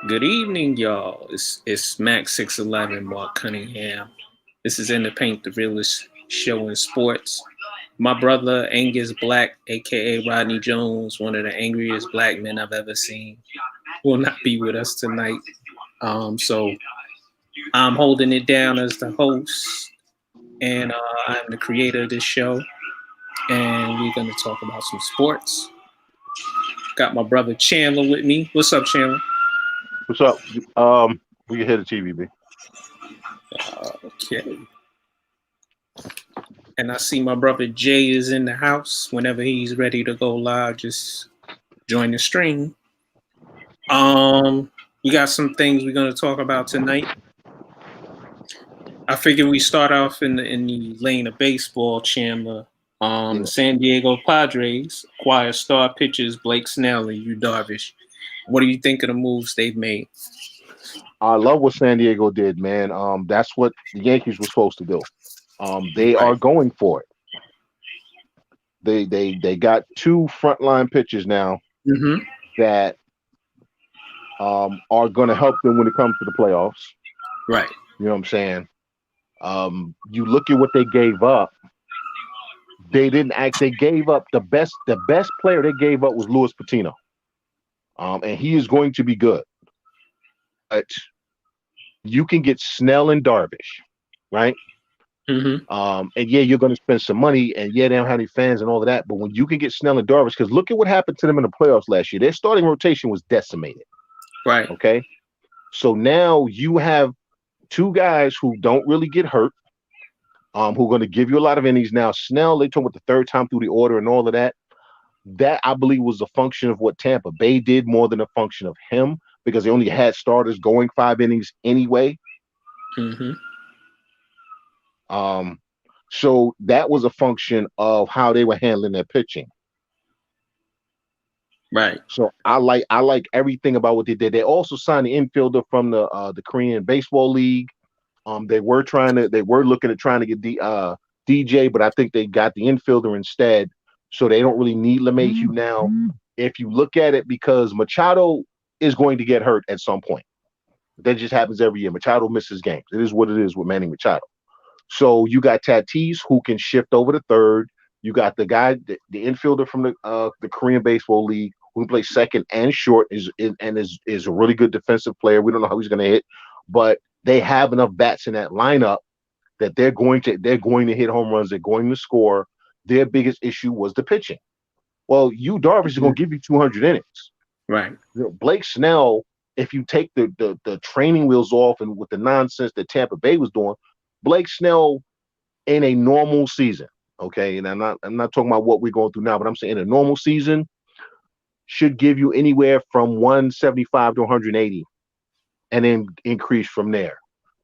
Good evening, y'all. It's Max 611 Mark Cunningham. This is In the Paint, the realest show in sports. My brother Angus Black, aka Rodney Jones, one of the angriest black men I've ever seen, will not be with us tonight. So I'm holding it down as the host, and I'm the creator of this show. And we're gonna talk about some sports. Got my brother Chandler with me. What's up, Chandler? What's up? We can hit the TVB. Okay. And I see my brother Jay is in the house. Whenever he's ready to go live, just join the stream. We got some things we're gonna talk about tonight. I figure we start off in the lane of baseball, Chandler. The San Diego Padres acquire star pitchers Blake Snell and Yu Darvish. What do you think of the moves they've made? I love what San Diego did, man. That's what the Yankees were supposed to do. They are going for it. They got two frontline pitchers now that are going to help them when it comes to the playoffs. Right. You know what I'm saying? You look at what they gave up. They didn't act. They gave up the best player they gave up was Luis Patino. And he is going to be good. But you can get Snell and Darvish, right? And yeah, you're going to spend some money, and yeah, they don't have any fans and all of that. But when you can get Snell and Darvish, because look at what happened to them in the playoffs last year. Their starting rotation was decimated. Right. Okay. So now you have two guys who don't really get hurt, who are going to give you a lot of innings. Now, Snell, they told him the third time through the order and all of that. That, I believe, was a function of what Tampa Bay did more than a function of him, because they only had starters going 5 innings anyway. So that was a function of how they were handling their pitching. Right. So I like everything about what they did. They also signed the infielder from the Korean Baseball League. They were looking at trying to get the DJ, but I think they got the infielder instead. So they don't really need LeMahieu now. If you look at it, because Machado is going to get hurt at some point. That just happens every year. Machado misses games. It is what it is with Manny Machado. So you got Tatis, who can shift over to third. You got the guy, the infielder from the Korean Baseball League, who can play second and short, is a really good defensive player. We don't know how he's going to hit, but they have enough bats in that lineup that they're going to hit home runs. They're going to score. Their biggest issue was the pitching. Well, Yu Darvish is going to give you 200 innings. Right. Blake Snell, if you take the training wheels off and with the nonsense that Tampa Bay was doing, Blake Snell in a normal season, okay, and I'm not talking about what we're going through now, but I'm saying in a normal season should give you anywhere from 175 to 180, and then increase from there.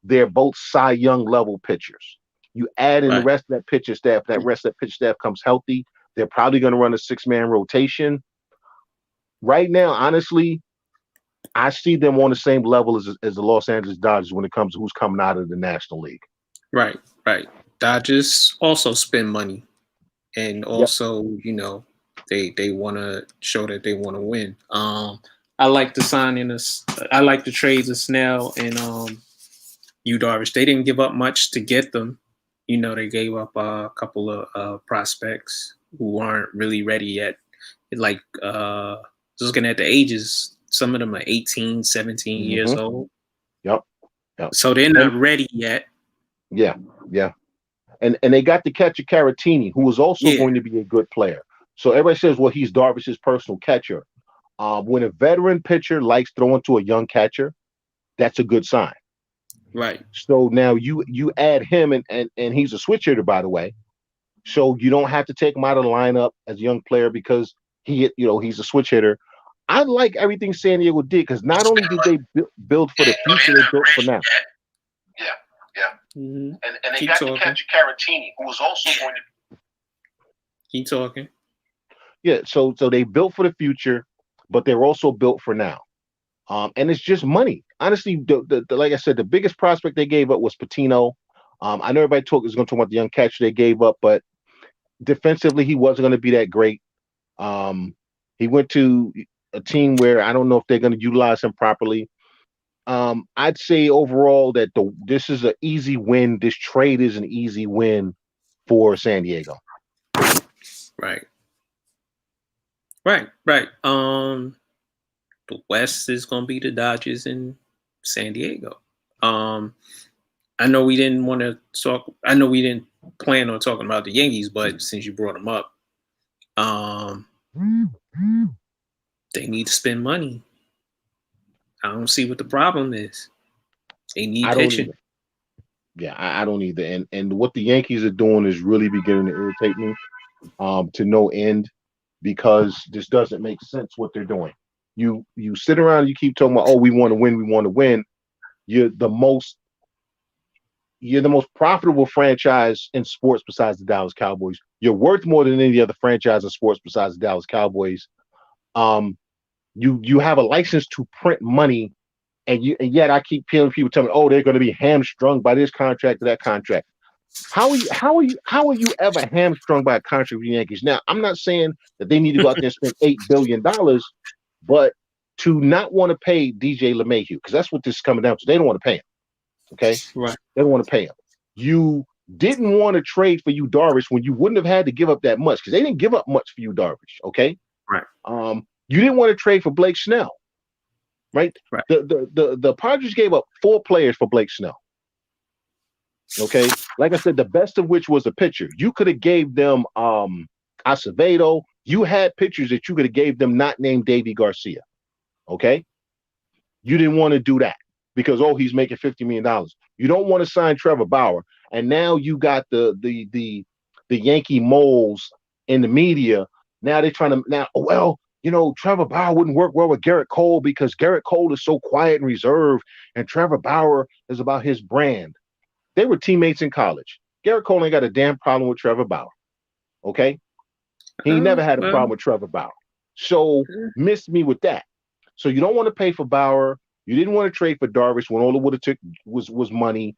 They're both Cy Young level pitchers. You add in the rest of that pitcher staff. That rest of that pitcher staff comes healthy. They're probably going to run a 6-man rotation. Right now, honestly, I see them on the same level as the Los Angeles Dodgers when it comes to who's coming out of the National League. Right. Dodgers also spend money, and also, they want to show that they want to win. I like the signing I like the trades of Snell and Yu Darvish. They didn't give up much to get them. They gave up a couple of prospects who aren't really ready yet. Like, just looking at the ages, some of them are 18, 17 years old. Yep. So they're not ready yet. Yeah. And they got the catcher Caratini, who is also going to be a good player. So everybody says, well, he's Darvish's personal catcher. When a veteran pitcher likes throwing to a young catcher, that's a good sign. Right. So now you add him, and he's a switch hitter, by the way. So you don't have to take him out of the lineup as a young player because he's a switch hitter. I like everything San Diego did, because not only did they build for the future, they built for now. Yeah. And they got to catch Caratini, who was also going to keep talking. Yeah, so they built for the future, but they're also built for now. And it's just money. Honestly, like I said, the biggest prospect they gave up was Patino. I know everybody is going to talk about the young catcher they gave up, but defensively, he wasn't going to be that great. He went to a team where I don't know if they're going to utilize him properly. I'd say overall that this is an easy win. This trade is an easy win for San Diego. Right. The West is gonna be the Dodgers in San Diego. I know we didn't want to talk. I know we didn't plan on talking about the Yankees, but since you brought them up, they need to spend money. I don't see what the problem is. They need pitching. Yeah, I don't either. And what the Yankees are doing is really beginning to irritate me to no end, because this doesn't make sense what they're doing. You sit around and you keep talking about, oh, we want to win. You're the most profitable franchise in sports besides the Dallas Cowboys. You're worth more than any other franchise in sports besides the Dallas Cowboys. You have a license to print money, and yet I keep hearing people tell me, oh, they're going to be hamstrung by this contract or that contract. How are you ever hamstrung by a contract with the Yankees? Now, I'm not saying that they need to go out there and spend $8 billion, but to not want to pay DJ LeMahieu, because that's what this is coming down to. They don't want to pay him. Okay? Right. They don't want to pay him. You didn't want to trade for you Darvish when you wouldn't have had to give up that much, because they didn't give up much for you Darvish. Okay? Right. You didn't want to trade for Blake Snell. Right? The Padres gave up 4 players for Blake Snell. Okay, like I said, the best of which was a pitcher. You could have gave them Acevedo. You had pitchers that you could have gave them not named Davy Garcia. Okay, you didn't want to do that because he's making $50 million. You don't want to sign Trevor Bauer, and now you got the Yankee moles in the media. Now they're trying to Trevor Bauer wouldn't work well with Garrett Cole because Garrett Cole is so quiet and reserved, and Trevor Bauer is about his brand. They were teammates in college. Garrett Cole ain't got a damn problem with Trevor Bauer. Okay? He never had a problem with Trevor Bauer. So miss me with that. So you don't want to pay for Bauer. You didn't want to trade for Darvish when all it would have took was money.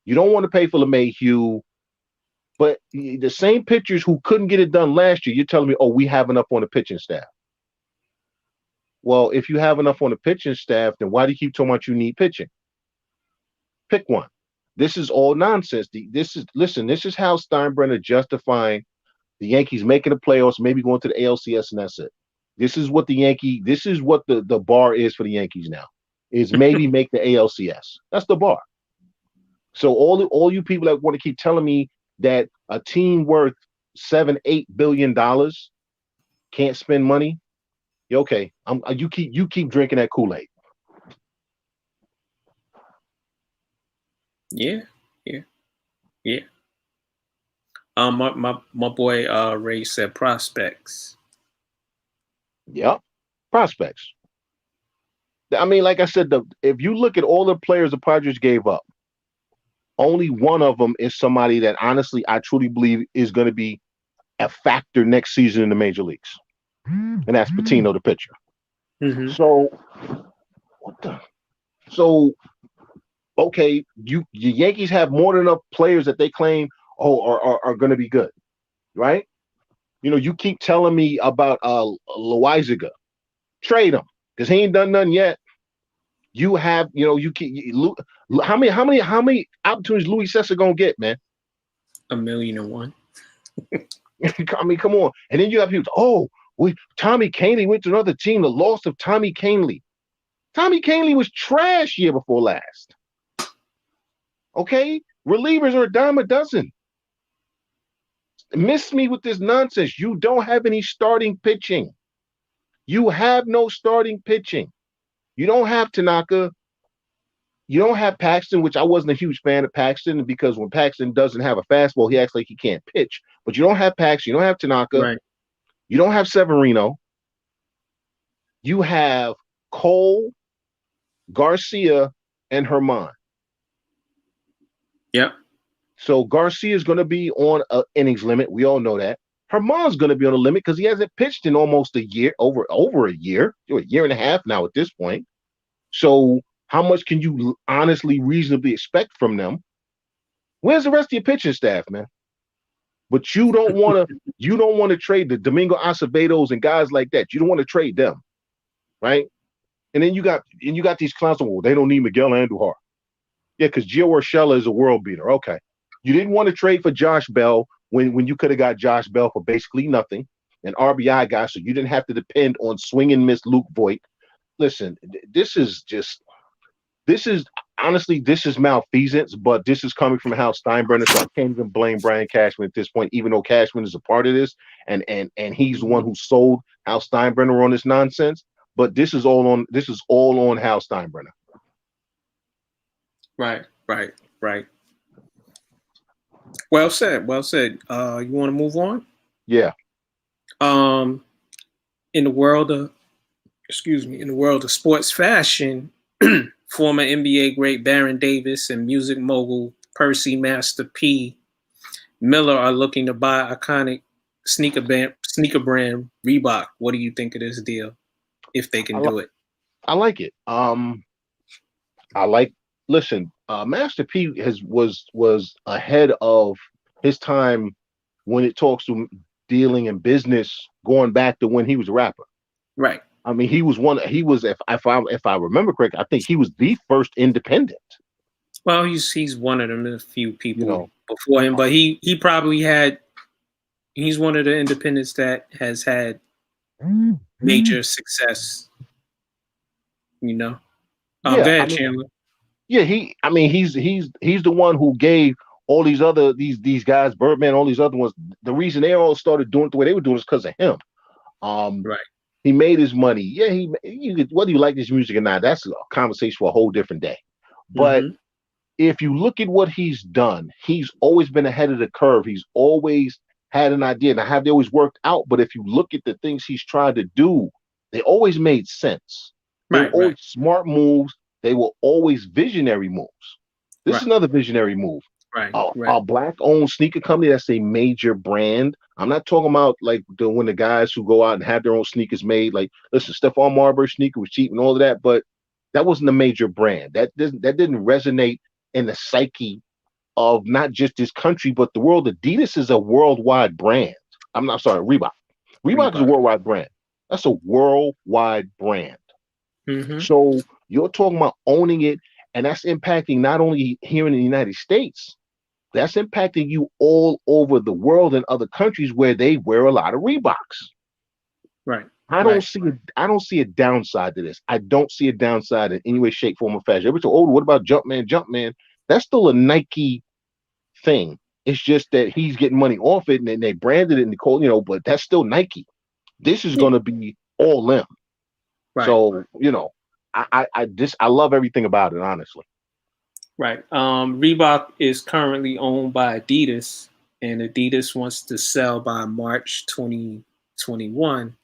You don't want to pay for LeMahieu. But the same pitchers who couldn't get it done last year, you're telling me, we have enough on the pitching staff. Well, if you have enough on the pitching staff, then why do you keep talking about you need pitching? Pick one. This is all nonsense. This is how Steinbrenner justifying the Yankees making the playoffs, maybe going to the ALCS, and that's it. This is what the bar is for the Yankees now, is maybe make the ALCS. That's the bar. So all you people that want to keep telling me that a team worth $7-8 billion can't spend money, okay. You keep drinking that Kool-Aid. Yeah. My boy Ray said prospects. Yep, prospects. I mean, like I said, if you look at all the players the Padres gave up, only one of them is somebody that honestly I truly believe is going to be a factor next season in the major leagues, and that's Patino, the pitcher. Mm-hmm. Okay, your Yankees have more than enough players that they claim are going to be good, right? You keep telling me about Loizaga. Trade him because he ain't done nothing yet. You have, how many opportunities Luis Cessa gonna get, man? 1,000,001. I mean, come on. And then you have people. Tommy Kahnle went to another team. The loss of Tommy Kahnle. Tommy Kahnle was trash year before last. Okay? Relievers are a dime a dozen. Miss me with this nonsense. You don't have any starting pitching. You have no starting pitching. You don't have Tanaka. You don't have Paxton, which I wasn't a huge fan of Paxton because when Paxton doesn't have a fastball, he acts like he can't pitch. But you don't have Paxton. You don't have Tanaka. Right. You don't have Severino. You have Cole, Garcia, and Herman. Yep. So Garcia is going to be on an innings limit. We all know that. Herman's going to be on a limit because he hasn't pitched in almost a year, over a year, a year and a half now at this point. So how much can you honestly, reasonably expect from them? Where's the rest of your pitching staff, man? But you don't want to trade the Domingo Acevedos and guys like that. You don't want to trade them, right? And then you got these clowns. Well, they don't need Miguel Andujar. Yeah, because Gio Urshela is a world beater. Okay, you didn't want to trade for Josh Bell when you could have got Josh Bell for basically nothing, an RBI guy, so you didn't have to depend on swing and miss Luke Voigt. Listen, this is honestly, this is malfeasance, but this is coming from Hal Steinbrenner, so I can't even blame Brian Cashman at this point, even though Cashman is a part of this, and he's the one who sold Hal Steinbrenner on this nonsense. But this is all on Hal Steinbrenner. Right. Well said. You want to move on? Yeah. In the world of sports fashion, former NBA great Baron Davis and music mogul Percy Master P Miller are looking to buy iconic sneaker brand Reebok. What do you think of this deal? If they can do it, I like it. Listen, Master P was ahead of his time when it talks to dealing in business, going back to when he was a rapper. Right. I mean, he was if I remember correctly, I think he was the first independent. Well, he's one of them, a few people before him, but he's one of the independents that has had major success. Go ahead, Chandler. Yeah, he's the one who gave all these other these guys, Birdman, all these other ones. The reason they all started doing it the way they were doing is because of him. Right. He made his money. Yeah, whether you like this music or not, that's a conversation for a whole different day. But if you look at what he's done, he's always been ahead of the curve. He's always had an idea. Now, have they always worked out? But if you look at the things he's tried to do, they always made sense. They were always smart moves. They were always visionary moves. This is another visionary move. A black-owned sneaker company that's a major brand. I'm not talking about like when the guys who go out and have their own sneakers made. Like, listen, Stephon Marbury sneaker was cheap and all of that, but that wasn't a major brand. That didn't resonate in the psyche of not just this country, but the world. Adidas is a worldwide brand. I'm sorry, Reebok. Reebok is a worldwide brand. That's a worldwide brand. So you're talking about owning it, and that's impacting not only here in the United States, that's impacting you all over the world and other countries where they wear a lot of Reeboks. Right. I don't see a downside to this. I don't see a downside in any way, shape, form, or fashion. Everybody says, "Oh, what about Jumpman?" That's still a Nike thing. It's just that he's getting money off it, and then they branded it Nicole, but that's still Nike. This is going to be all them. Right. So, I love everything about it, honestly. Right. Reebok is currently owned by Adidas, and Adidas wants to sell by March 2021.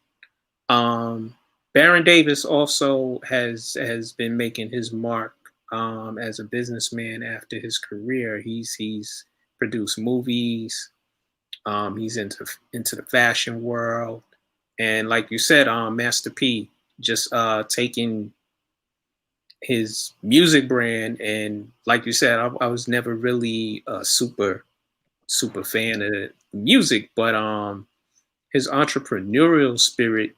Baron Davis also has been making his mark as a businessman after his career. He's produced movies. He's into the fashion world, and like you said, Master P just taking his music brand, and like you said, I was never really a super fan of the music, but his entrepreneurial spirit,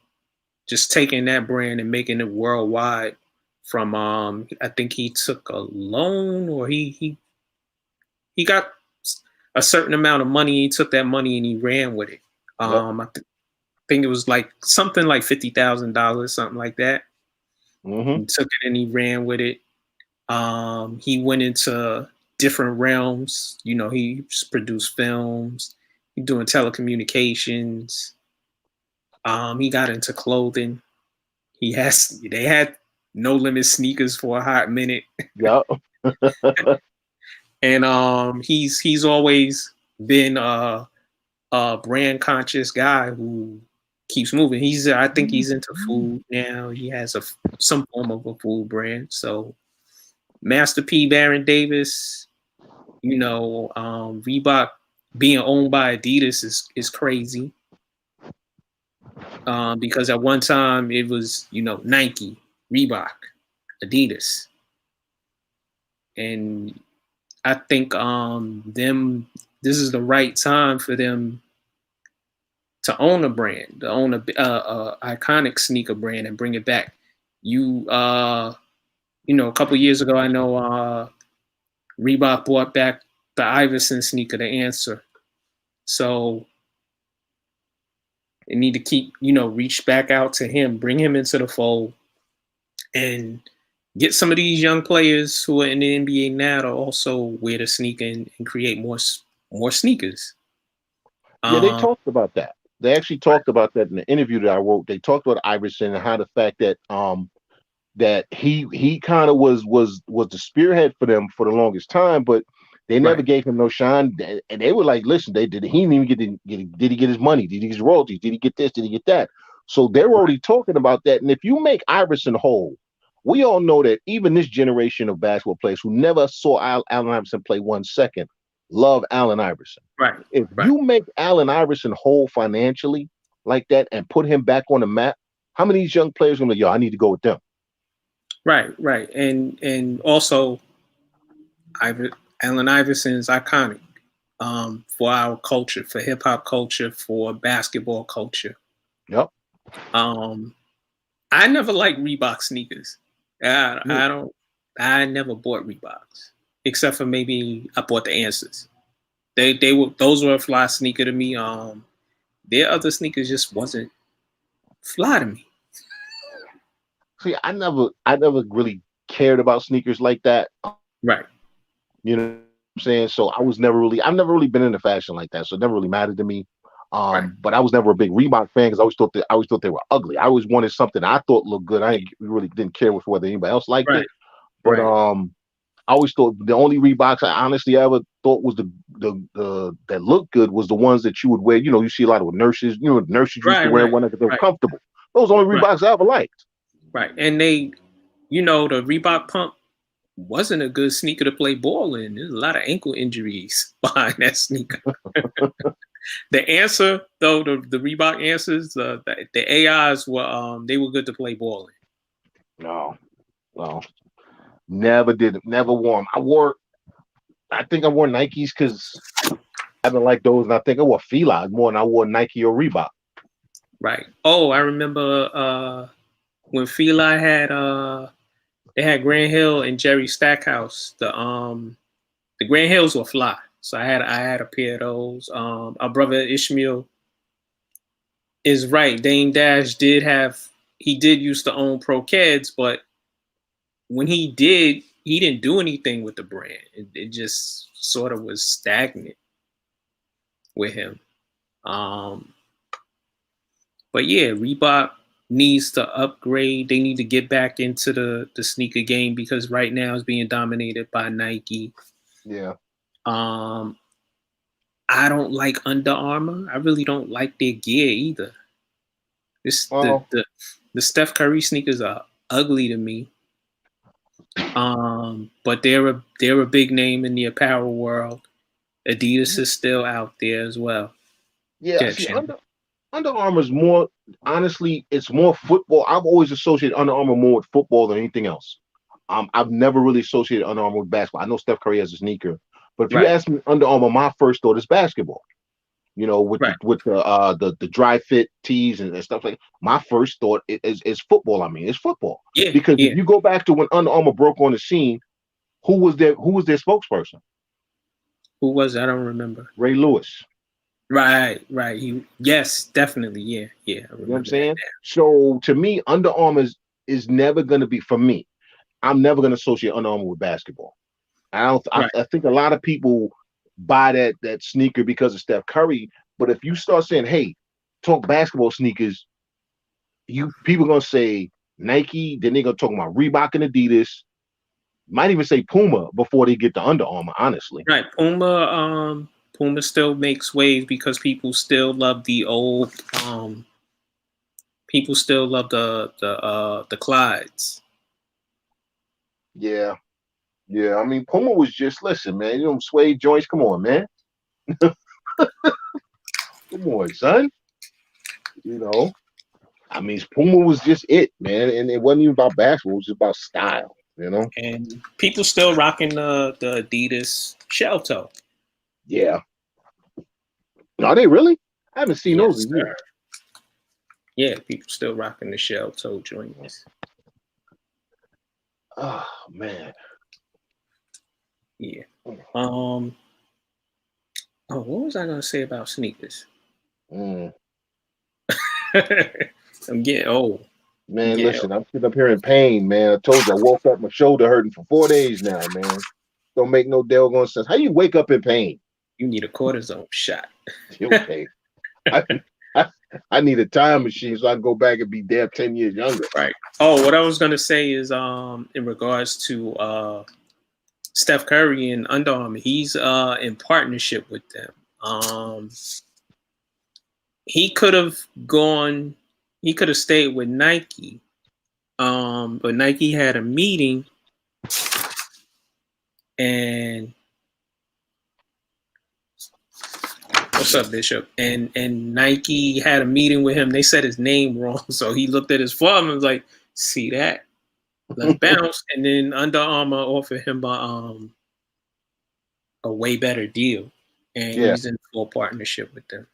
just taking that brand and making it worldwide from I think he took a loan, or he got a certain amount of money. He took that money and he ran with it. I think it was like something like $50,000, something like that. He took it and he ran with it. He went into different realms. He produced films. He's doing telecommunications. He got into clothing. They had No Limit sneakers for a hot minute. Yep. And he's always been a brand conscious guy who keeps moving. I think he's into food now. He has some form of a food brand. So Master P, Baron Davis, Reebok being owned by Adidas is crazy. Because at one time it was, Nike, Reebok, Adidas. And I think this is the right time for them to own a brand, to own a iconic sneaker brand and bring it back. You you know, a couple years ago, I know Reebok brought back the Iverson sneaker, the Answer. So they need to keep, you know, reach back out to him, bring him into the fold, and get some of these young players who are in the NBA now to also wear the sneaker and create more sneakers. Yeah, they talked about that. They actually talked about that in the interview that I wrote. They talked about Iverson and how the fact that that he kind of was the spearhead for them for the longest time, but they never gave him no shine. And they were like, listen, he didn't even did he get his money? Did he get his royalties? Did he get this? Did he get that? So they're already talking about that. And if you make Iverson whole, we all know that even this generation of basketball players who never saw Allen Iverson play 1 second love Allen Iverson. Right. If you make Allen Iverson whole financially like that and put him back on the map, how many of these young players are going to be, yo, I need to go with them? Right. And also, Allen Iverson is iconic for our culture, for hip hop culture, for basketball culture. Yep. I never liked Reebok sneakers. I never bought Reeboks, except for maybe I bought the Answers. Those were a fly sneaker to me. Their other sneakers just wasn't fly to me. See, I never really cared about sneakers like that. Right. You know what I'm saying? So I've never really been into fashion like that. So it never really mattered to me. But I was never a big Reebok fan because I always thought they were ugly. I always wanted something I thought looked good. I really didn't care whether anybody else liked it. But I always thought the only Reeboks I honestly ever thought was the that looked good was the ones that you would wear. You know, you see a lot of nurses. You know, nurses used to wear one because they were comfortable. Those are the only Reeboks I ever liked. Right, and they, you know, the Reebok pump wasn't a good sneaker to play ball in. There's a lot of ankle injuries behind that sneaker. The Answer, though, the Reebok Answers, the AIs were they were good to play ball in. No, never wore them. I think I wore Nikes because I haven't liked those, and I think I wore Fila more than I wore Nike or Reebok. Right. Oh, I remember when Fila had they had Grand Hill and Jerry Stackhouse. The Grand Hills were fly. So I had a pair of those. Our brother Ishmael is right. Dame Dash did used to own Pro Keds, but when he didn't do anything with the brand. It just sort of was stagnant with him. But yeah, Reebok needs to upgrade. They need to get back into the sneaker game because right now it's being dominated by Nike. Yeah. I don't like Under Armour. I really don't like their gear either. The Steph Curry sneakers are ugly to me. But they're a big name in the apparel world. Adidas is still out there as well. Yeah, Under Armour is more, honestly, it's more football. I've always associated Under Armour more with football than anything else. I've never really associated Under Armour with basketball. I know Steph Curry has a sneaker, but if you ask me Under Armour, my first thought is basketball. You know, with the dry fit tees and stuff like that. My first thought is football. I mean, it's football. Yeah, because if you go back to when Under Armour broke on the scene, who was their spokesperson? Who was it? I don't remember. Ray Lewis. Right. Yes, definitely. Yeah. You know what I'm saying? So to me, Under Armour is never going to be, for me, I'm never going to associate Under Armour with basketball. I think a lot of people buy that sneaker because of Steph Curry, but if you start saying, hey, talk basketball sneakers, people going to say Nike, then they're going to talk about Reebok and Adidas, might even say Puma before they get to Under Armour, honestly. Right. Puma still makes waves because people still love the old people still love the Clydes. Yeah. I mean, Puma was just, listen, man, you know, suede joints. Come on, man. Come on, son. You know, I mean, Puma was just it, man, and it wasn't even about basketball. It was just about style, you know. And people still rocking the Adidas shell toe. Yeah. Are they really? I haven't seen those in years. Yeah, people still rocking the shell toe joints. Oh man. Yeah. Oh, what was I gonna say about sneakers? Mm. I'm getting old. Man, listen, I'm sitting up here in pain, man. I told you I woke up, my shoulder hurting for 4 days now, man. Don't make no doggone sense. How you wake up in pain? You need a cortisone shot. Okay. I, I I need a time machine so I can go back and be there 10 years younger. Right. Oh, what I was gonna say is in regards to Steph Curry and Under Armour, he's in partnership with them. He could have stayed with Nike. But Nike had a meeting and what's up, Bishop? And Nike had a meeting with him. They said his name wrong. So he looked at his form and was like, see that? Let's bounce. And then Under Armour offered him a way better deal. And he's in full partnership with them.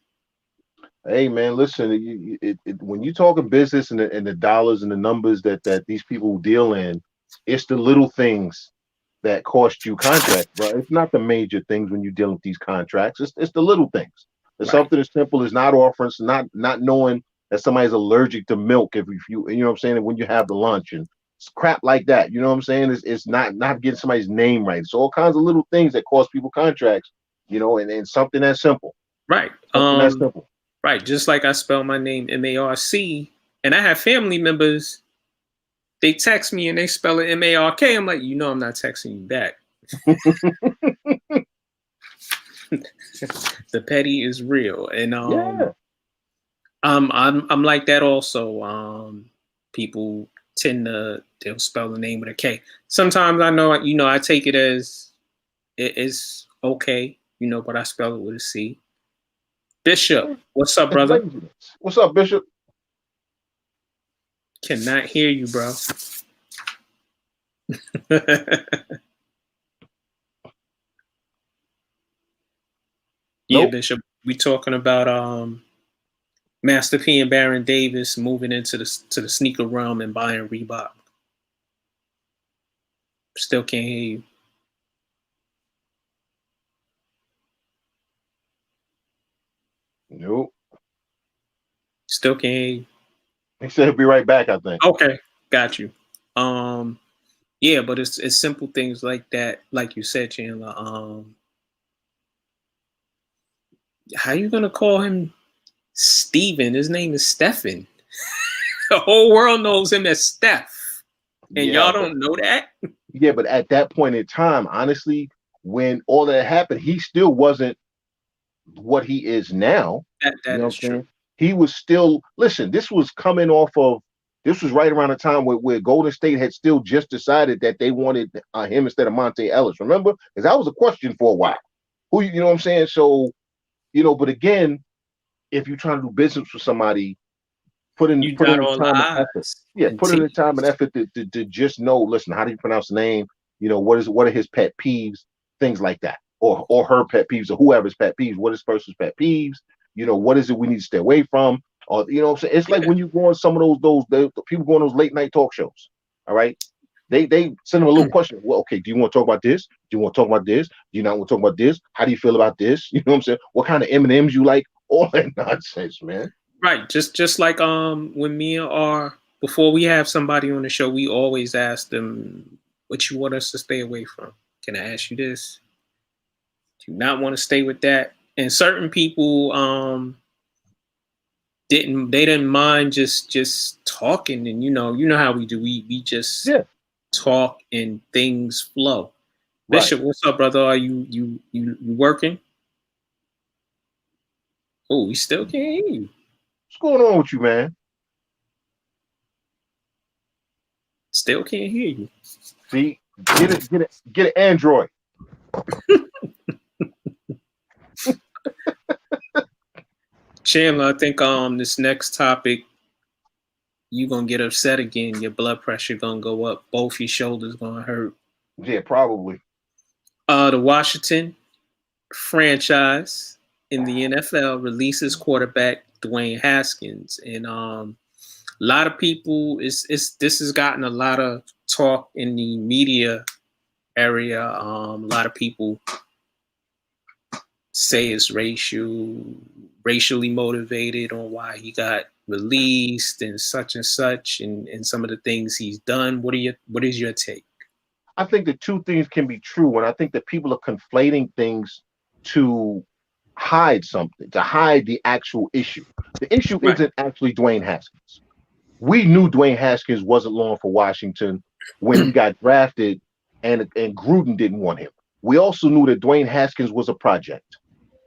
Hey man, listen. When you talking business and the dollars and the numbers that these people deal in, it's the little things that cost you contracts, bro. It's not the major things when you're dealing with these contracts. It's the little things. It's something as simple as not offering, not knowing that somebody's allergic to milk if you know what I'm saying, when you have the lunch and crap like that. You know what I'm saying? It's not getting somebody's name right. It's all kinds of little things that cost people contracts. You know, and something that's simple. Right. Something that's simple. Right, just like I spell my name M-A-R-C, and I have family members, they text me and they spell it M-A-R-K. I'm like, I'm not texting you back. The petty is real. And I'm like that also. People they'll spell the name with a K. Sometimes I know, I take it as it is okay, but I spell it with a C. Bishop, what's up, brother? What's up, Bishop? Cannot hear you, bro. Yeah, Bishop. We talking about Master P and Baron Davis moving into the sneaker realm and buying Reebok. Still can't hear you. Nope. Still can't hear you. He said he'll be right back, I think. Okay, got you. Yeah, but it's simple things like that, like you said, Chandler. How you gonna call him Steven? His name is Stephen. The whole world knows him as Steph. And y'all don't know that? Yeah, but at that point in time, honestly, when all that happened, he still wasn't what he is now. That is true. He was still, listen, this was right around the time where Golden State had still just decided that they wanted him instead of Monte Ellis. Remember? Because that was a question for a while. Who, you know what I'm saying? So, but again, if you're trying to do business with somebody, put in the time and effort. Yeah, put in the time and effort to just know, listen, how do you pronounce the name? What are his pet peeves? Things like that. Or her pet peeves, or whoever's pet peeves. What is person's pet peeves? What is it we need to stay away from? Or what I'm saying? It's like when you go on some of those people go on those late night talk shows. All right. They send them a little question. Well, okay, do you want to talk about this? Do you want to talk about this? Do you not want to talk about this? How do you feel about this? You know what I'm saying? What kind of M&Ms you like? All that nonsense, man. Right. Just like when me and before we have somebody on the show, we always ask them what you want us to stay away from. Can I ask you this? Do you not want to stay with that? And certain people didn't mind just talking, and you know how we do. We just talk and things flow. Right. Bishop, what's up, brother? Are you working? Oh, we still can't hear you. What's going on with you, man? Still can't hear you. See, get an Android. Chandler, I think this next topic, you're gonna get upset again. Your blood pressure gonna go up. Both your shoulders gonna hurt. Yeah, probably. The Washington franchise in the NFL releases quarterback Dwayne Haskins, and lot of people this has gotten a lot of talk in the media area. A lot of people say it's racially motivated on why he got released and such, and some of the things he's done. What is your take? I think the two things can be true, and I think that people are conflating things to hide something, to hide the actual issue. The issue isn't actually Dwayne Haskins. We knew Dwayne Haskins wasn't long for Washington when he got drafted, and Gruden didn't want him. We also knew that Dwayne Haskins was a project.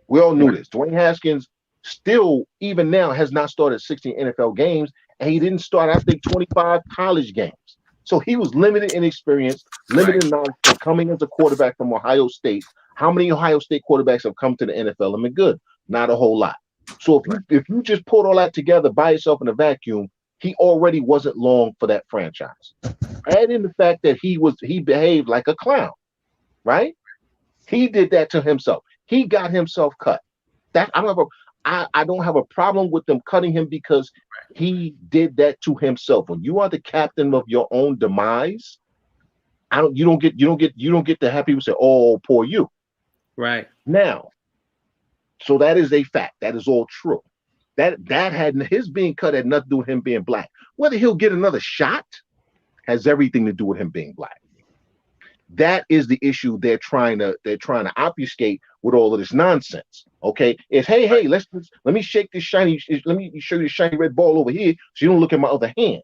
We all knew this. Dwayne Haskins still, even now, has not started 16 NFL games, and he didn't start, I think, 25 college games. So he was limited in experience, limited in knowledge, coming as a quarterback from Ohio State. How many Ohio State quarterbacks have come to the NFL and been good? Not a whole lot. So if you just put all that together by yourself in a vacuum, he already wasn't long for that franchise. Add in the fact that he behaved like a clown, right? He did that to himself. He got himself cut. I don't have a problem with them cutting him because he did that to himself. When you are the captain of your own demise, you don't get to have people say, "Oh, poor you." Right. Now, so that is a fact. That is all true. That had his being cut had nothing to do with him being black. Whether he'll get another shot has everything to do with him being black. That is the issue they're trying to obfuscate with all of this nonsense. Okay, it's hey, let me shake this shiny, let me show you the shiny red ball over here so you don't look at my other hand.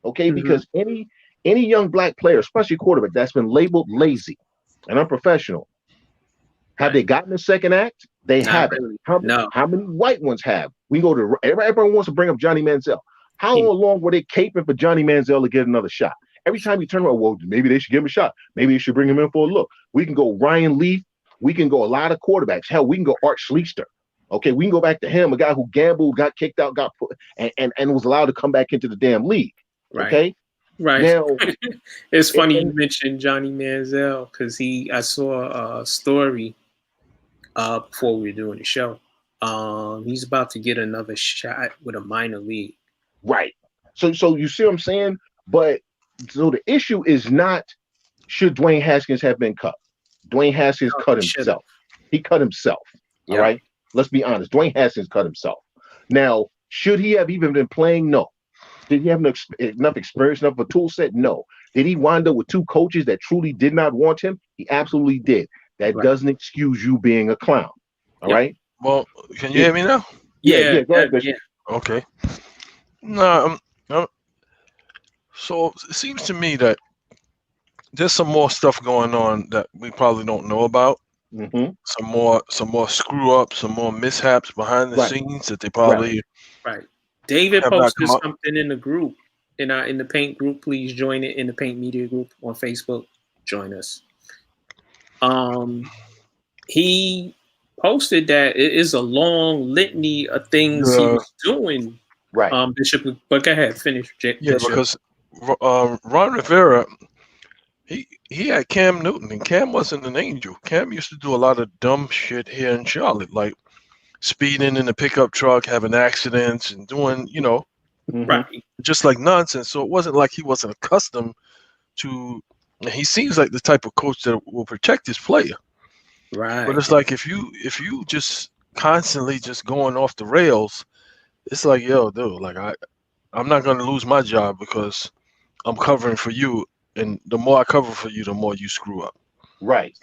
Okay, because any young black player, especially quarterback, that's been labeled lazy and unprofessional, have they gotten a second act? They haven't. Really. How many white ones have? We go to everybody wants to bring up Johnny Manziel. How long were they caping for Johnny Manziel to get another shot? Every time you turn around, well, maybe they should give him a shot. Maybe they should bring him in for a look. We can go Ryan Leaf. We can go a lot of quarterbacks. Hell, we can go Art Schlichter. Okay, we can go back to him, a guy who gambled, got kicked out, got put, and was allowed to come back into the damn league. Right. Okay, right. Now, it's funny you mentioned Johnny Manziel because I saw a story before we were doing the show. He's about to get another shot with a minor league. Right. So you see what I'm saying? But so the issue is not should Dwayne Haskins have been cut. Dwayne Haskins cut himself. He cut himself. Yep. All right. Let's be honest. Dwayne Haskins cut himself. Now, should he have even been playing? No. Did he have enough experience, enough of a tool set? No. Did he wind up with two coaches that truly did not want him? He absolutely did. That doesn't excuse you being a clown. All right. Well, can you hear me now? Yeah. Go ahead, Bishop. Okay. No. So it seems to me that there's some more stuff going on that we probably don't know about. Mm-hmm. Some more screw ups, some more mishaps behind the scenes that they probably David posted something in the group, in the Paint group. Please join it in the Paint Media group on Facebook. Join us. He posted that it is a long litany of things he was doing. Right. Bishop, but go ahead, finish. Bishop. Because Ron Rivera, he had Cam Newton, and Cam wasn't an angel. Cam used to do a lot of dumb shit here in Charlotte, like speeding in the pickup truck, having accidents, and doing, just like nonsense. So it wasn't like he wasn't accustomed to. He seems like the type of coach that will protect his player. Right. But it's like if you just constantly just going off the rails, it's like, yo, dude, like I'm not gonna lose my job because I'm covering for you, and the more I cover for you, the more you screw up. Right.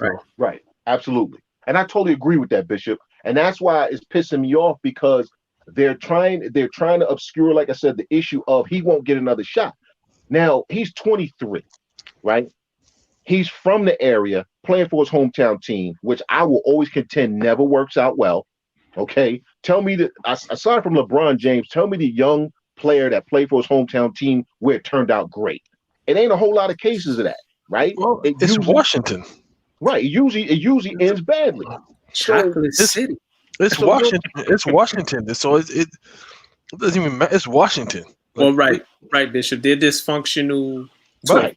Absolutely. And I totally agree with that, Bishop. And that's why it's pissing me off, because they're trying to obscure, like I said, the issue of he won't get another shot. Now, he's 23, right? He's from the area, playing for his hometown team, which I will always contend never works out well. Okay? Tell me that, aside from LeBron James, tell me the young player that played for his hometown team where it turned out great. It ain't a whole lot of cases of that, right? Well, it's Washington. Right. It usually ends badly. Chocolate City. It's Washington. It's Washington. So it doesn't even matter. It's Washington. Well, right, Bishop. They're dysfunctional. Right.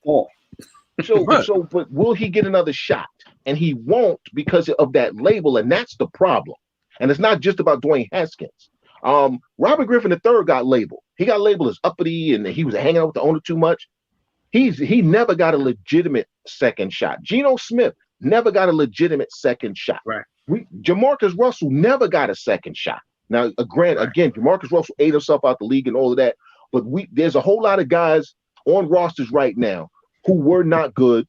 So, but will he get another shot? And he won't, because of that label, and that's the problem. And it's not just about Dwayne Haskins. Robert Griffin III got labeled. He got labeled as uppity and he was hanging out with the owner too much. He never got a legitimate second shot. Geno Smith never got a legitimate second shot. Right. Jamarcus Russell never got a second shot. Now, again, Jamarcus Russell ate himself out the league and all of that. But there's a whole lot of guys on rosters right now who were not good,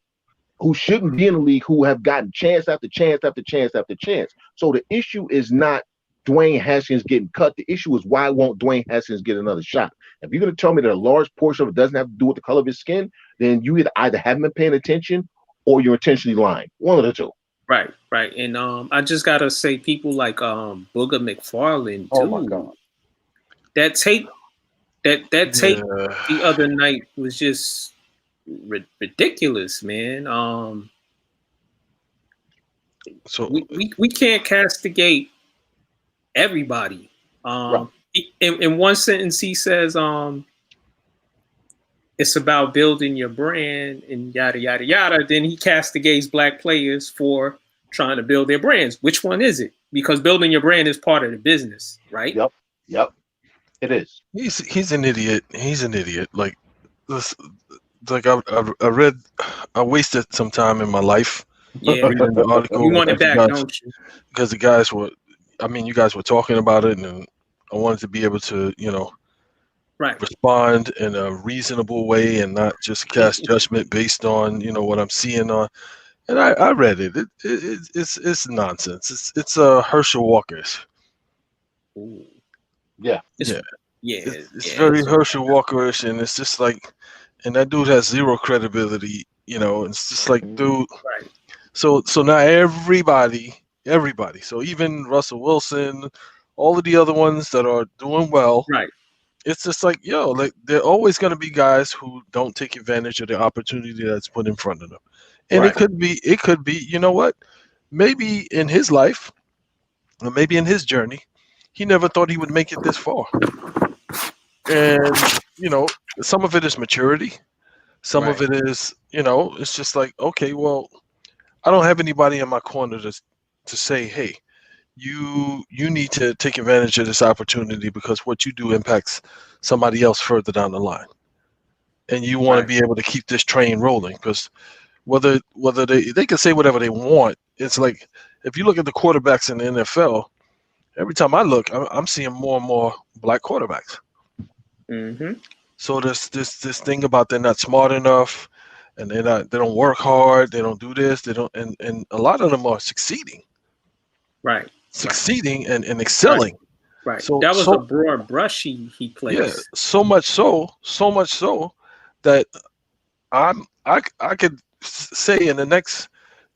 who shouldn't be in the league, who have gotten chance after chance after chance after chance. So the issue is not Dwayne Haskins getting cut. The issue is why won't Dwayne Haskins get another shot? If you're going to tell me that a large portion of it doesn't have to do with the color of his skin, then you either haven't been paying attention or you're intentionally lying. One of the two. Right. And I just gotta say, people like Booger McFarland too. Oh my God. That tape the other night was just ridiculous, man. So we can't castigate everybody. Right. In one sentence, he says, it's about building your brand and yada, yada, yada. Then he castigates black players for trying to build their brands. Which one is it? Because building your brand is part of the business, right? Yep. It is. He's an idiot. He's an idiot. Like this, like I wasted some time in my life. Yeah. Reading the article. You want it back, don't you? Because the guys were, you guys were talking about it, and I wanted to be able to, right, respond in a reasonable way and not just cast judgment based on, what I'm seeing on. And I read it. It's nonsense. It's Herschel Walker's. Ooh. Yeah. It's very Herschel Walker-ish, and it's just like, and that dude has zero credibility. It's just like, dude. Right. So now everybody. So even Russell Wilson, all of the other ones that are doing well. Right. It's just like, like there are always going to be guys who don't take advantage of the opportunity that's put in front of them. And right. it could be, you know what? Maybe in his life, or maybe in his journey, he never thought he would make it this far. And, some of it is maturity. Some of it is, it's just like, okay, well, I don't have anybody in my corner to say, hey, you need to take advantage of this opportunity because what you do impacts somebody else further down the line. And you want to be able to keep this train rolling, because whether they can say whatever they want. It's like, if you look at the quarterbacks in the NFL, every time I look, I'm seeing more and more black quarterbacks. Mm-hmm. So this thing about they're not smart enough, and they don't work hard, they don't do this, they don't, and a lot of them are succeeding. Right. Succeeding and excelling. Right. So that was a broad brush he placed. Yeah, so much so that I could say in the next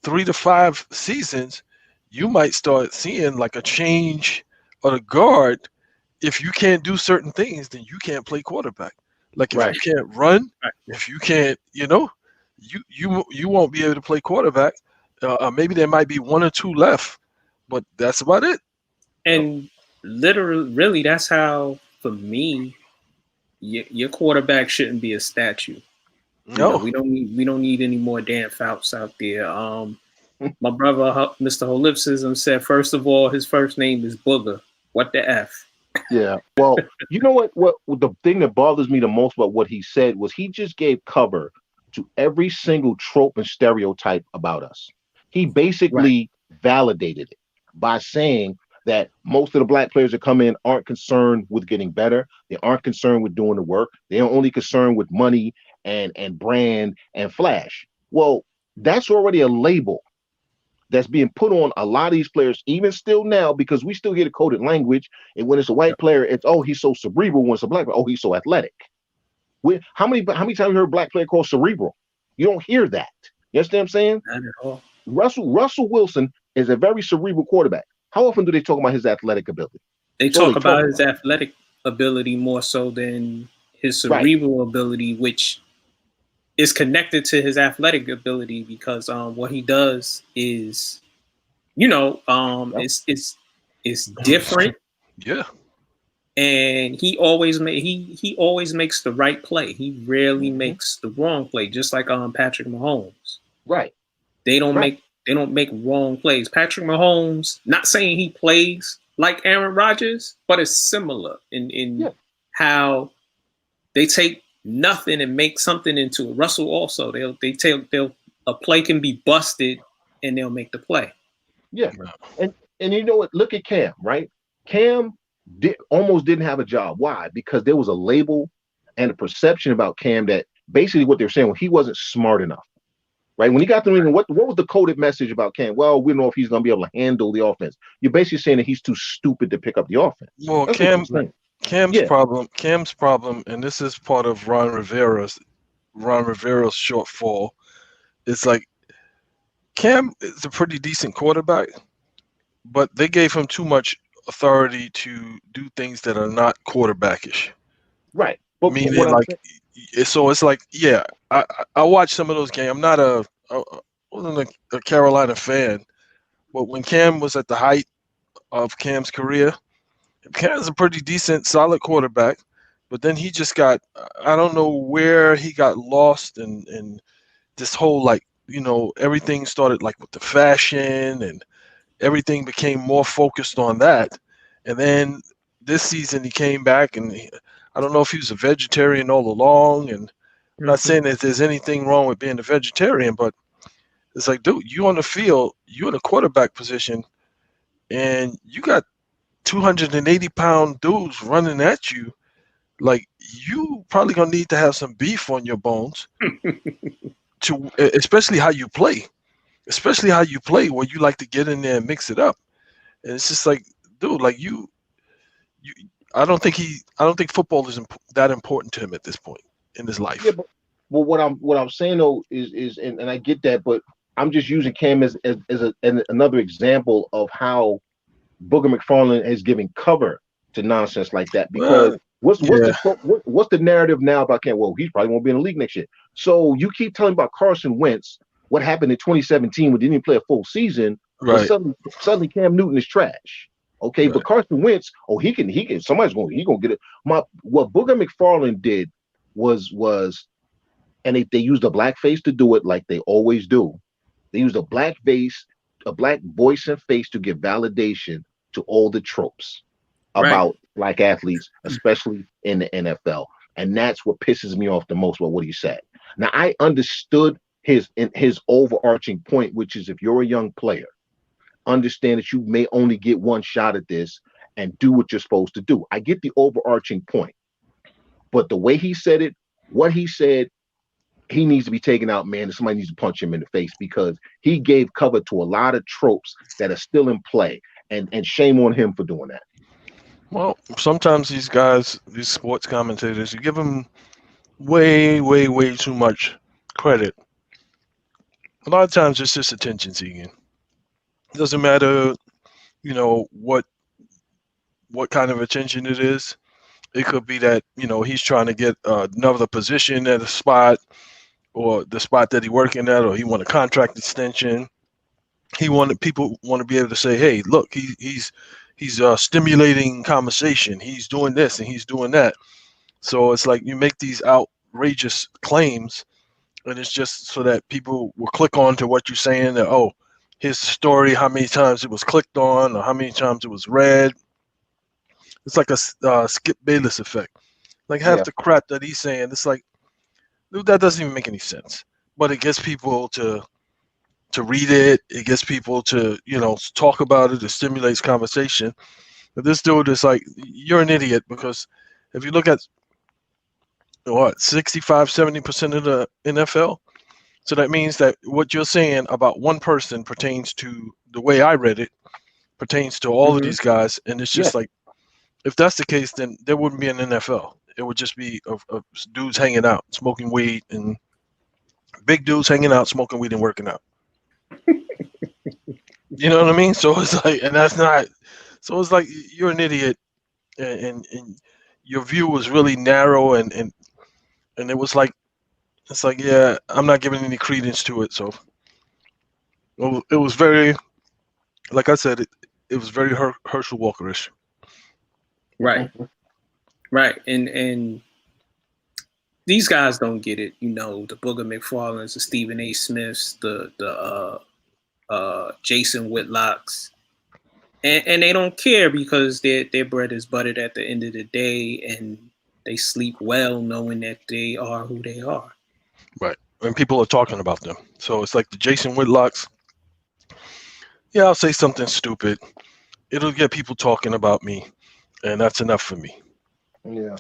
3 to 5 seasons, you might start seeing like a change of the guard. If you can't do certain things, then you can't play quarterback. Like if you can't run, if you can't, you won't be able to play quarterback. Maybe there might be 1 or 2 left, but that's about it. And literally, really, that's how, for me, your quarterback shouldn't be a statue. No, we don't need any more Dan Fouts out there. My brother, Mr. Holipsism, said, first of all, his first name is Booger. What the F? Yeah. Well, you know what the thing that bothers me the most about what he said was he just gave cover to every single trope and stereotype about us. He basically validated it by saying that most of the black players that come in aren't concerned with getting better. They aren't concerned with doing the work. They're only concerned with money and brand and flash. Well, that's already a label that's being put on a lot of these players, even still now, because we still hear the coded language. And when it's a white player, it's, oh, he's so cerebral. When it's a black player, oh, he's so athletic. How many times you heard a black player called cerebral? You don't hear that. You understand what I'm saying? Not at all. Russell Wilson is a very cerebral quarterback. How often do they talk about his athletic ability? They talk about his athletic ability more so than his cerebral ability, which is connected to his athletic ability, because what he does is, it's different. Yeah. And he always makes the right play. He rarely makes the wrong play, just like Patrick Mahomes. Right. They don't make wrong plays. Patrick Mahomes, not saying he plays like Aaron Rodgers, but it's similar in how they take nothing and make something into it. Russell also, they'll a play can be busted and they'll make the play. Yeah, and you know what? Look at Cam, right? Cam almost didn't have a job. Why? Because there was a label and a perception about Cam that basically what they're saying, well, he wasn't smart enough, right? When he got to England, what was the coded message about Cam? Well, we don't know if he's going to be able to handle the offense. You're basically saying that he's too stupid to pick up the offense. Well, Cam's problem, and this is part of Ron Rivera's shortfall. It's like Cam is a pretty decent quarterback, but they gave him too much authority to do things that are not quarterbackish. Right. But meaning, like, so it's like, yeah, I watched some of those games. I'm not I wasn't a Carolina fan, but when Cam was at the height of Cam's career, Cam's a pretty decent, solid quarterback. But then he just got, I don't know where he got lost in this whole, like, you know, everything started like with the fashion and everything became more focused on that. And then this season he came back and I don't know if he was a vegetarian all along. And I'm not saying that there's anything wrong with being a vegetarian, but it's like, dude, you on the field, you in a quarterback position, and you got 280-pound dudes running at you. Like, you probably gonna need to have some beef on your bones, to especially how you play, where you like to get in there and mix it up. And it's just like, dude, like you. I don't think football is that important to him at this point in his life. Yeah, but what I'm saying though is and I get that, but I'm just using Cam as another example of how Booger McFarland is giving cover to nonsense like that. Because what's the narrative now about Cam? Well, he's probably won't be in the league next year. So you keep telling about Carson Wentz, what happened in 2017 when he didn't play a full season, right? Suddenly Cam Newton is trash. Okay, right. But Carson Wentz, he can somebody's gonna get it. What Booger McFarland did was and they used a black face to do it like they always do. They used a black voice and face to give validation to all the tropes about black athletes, especially in the NFL. And that's what pisses me off the most about what he said. Now, I understood his overarching point, which is if you're a young player, understand that you may only get one shot at this and do what you're supposed to do. I get the overarching point. But the way he said it, what he said, he needs to be taken out, man. Somebody needs to punch him in the face because he gave cover to a lot of tropes that are still in play. And shame on him for doing that. Well, sometimes these guys, these sports commentators, you give them way, way, way too much credit. A lot of times it's just attention seeking. It doesn't matter, you know, what kind of attention it is. It could be that, you know, he's trying to get another position at a spot, or the spot that he's working at, or he want a contract extension. People want to be able to say, hey, look, he's stimulating conversation. He's doing this and he's doing that. So it's like you make these outrageous claims, and it's just so that people will click on to what you're saying. That, oh, here's the story, how many times it was clicked on, or how many times it was read. It's like a Skip Bayless effect. Like half the crap that he's saying, it's like, dude, that doesn't even make any sense. But it gets people to read it. It gets people to, you know, talk about it. It stimulates conversation. But this dude is like, you're an idiot, because if you look at 65-70% of the NFL, so that means that what you're saying about one person pertains to, the way I read it, pertains to all of these guys. And it's just like, if that's the case, then there wouldn't be an NFL. It would just be of dudes hanging out, smoking weed, and big dudes hanging out, smoking weed, and working out. You know what I mean? So it's like, and that's not. So it's like you're an idiot, and your view was really narrow, and it was like, it's like, yeah, I'm not giving any credence to it. So it was very, like I said, it was very Herschel Walker-ish. Right. Right. And these guys don't get it, you know, the Booger McFarlands, the Stephen A. Smiths, the Jason Whitlocks. And they don't care because their bread is buttered at the end of the day. And they sleep well knowing that they are who they are. Right. And people are talking about them. So it's like the Jason Whitlocks. Yeah, I'll say something stupid. It'll get people talking about me, and that's enough for me. Yeah.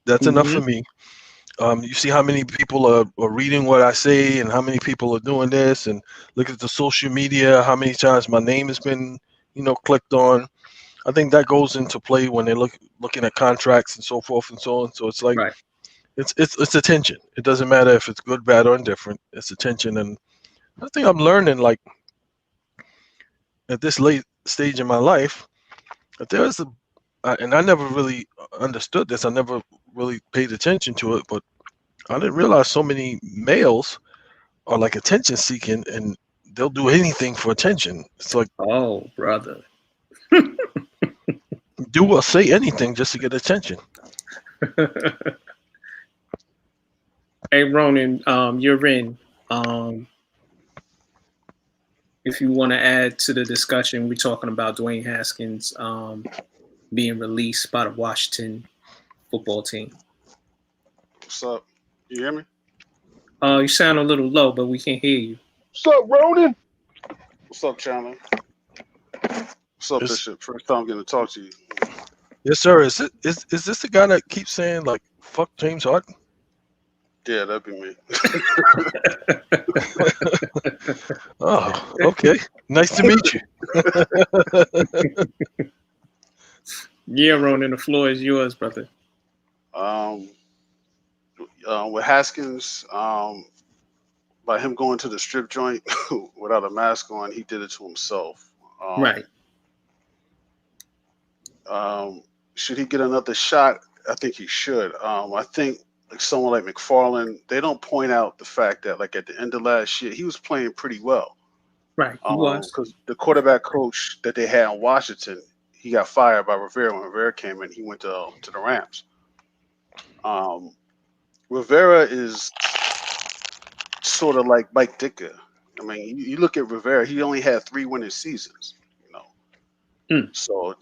That's enough for me. You see how many people are reading what I say and how many people are doing this, and look at the social media, how many times my name has been, clicked on. I think that goes into play when they're looking at contracts and so forth and so on. So it's like, Right. it's attention. It doesn't matter if it's good, bad, or indifferent. It's attention. And I think I'm learning, like, at this late stage in my life, that there's and I never really understood this. I never really paid attention to it, but I didn't realize so many males are like attention seeking, and they'll do anything for attention. It's like, oh, brother, do or say anything just to get attention. Hey, Ronan, you're in. If you want to add to the discussion, we're talking about Dwayne Haskins being released by the Washington football team. What's up? You hear me? You sound a little low, but we can hear you. What's up, Ronan? What's up, Chandler? What's up, Bishop? First time getting to talk to you. Yes, sir. Is this the guy that keeps saying, like, fuck James Harden? Yeah, that'd be me. Oh, okay. Nice to meet you. Yeah, Ronan, the floor is yours, brother. With Haskins, by him going to the strip joint without a mask on, he did it to himself. Right. Should he get another shot? I think he should. I think like someone like McFarland, they don't point out the fact that like at the end of last year, he was playing pretty well. Right. He was. Because the quarterback coach that they had in Washington, he got fired by Rivera when Rivera came in. He went to the Rams. Rivera is sort of like Mike Ditka. I mean, you look at Rivera, he only had 3 winning seasons, So,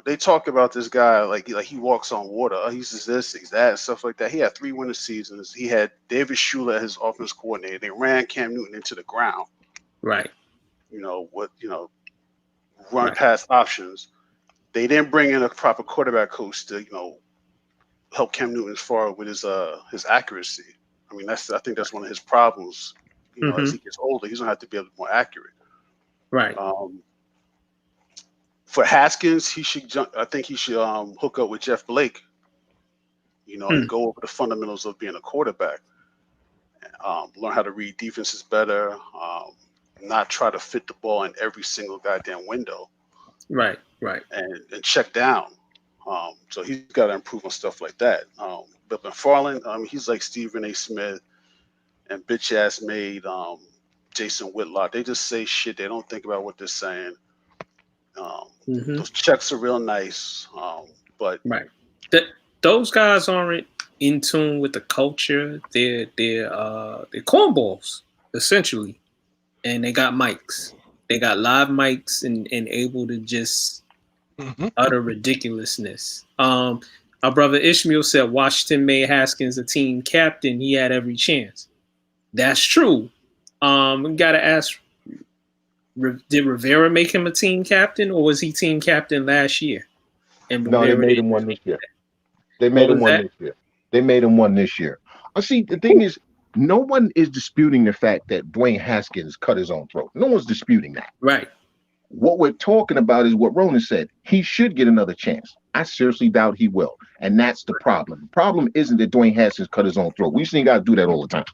they talk about this guy like he walks on water. Oh, he's this, he's that, stuff like that. He had 3 winning seasons. He had David Shula as his offense coordinator. They ran Cam Newton into the ground. Right. Run past options. They didn't bring in a proper quarterback coach to, help Cam Newton as far with his accuracy. I mean, I think that's one of his problems. As he gets older, he's gonna have to be a little more accurate. Right. For Haskins, he should hook up with Jeff Blake. And go over the fundamentals of being a quarterback. Learn how to read defenses better. Not try to fit the ball in every single goddamn window. Right. Right. And check down. So he's got to improve on stuff like that. But McFarland, he's like Stephen A. Smith and bitch ass made Jason Whitlock. They just say shit. They don't think about what they're saying. Those checks are real nice, but right. Those guys aren't in tune with the culture. They're cornballs essentially, and they got mics. They got live mics and able to just utter ridiculousness. Our brother Ishmael said Washington made Haskins a team captain. He had every chance. That's true. We got to ask, did Rivera make him a team captain, or was he team captain last year? And no, they made him one this year. They made him one this year. They made him one this year. See, the thing is, no one is disputing the fact that Dwayne Haskins cut his own throat. No one's disputing that. Right. What we're talking about is what Ronan said. He should get another chance. I seriously doubt he will. And that's the problem. The problem isn't that Dwayne Haskins cut his own throat. We've seen guys do that all the time.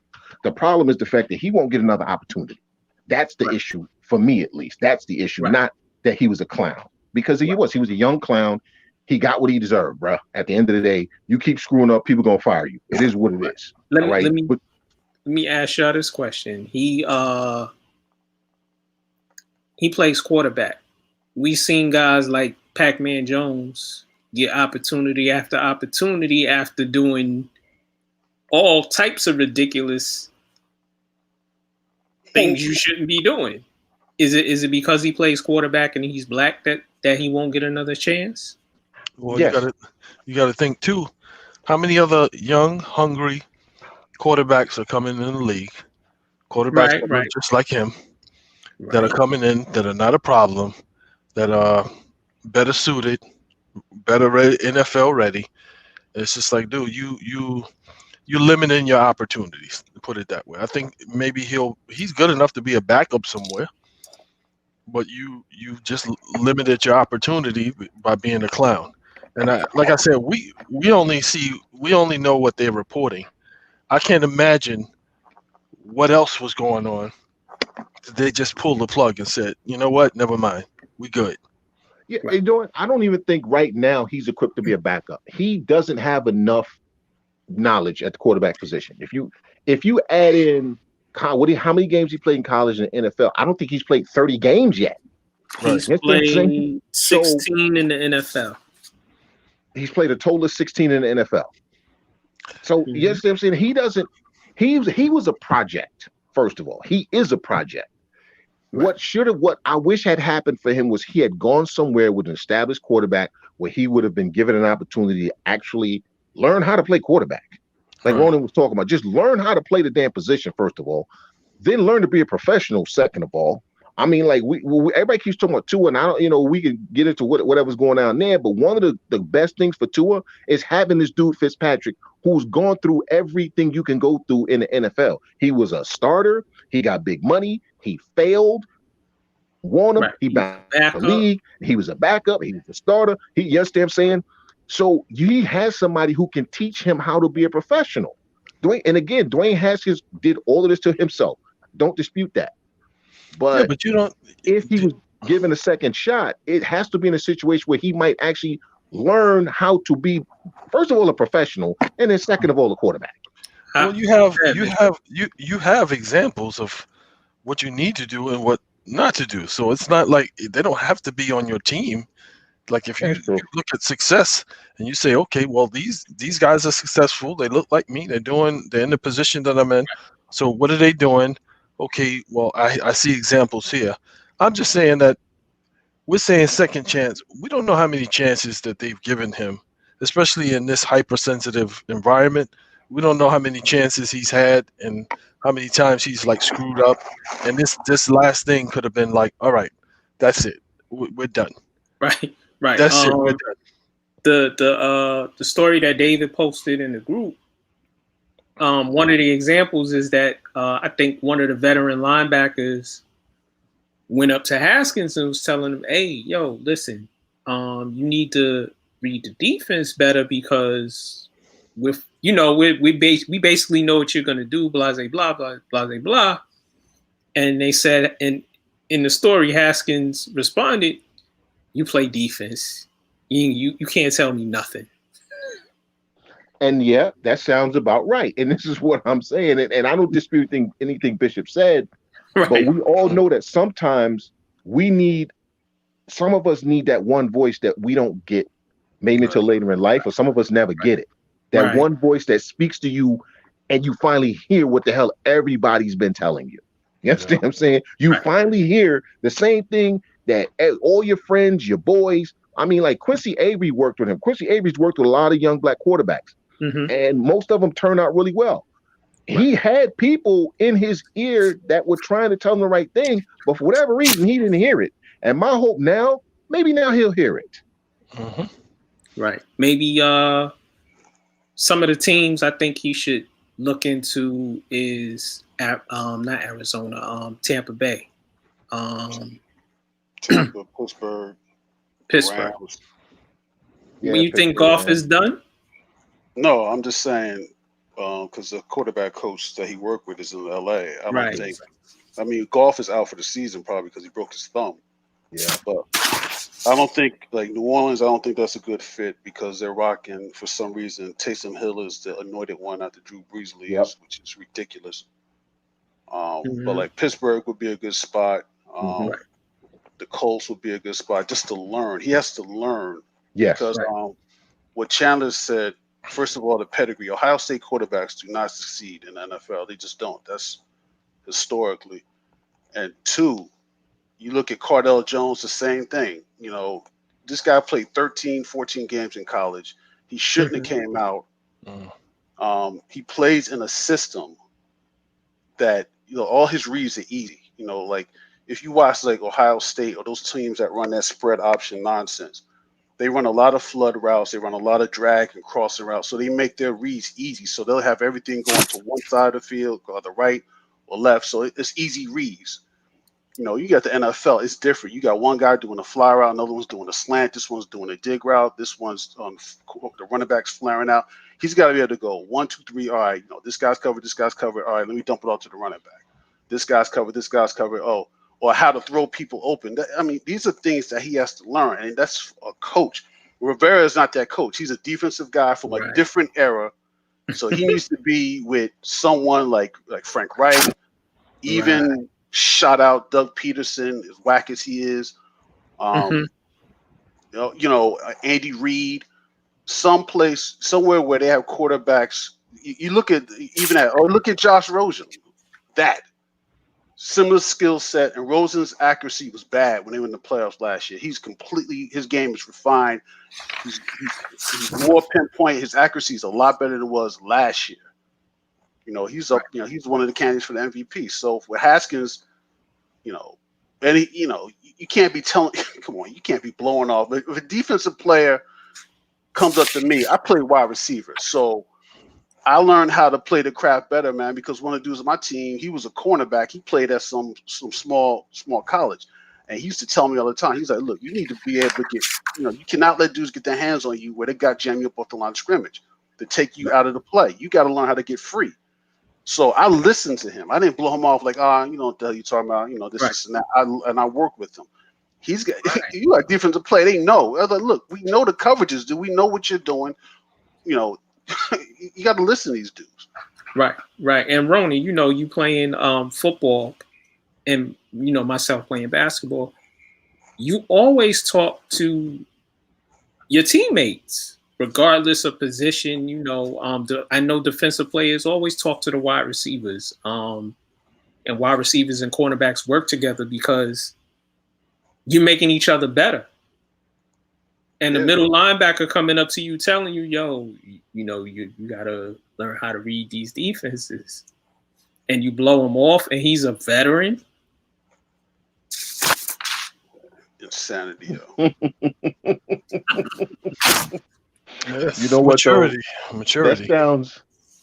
The problem is the fact that he won't get another opportunity. That's the issue, for me at least. That's the issue, not that he was a clown. Because he was. He was a young clown. He got what he deserved, bro. At the end of the day, you keep screwing up, people going to fire you. It is what it is. Let me ask y'all this question. He plays quarterback. We seen guys like Pac-Man Jones get opportunity after doing all types of ridiculous things you shouldn't be doing. Is it because he plays quarterback and he's black that he won't get another chance? Well, you got to think too. How many other young, hungry quarterbacks are coming in the league? Quarterbacks Right, that look right, just like him, that are right. coming in, that are not a problem, that are better suited, better NFL ready. It's just like, dude, you're limiting your opportunities. To put it that way. I think maybe he's good enough to be a backup somewhere, but you just limited your opportunity by being a clown. And like I said, we only know what they're reporting. I can't imagine what else was going on. They just pulled the plug and said, you know what, never mind, we good. Yeah, Right. you know what? I don't even think right now he's equipped to be a backup. He doesn't have enough knowledge at the quarterback position. If you add in how many games he played in college and NFL, I don't think he's played 30 games yet. Right. He's You understand what I'm saying? played So 16 in the NFL. he's played a total of 16 in the NFL. So you Mhm. understand what I'm saying? He was a project, first of all. He is a project. Right. What I wish had happened for him was he had gone somewhere with an established quarterback where he would have been given an opportunity to actually learn how to play quarterback. Like Right. Ronan was talking about, just learn how to play the damn position, first of all, then learn to be a professional, second of all. I mean, like everybody keeps talking about Tua, and I don't, we can get into whatever's going on there. But one of the best things for Tua is having this dude Fitzpatrick, who's gone through everything you can go through in the NFL. He was a starter. He got big money. He failed. Won him. Right. He He's bounced a the backup. league. He was a backup. He was a starter. You understand what I'm saying? So he has somebody who can teach him how to be a professional. Dwayne, and again, Dwayne Haskins did all of this to himself. Don't dispute that. Yeah, But but you don't. if he was given a second shot, it has to be in a situation where he might actually learn how to be, first of all, a professional, and then second of all, a quarterback. Well, How, you have yeah, you Bishop. have you have examples of what you need to do and what not to do. So it's not like they don't have to be on your team. Like if you That's true. look at success and you say, okay, well these guys are successful. They look like me. They're in the position that I'm in. So what are they doing? Okay, well I see examples here. I'm just saying that we're saying second chance. We don't know how many chances that they've given him, especially in this hypersensitive environment. We don't know how many chances he's had and how many times he's like screwed up. And this last thing could have been like, all right, that's it. We're done. Right, right. That's it. We're done. The story that David posted in the group. One of the examples is that I think one of the veteran linebackers went up to Haskins and was telling him, "Hey, yo, listen, you need to read the defense better because with we basically know what you're gonna do, blah blah blah blah blah blah." And they said, and in the story, Haskins responded, "You play defense. You can't tell me nothing." And yeah, that sounds about right. And this is what I'm saying. And I don't dispute anything Bishop said, but Right, we all know that sometimes we need, some of us need that one voice that we don't get maybe Right. until later in life, or some of us never get it. That right, one voice that speaks to you and you finally hear what the hell everybody's been telling you. You Yeah. understand what I'm saying? You right, finally hear the same thing that all your friends, your boys, I mean, like Quincy Avery worked with him. Quincy Avery's worked with a lot of young black quarterbacks, mm-hmm. and most of them turn out really well. Right, He had people in his ear that were trying to tell him the right thing, but for whatever reason, he didn't hear it. And my hope now, maybe now he'll hear it. Hmm. right. Maybe some of the teams I think he should look into is not Arizona, Tampa Bay, um, Tampa, Pittsburgh, the Pittsburgh. Rams. When Yeah, you think Pittsburgh golf Rams. is done, No, I'm just saying because the quarterback coach that he worked with is in LA. I don't right, think. I mean, golf is out for the season probably because he broke his thumb. Yeah. But I don't think like New Orleans. I don't think that's a good fit because they're rocking for some reason. Taysom Hill is the anointed one after Drew Brees Yep. leaves, which is ridiculous. But mm-hmm. like Pittsburgh would be a good spot. Mhm. Right. The Colts would be a good spot just to learn. He has to learn Yes. because Right. what Chandler said. First of all, the pedigree. Ohio State quarterbacks do not succeed in the NFL. They just don't. That's historically. And two, you look at Cardell Jones, the same thing. This guy played 13, 14 games in college. He shouldn't have Mm-hmm. came out He plays in a system that all his reads are easy. Like if you watch like Ohio State or those teams that run that spread option nonsense, they run a lot of flood routes, they run a lot of drag and crossing routes, so they make their reads easy. So they'll have everything going to one side of the field, or the right or left, so it's easy reads. You got the NFL, it's different. You got one guy doing a fly route, another one's doing a slant, this one's doing a dig route, this one's the running back's flaring out. He's got to be able to go 1, 2, 3. All right, this guy's covered, this guy's covered. All right, let me dump it off to the running back. This guy's covered, this guy's covered. Oh, or how to throw people open. These are things that he has to learn, and that's a coach. Rivera is not that coach. He's a defensive guy from a different era, so he needs to be with someone like Frank Wright, even shout out Doug Peterson, as whack as he is. Andy Reid, somewhere where they have quarterbacks. You look at Josh Rosen, that similar skill set, and Rosen's accuracy was bad when they were in the playoffs last year. His game is refined. He's more pinpoint. His accuracy is a lot better than it was last year. He's up. He's one of the candidates for the MVP. So with Haskins, and you can't be telling. Come on, you can't be blowing off. But if a defensive player comes up to me, I play wide receiver, so I learned how to play the craft better, man. Because one of the dudes on my team, he was a cornerback. He played at some small college, and he used to tell me all the time. He's like, "Look, you need to be able to get. You cannot let dudes get their hands on you where they got jam you up off the line of scrimmage to take you out of the play. You got to learn how to get free." So I listened to him. I didn't blow him off like, what the hell you talking about? This and that. I work with him. He's got you got defensive play. They know. I was like, look, we know the coverages. Do we know what you're doing? You got to listen to these dudes. Right. And Ronnie, you playing football, and myself playing basketball. You always talk to your teammates. Regardless of position, I know defensive players always talk to the wide receivers, and wide receivers and cornerbacks work together because you're making each other better. And the middle linebacker coming up to you, telling you, you gotta learn how to read these defenses, and you blow him off, and he's a veteran. Insanity, yo. You know what? Maturity.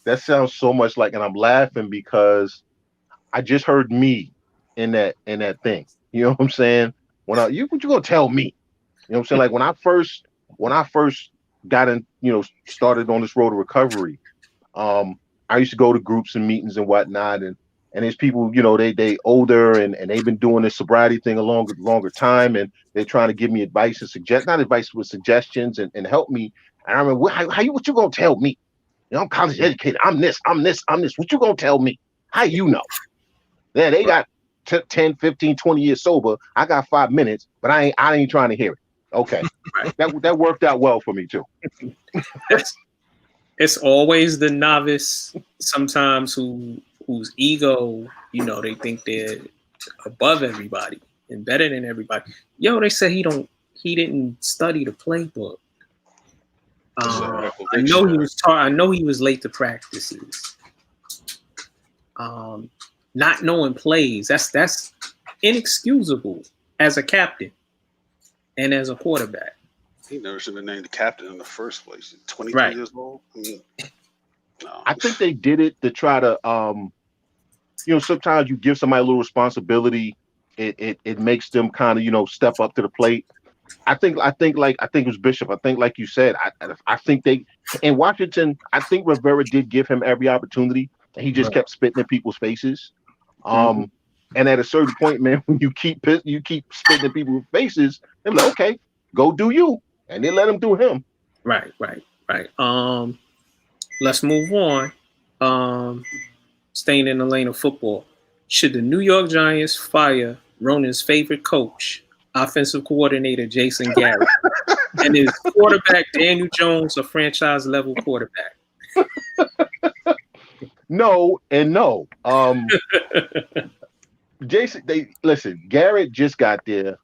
That sounds so much like, and I'm laughing because I just heard me in that thing. You know what I'm saying? What you gonna tell me? You know what I'm saying? Like when I first got in, started on this road to recovery, I used to go to groups and meetings and whatnot, and there's people, they older and they've been doing this sobriety thing a longer time, and they're trying to give me advice and not advice, but suggestions and help me. And I remember, what you gonna tell me? I'm college educated. I'm this. What you gonna tell me? How you know? Yeah, they got 10, 15, 20 years sober. I got 5 minutes, but I ain't trying to hear it. Okay. That worked out well for me too. It's always the novice sometimes whose ego, they think they're above everybody and better than everybody. They say he didn't study the playbook. I know he was late to practices. Not knowing plays, that's inexcusable as a captain and as a quarterback. He never should have been named the captain in the first place. 23 years old. No. I think they did it to try to sometimes you give somebody a little responsibility, it makes them kind of, step up to the plate. I think it was Bishop. I think, like you said, I think they in Washington. I think Rivera did give him every opportunity, and he just kept spitting in people's faces. And at a certain point, man, when you keep spitting in people's faces, they're like, okay, go do you, and they let him do him. Right. Let's move on. Staying in the lane of football, should the New York Giants fire Ronan's favorite coach, offensive coordinator Jason Garrett, and his quarterback Daniel Jones a franchise level quarterback? No and no. Jason, Garrett just got there.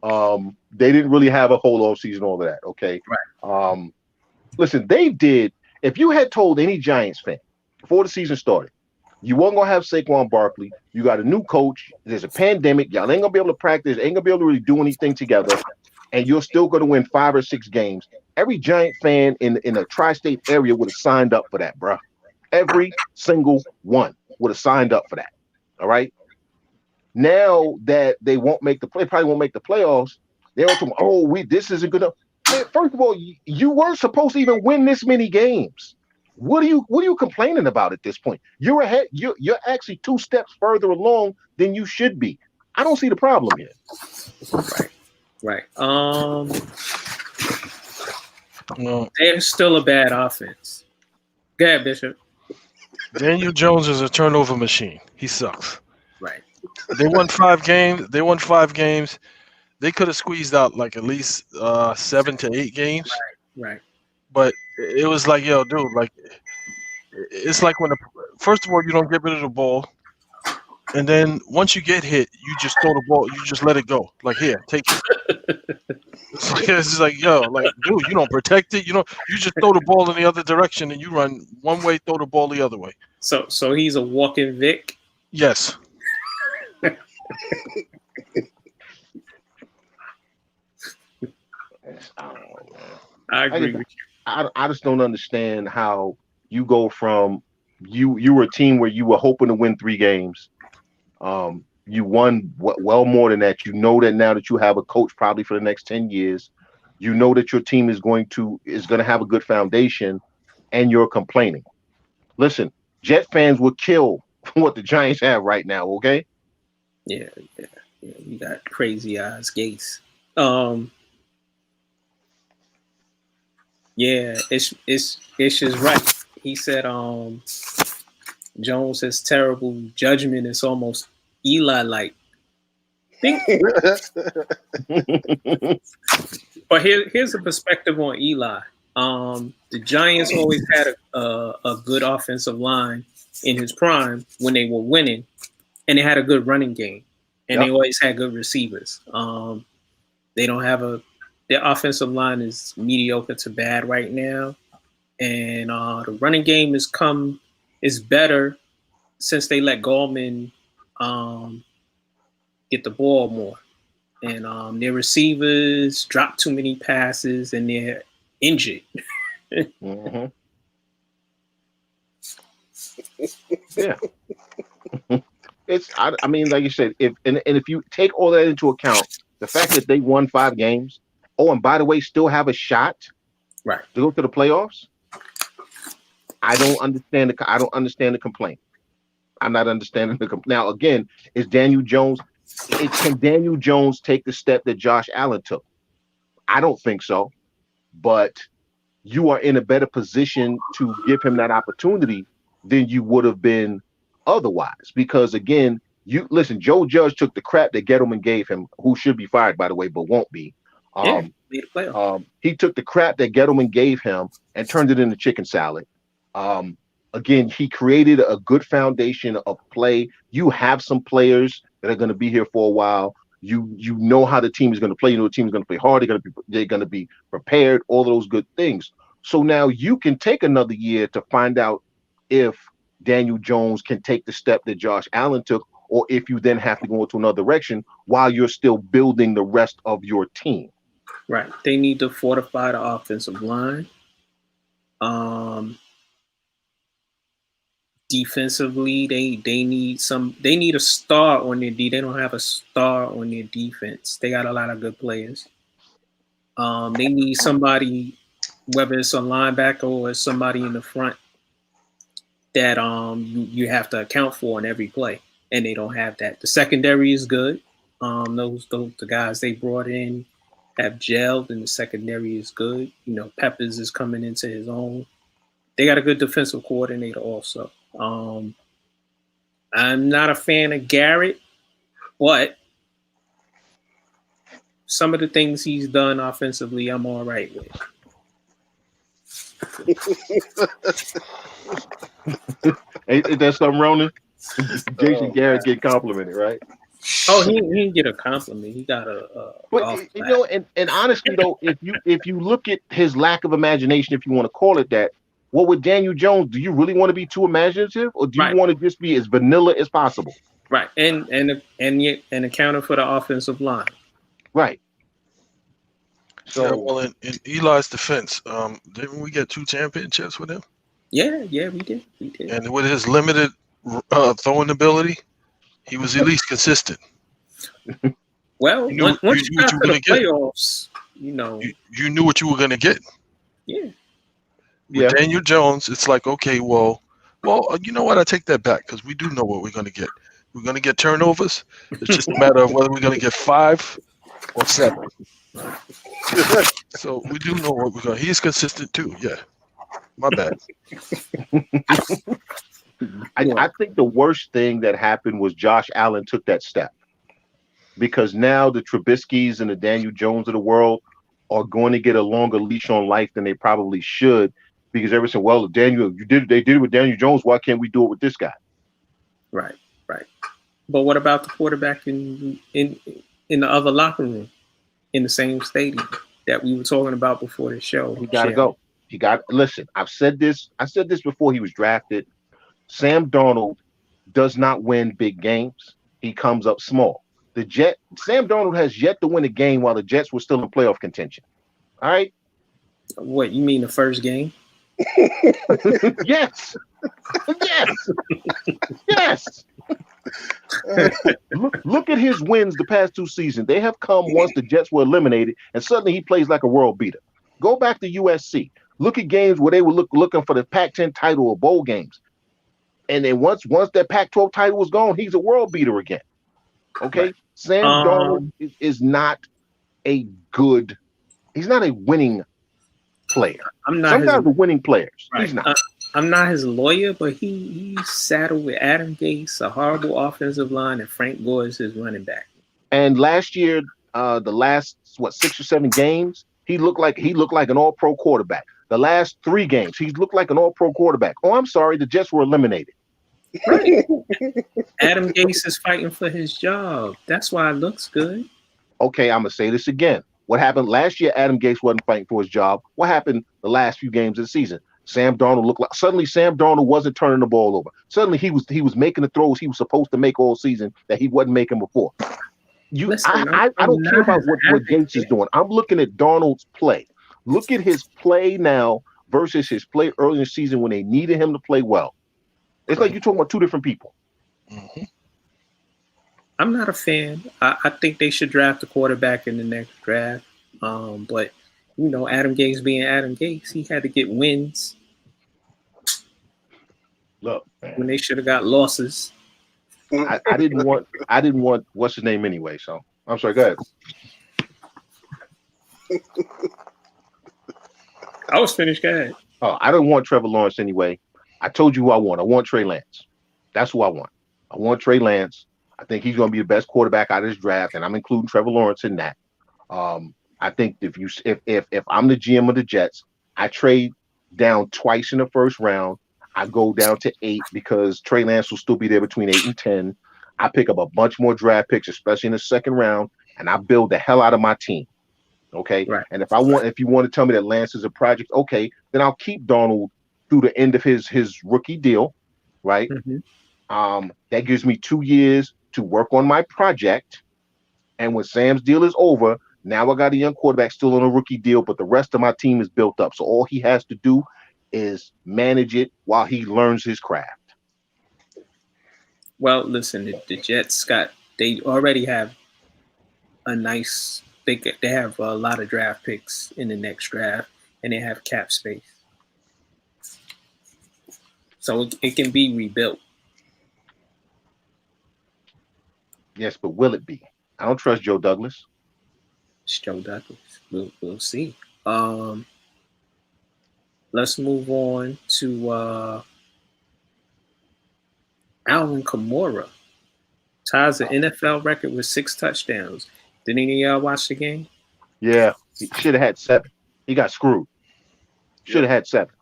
They didn't really have a whole off season, all of that. Okay. Right. Listen, they did. if you had told any Giants fan before the season started, you weren't gonna have Saquon Barkley, you got a new coach, there's a pandemic, y'all ain't gonna be able to practice, ain't gonna be able to really do anything together, and you're still gonna win 5 or 6 games. Every Giant fan in a tri-state area would have signed up for that, bruh. Every single one would have signed up for that. All right. Now that they probably won't make the playoffs, they're talking, this isn't good enough. Man, first of all, you weren't supposed to even win this many games. What are you complaining about at this point? You're ahead. You're actually 2 steps further along than you should be. I don't see the problem here. Right. They're still a bad offense. Go ahead, Bishop. Daniel Jones is a turnover machine. He sucks. Right. They won 5 games. They could have squeezed out like at least 7 to 8 games. Right. But it was like, yo, dude, like it's like when first of all, you don't get rid of the ball, and then once you get hit, you just throw the ball, you just let it go. Like, here, take it. It's just like, yo, like, dude, you don't protect it. You just throw the ball in the other direction, and you run one way, throw the ball the other way. So he's a walking Vic. Yes. I agree with you. I just don't understand how you go from you were a team where you were hoping to win 3 games. You won well more than that. You know that now that you have a coach probably for the next 10 years. You know that your team is going to have a good foundation, and you're complaining. Listen, Jet fans will kill what the Giants have right now. Okay. Yeah. You got crazy eyes, Gates. Yeah, it's just right. He said Jones has terrible judgment. It's almost Eli-like. But here's a perspective on Eli. The Giants always had a good offensive line in his prime when they were winning, and they had a good running game, and they always had good receivers. They don't have their offensive line is mediocre to bad right now, and the running game is better since they let Gallman get the ball more, and their receivers drop too many passes, and they're injured. Mm-hmm. Yeah. I mean, like you said, if you take all that into account, the fact that they won 5 games, and by the way, still have a shot right to go to the playoffs, I don't understand the complaint. I'm not understanding the complaint. Now, again, can Daniel Jones take the step that Josh Allen took? I don't think so, but you are in a better position to give him that opportunity than you would have been otherwise. Because again, Joe Judge took the crap that Gettleman gave him, who should be fired, by the way, but won't be. He took the crap that Gettleman gave him and turned it into chicken salad. Again, he created a good foundation of play. You have some players that are going to be here for a while. You know how the team is going to play. You know the team is going to play hard. They're going to be prepared. All of those good things. So now you can take another year to find out if Daniel Jones can take the step that Josh Allen took, or if you then have to go into another direction while you're still building the rest of your team. Right. They need to fortify the offensive line. Defensively, they need a star on their D. They don't have a star on their defense. They got a lot of good players. They need somebody, whether it's a linebacker or somebody in the front, that you have to account for in every play, and they don't have that. The secondary is good. The guys they brought in have gelled, and the secondary is good. You know, Peppers is coming into his own. They got a good defensive coordinator also. I'm not a fan of Garrett, but some of the things he's done offensively, I'm all right with. Ain't that something, Ronan? Jason Garrett get complimented, right? Oh, he didn't get a compliment. He got a but you know, and honestly though, if you look at his lack of imagination, if you want to call it that, Well, with Daniel Jones, do you really want to be too imaginative, or do you Right. want to just be as vanilla as possible? Right, and accounting for the offensive line. Right. So yeah, well, in Eli's defense, didn't we get 2 championships with him? Yeah, we did. And with his limited throwing ability, he was at least consistent. Well, once you got to the playoffs, you knew what you were going to get. Yeah. With Daniel Jones, it's like, okay, well, you know what? I take that back because we do know what we're going to get. We're going to get turnovers. It's just a matter of whether we're going to get 5 or 7. So we do know what we're going to. He's consistent too. Yeah. My bad. I think the worst thing that happened was Josh Allen took that step, because now the Trubiskys and the Daniel Jones of the world are going to get a longer leash on life than they probably should, because everyone said, well, Daniel, they did it with Daniel Jones. Why can't we do it with this guy? Right. But what about the quarterback in the other locker room in the same stadium that we were talking about before the show? He got to go. Listen, I've said this. I said this before he was drafted. Sam Darnold does not win big games. He comes up small. Sam Darnold has yet to win a game while the Jets were still in playoff contention. All right. What, you mean the first game? Yes. Look at his wins the past 2 seasons. They have come once the Jets were eliminated, and suddenly he plays like a world beater. Go back to USC. Look at games where they were looking for the Pac-10 title or bowl games. And then once that Pac-12 title was gone, he's a world beater again. Okay? Right. Sam Darnold is not he's not a winning player. Some guys are winning players. Right. He's not. I'm not his lawyer, but he's saddled with Adam Gase, a horrible offensive line, and Frank Gore is his running back. And last year, the last 6 or 7 games, he looked like an all-pro quarterback. The last 3 games, he looked like an all-pro quarterback. Oh, I'm sorry, the Jets were eliminated. Right. Adam Gase is fighting for his job. That's why it looks good. Okay, I'm gonna say this again. What happened last year? Adam Gase wasn't fighting for his job. What happened the last few games of the season? Sam Darnold wasn't turning the ball over. Suddenly he was making the throws he was supposed to make all season that he wasn't making before. I don't care about what Gase is doing. I'm looking at Darnold's play. Look at his play now versus his play early in the season when they needed him to play well. It's like you're talking about 2 different people. Mm-hmm. I'm not a fan. I think they should draft a quarterback in the next draft. But Adam Gase being Adam Gase, he had to get wins. Look, man, when they should have got losses. I didn't want what's his name anyway. So I'm sorry. Go ahead. I was finished. Go ahead. Oh, I don't want Trevor Lawrence anyway. I told you who I want. I want Trey Lance. That's who I want. I want Trey Lance. I think he's going to be the best quarterback out of this draft, and I'm including Trevor Lawrence in that. I think if I'm the GM of the Jets, I trade down twice in the first round. I go down to 8 because Trey Lance will still be there between 8 and 10. I pick up a bunch more draft picks, especially in the second round, and I build the hell out of my team. Okay. Right. And if you want to tell me that Lance is a project, okay, then I'll keep Darnold through the end of his rookie deal. Right. Mm-hmm. That gives me 2 years to work on my project. And when Sam's deal is over, now I got a young quarterback still on a rookie deal, but the rest of my team is built up. So all he has to do is manage it while he learns his craft. Well, listen, the Jets they already have they have a lot of draft picks in the next draft, and they have cap space. So it can be rebuilt. Yes, but will it be? I don't trust Joe Douglas. It's Joe Douglas. We'll see. Let's move on to Alvin Kamara. Ties the NFL record with 6 touchdowns. Did any of y'all watch the game? Yeah, he should have had 7. He got screwed. Should have had 7.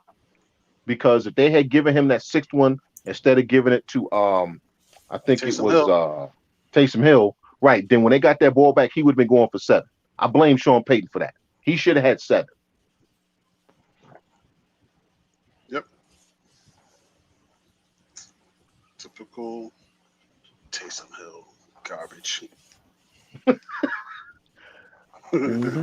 Because if they had given him that 6th one instead of giving it to I think Taysom it was Taysom Hill, right? Then when they got that ball back, he would have been going for 7. I blame Sean Payton for that. He should have had 7. Yep. Typical Taysom Hill garbage. Mm-hmm.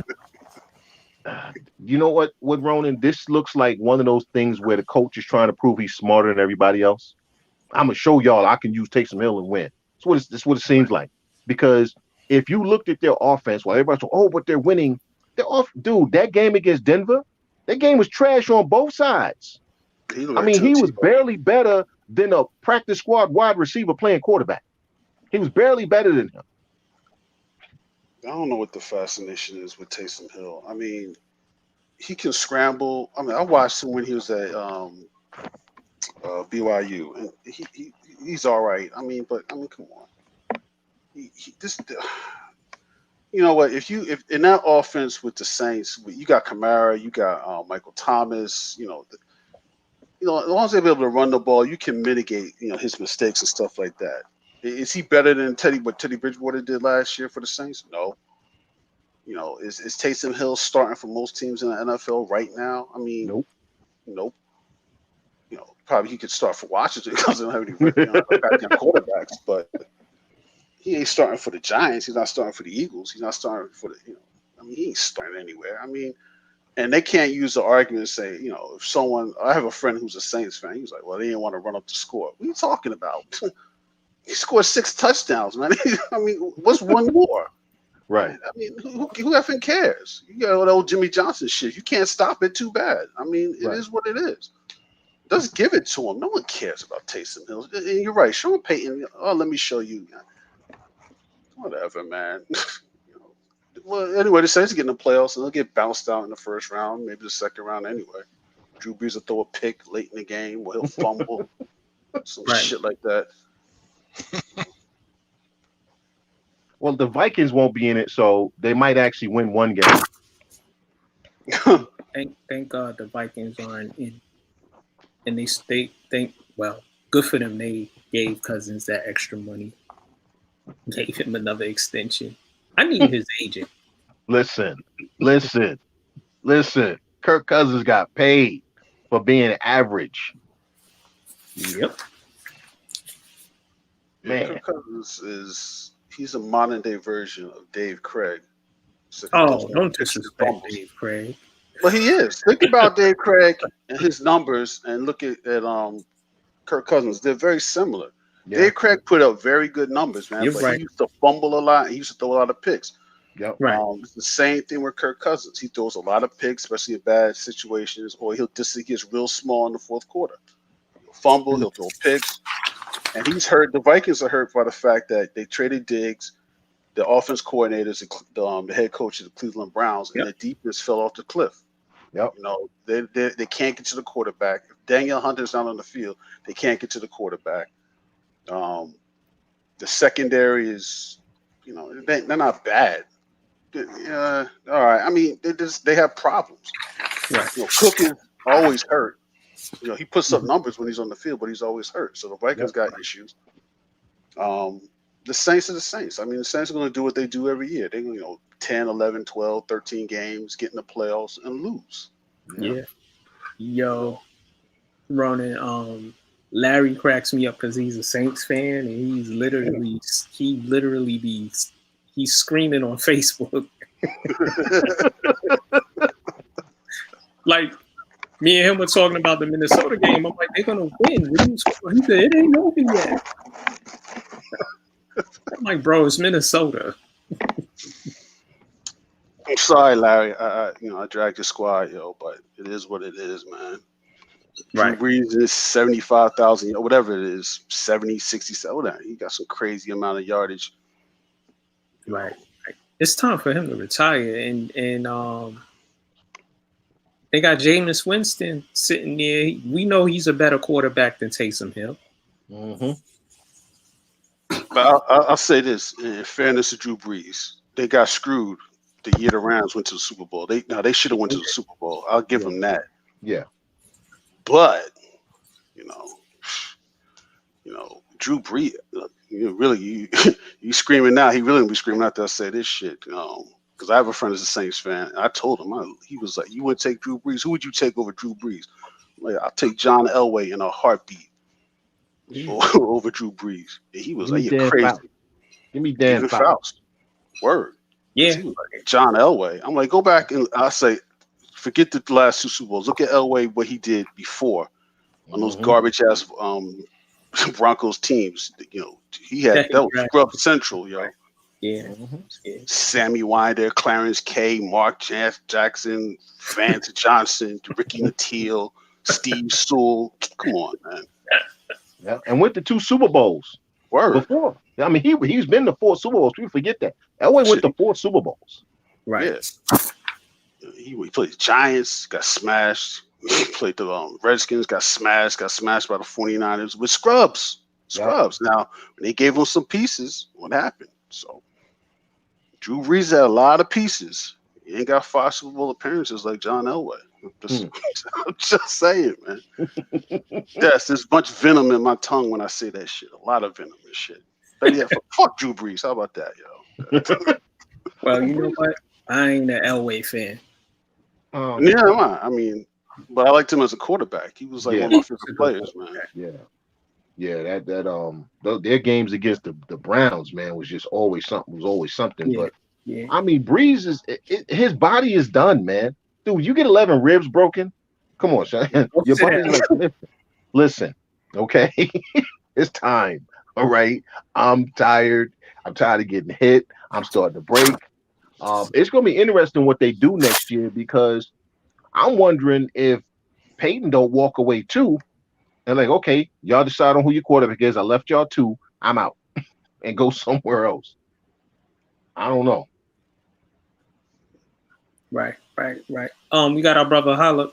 You know what, Ronan? This looks like one of those things where the coach is trying to prove he's smarter than everybody else. I'm gonna show y'all I can use Taysom Hill and win. That's what it seems like. Because if you looked at their offense, while everybody's like, oh, but they're winning, they're off. Dude, that game against Denver, that game was trash on both sides. He I mean, he was barely better than a practice squad wide receiver playing quarterback. He was barely better than him. I don't know what the fascination is with Taysom Hill. I mean, he can scramble. I mean, I watched him when he was at BYU, and he's all right. I mean, come on. This, you know what? If in that offense with the Saints, you got Kamara, you got Michael Thomas. As long as they're able to run the ball, you can mitigate his mistakes and stuff like that. Is he better than what Teddy Bridgewater did last year for the Saints? No. Is Taysom Hill starting for most teams in the NFL right now? I mean, nope. Probably he could start for Washington because they don't have any goddamn quarterbacks, but he ain't starting for the Giants. He's not starting for the Eagles. He's not starting for he ain't starting anywhere. I mean, and they can't use the argument and say, if someone, I have a friend who's a Saints fan. He was like, well, they didn't want to run up the score. What are you talking about? He scored 6 touchdowns, man. I mean, what's one more? Right. I mean, who effing cares? You got all the old Jimmy Johnson shit. You can't stop it. Too bad. I mean, it is what it is. Just give it to him. No one cares about Taysom Hill. And you're right. Sean Payton. Oh, let me show you. Whatever, man. Well, anyway, the Saints get in the playoffs and they'll get bounced out in the first round, maybe the second round anyway. Drew Brees will throw a pick late in the game, or he'll fumble, some shit like that. Well, the Vikings won't be in it, so they might actually win one game. Thank God the Vikings aren't in. And they think, well, good for them. They gave Cousins that extra money, gave him another extension. I need his agent. Listen. Kirk Cousins got paid for being average. Yep. Man. Kirk Cousins he's a modern day version of Dave Craig. So don't disrespect Dave Craig. Well, he is. Think about Dave Craig and his numbers and look at Kirk Cousins. They're very similar. Yeah. Dave Craig put up very good numbers, man. But he used to fumble a lot. He used to throw a lot of picks. Yep. It's the same thing with Kirk Cousins. He throws a lot of picks, especially in bad situations, or he gets real small in the fourth quarter. He'll fumble, he'll throw picks. And he's hurt. The Vikings are hurt by the fact that they traded Diggs, the offense coordinators, the head coach of the Cleveland Browns, and the defense fell off the cliff. Yep. They can't get to the quarterback. If Daniel Hunter's not on the field, they can't get to the quarterback. The secondary is, they're not bad. All right. I mean, they have problems. Right. Cook is always hurt. He puts up numbers when he's on the field, but he's always hurt. So the Vikings got issues. The Saints are the Saints. I mean, the Saints are going to do what they do every year. They're going to, 10, 11, 12, 13 games, get in the playoffs, and lose. Yeah. Yo, Ronan, Larry cracks me up because he's a Saints fan, and he's screaming on Facebook. Like, me and him were talking about the Minnesota game. I'm like, they're going to win. He said, it ain't over yet. I'm like, bro, it's Minnesota. I'm sorry, Larry. I dragged your squad, but it is what it is, man. Right. Drew Brees is 75,000, whatever it is, 70, 67, whatever. He got some crazy amount of yardage. Right. It's time for him to retire. And they got Jameis Winston sitting there. We know he's a better quarterback than Taysom Hill. Mm-hmm. But I'll say this, in fairness to Drew Brees, they got screwed the year the Rams went to the Super Bowl. They should have went to the Super Bowl. I'll give them that. Yeah. But, Drew Brees, you screaming now. He really gonna be screaming after I say this shit. Because I have a friend who's a Saints fan. I told him, he was like, you would take Drew Brees? Who would you take over Drew Brees? Like, I'll take John Elway in a heartbeat. over Drew Brees. And he was Give me like, "You're Dan crazy." Fouts. Give me Dan Even Fouts. Faust. Word. Yeah. He was like John Elway. I'm like, go back and I say, forget the last 2 Super Bowls. Look at Elway, what he did before on those garbage ass Broncos teams. He had that was scrub central, yo. Yeah. Sammy Winder, Clarence K, Mark Jackson, Vance Johnson, Ricky Nattiel, Steve Sewell. Come on, man. Yeah, and went to 2 Super Bowls. Word. Before. I mean, he's been to 4 Super Bowls. People forget that. Elway went to 4 Super Bowls. Right. Yeah. He played the Giants, got smashed. He played the Redskins, got smashed by the 49ers with scrubs. Scrubs. Yep. Now, when they gave him some pieces, what happened? So, Drew Brees had a lot of pieces. He ain't got 5 Super Bowl appearances like John Elway. I'm just saying, man. Yes, there's a bunch of venom in my tongue when I say that shit. A lot of venom and shit. But yeah, fuck Drew Brees. How about that, yo? Well, you know what? I ain't an Elway fan. Neither am I. I mean, but I liked him as a quarterback. He was like one of my favorite players, man. Yeah. Their games against the Browns, man, was just always something. Yeah. But I mean, Breeze his body is done, man. Dude, you get 11 ribs broken. Come on, Sean. Your body's like, listen, okay, it's time. All right, I'm tired. I'm tired of getting hit. I'm starting to break. It's going to be interesting what they do next year because I'm wondering if Peyton don't walk away too. And like, okay, y'all decide on who your quarterback is. I left y'all 2. I'm out and go somewhere else. I don't know. Right. We got our brother Holla.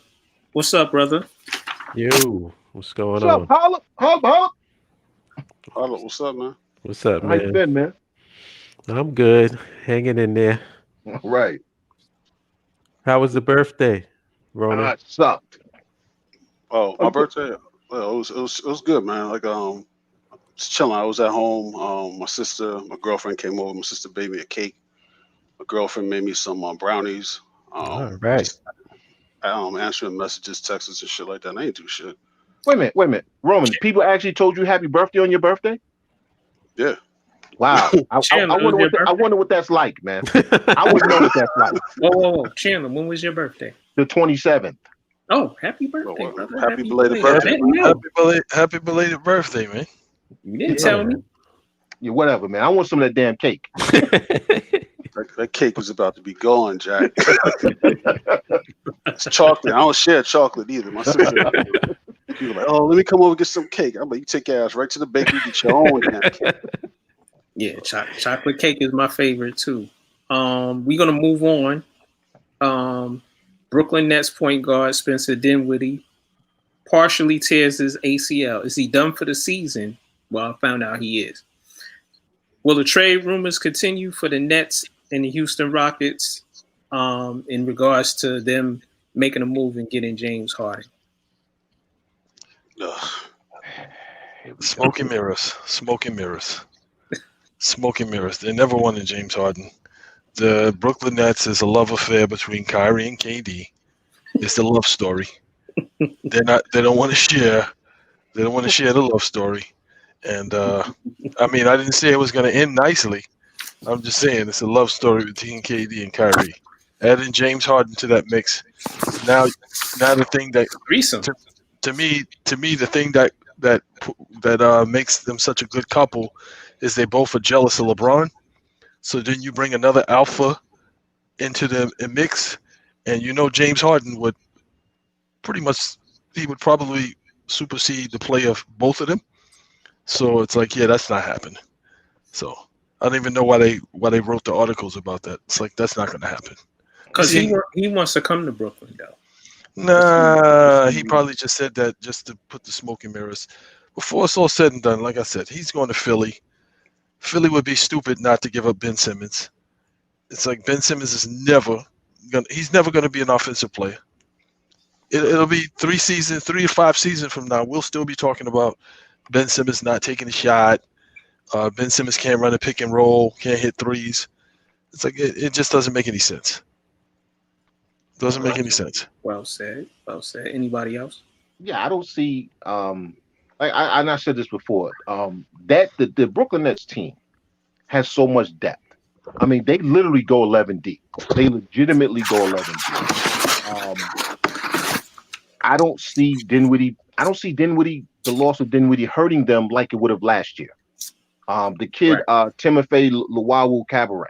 What's up, brother? Yo, what's going on? What's up, Holla? Holla, what's up, man? What's up, man? How you been, man? I'm good. Hanging in there. Right. How was the birthday, Rona? It sucked. Oh, my birthday? Well, it was good, man. Like, just chilling. I was at home. My girlfriend came over. My sister made me a cake. My girlfriend made me some brownies. All right. Answering messages, texts, and shit like that. I ain't do shit. Wait a minute. Roman, people actually told you happy birthday on your birthday? Yeah. Wow. I wonder what that's like, man. I would know what that's like. Whoa. Chandler, when was your birthday? The 27th. Oh, happy birthday, brother. Happy belated birthday. Happy belated birthday, man. You didn't tell me. Yeah, whatever, man. I want some of that damn cake. That cake was about to be gone, Jack. It's chocolate. I don't share chocolate either. My sister, people like, oh, let me come over and get some cake. I'm like, you take your ass right to the bakery, get your own damn cake. Yeah, chocolate cake is my favorite too. We're gonna move on. Brooklyn Nets point guard Spencer Dinwiddie partially tears his ACL. Is he done for the season? Well, I found out he is. Will the trade rumors continue for the Nets and the Houston Rockets in regards to them making a move and getting James Harden? Smoke and mirrors. They never wanted James Harden. The Brooklyn Nets is a love affair between Kyrie and KD. It's the love story. They don't want to share. They don't want to share the love story. And I mean, I didn't say it was going to end nicely. I'm just saying it's a love story between KD and Kyrie. Adding James Harden to that mix. Now the thing that to me the thing that makes them such a good couple is they both are jealous of LeBron. So then you bring another alpha into the mix, and James Harden would probably supersede the play of both of them. So it's like, yeah, that's not happening. So I don't even know why they wrote the articles about that. It's like that's not going to happen. Because he wants to come to Brooklyn, though. Nah, he probably just said that just to put the smoke and mirrors. Before it's all said and done, like I said, he's going to Philly. Philly would be stupid not to give up Ben Simmons. It's like Ben Simmons is never going to be an offensive player. It'll be 3 to 5 seasons from now. We'll still be talking about Ben Simmons not taking a shot. Ben Simmons can't run a pick and roll, can't hit threes. It's like it just doesn't make any sense. Doesn't make any sense. Well said. Anybody else? Yeah, I don't see like and I said this before, that the Brooklyn Nets team has so much depth. I mean, they literally go 11 deep. They legitimately go 11 deep. Um, I don't see Dinwiddie. I don't see Dinwiddie. The loss of Dinwiddie hurting them like it would have last year. The kid, Right. Timothy Luwawu Cabaret,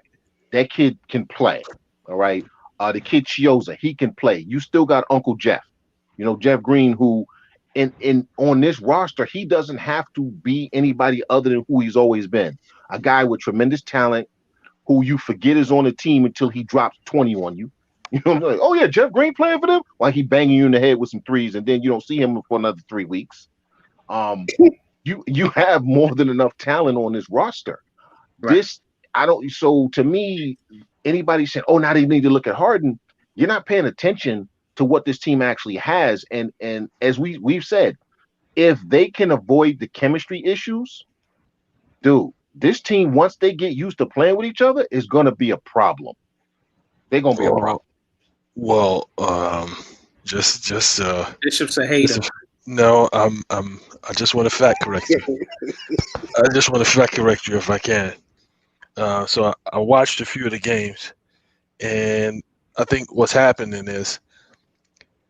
that kid can play. All right. The kid Chioza, he can play. You still got Uncle Jeff, Jeff Green, who in on this roster, he doesn't have to be anybody other than who he's always been. A guy with tremendous talent who you forget is on the team until he drops 20 on you. You know, like, oh yeah, Jeff Green playing for them? Like he banging you in the head with some threes, and then you don't see him for another 3 weeks. You have more than enough talent on this roster. Right. This I don't. So to me, anybody saying, "Oh, now they need to look at Harden," you're not paying attention to what this team actually has. And as we've said, if they can avoid the chemistry issues, dude, this team once they get used to playing with each other is going to be a problem. They're going to be a problem. Well, just Bishop's a hater. no, I just want to fact correct you. I just want to fact correct you if I can. So I watched a few of the games, and I think what's happening is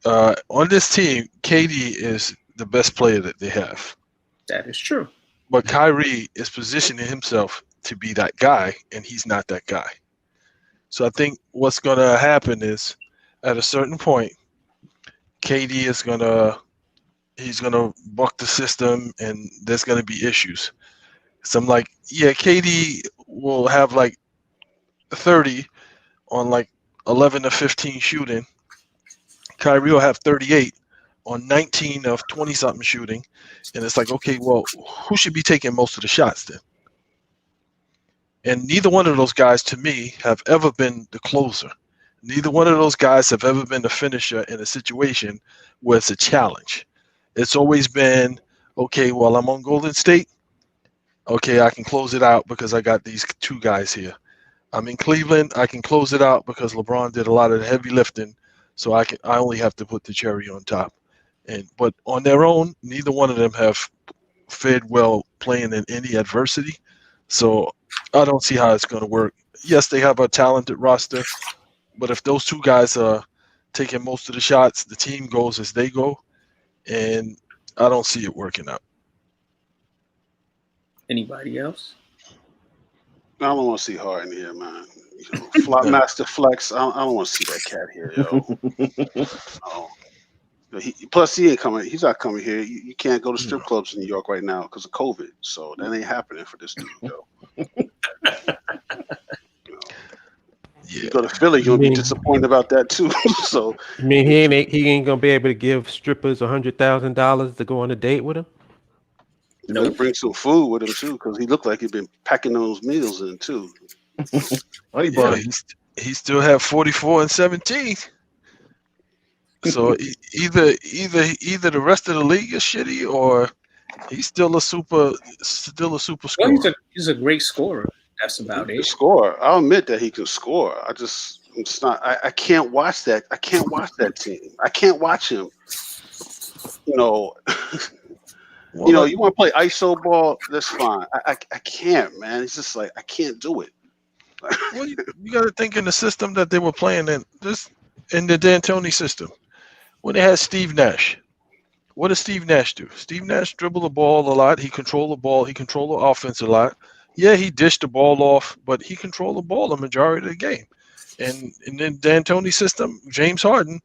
on this team, KD is the best player that they have. That is true. But Kyrie is positioning himself to be that guy, and he's not that guy. So I think what's going to happen is at a certain point, KD is he's going to buck the system, and there's going to be issues. So I'm like, yeah, KD will have like 30 on like 11 to 15 shooting. Kyrie will have 38 on 19 of 20-something shooting. And it's like, okay, well, who should be taking most of the shots then? And neither one of those guys, to me, have ever been the closer. Neither one of those guys have ever been the finisher in a situation where it's a challenge. It's always been, okay, well, I'm on Golden State. Okay, I can close it out because I got these two guys here. I'm in Cleveland. I can close it out because LeBron did a lot of the heavy lifting, so I only have to put the cherry on top. But on their own, neither one of them have fared well playing in any adversity. So I don't see how it's going to work. Yes, they have a talented roster, but if those two guys are taking most of the shots, the team goes as they go, and I don't see it working out. Anybody else? I don't want to see Harden here, man. Master Flex. I don't want to see that cat here, yo. Plus, he ain't coming. He's not coming here. You can't go to strip clubs in New York right now because of COVID. So that ain't happening for this dude, yo. You go to Philly, you'll be disappointed about that too. So I mean, he ain't gonna be able to give strippers $100,000 to go on a date with him. You better bring some food with him too, because he looked like he'd been packing those meals in too. Yeah, he still have 44 and 17. So either the rest of the league is shitty, or he's still a super scorer. Well, he's a great scorer. That's about it. Score. I'll admit that he can score. I'm just not. I can't watch that. I can't watch that team. I can't watch him. You know. You want to play ISO ball? That's fine. I can't, man. It's just like I can't do it. Well, you got to think in the system that they were playing in the D'Antoni system. When they had Steve Nash, what does Steve Nash do? Steve Nash dribbled the ball a lot. He controlled the ball. He controlled the offense a lot. Yeah, he dished the ball off, but he controlled the ball the majority of the game. And in the D'Antoni system, James Harden,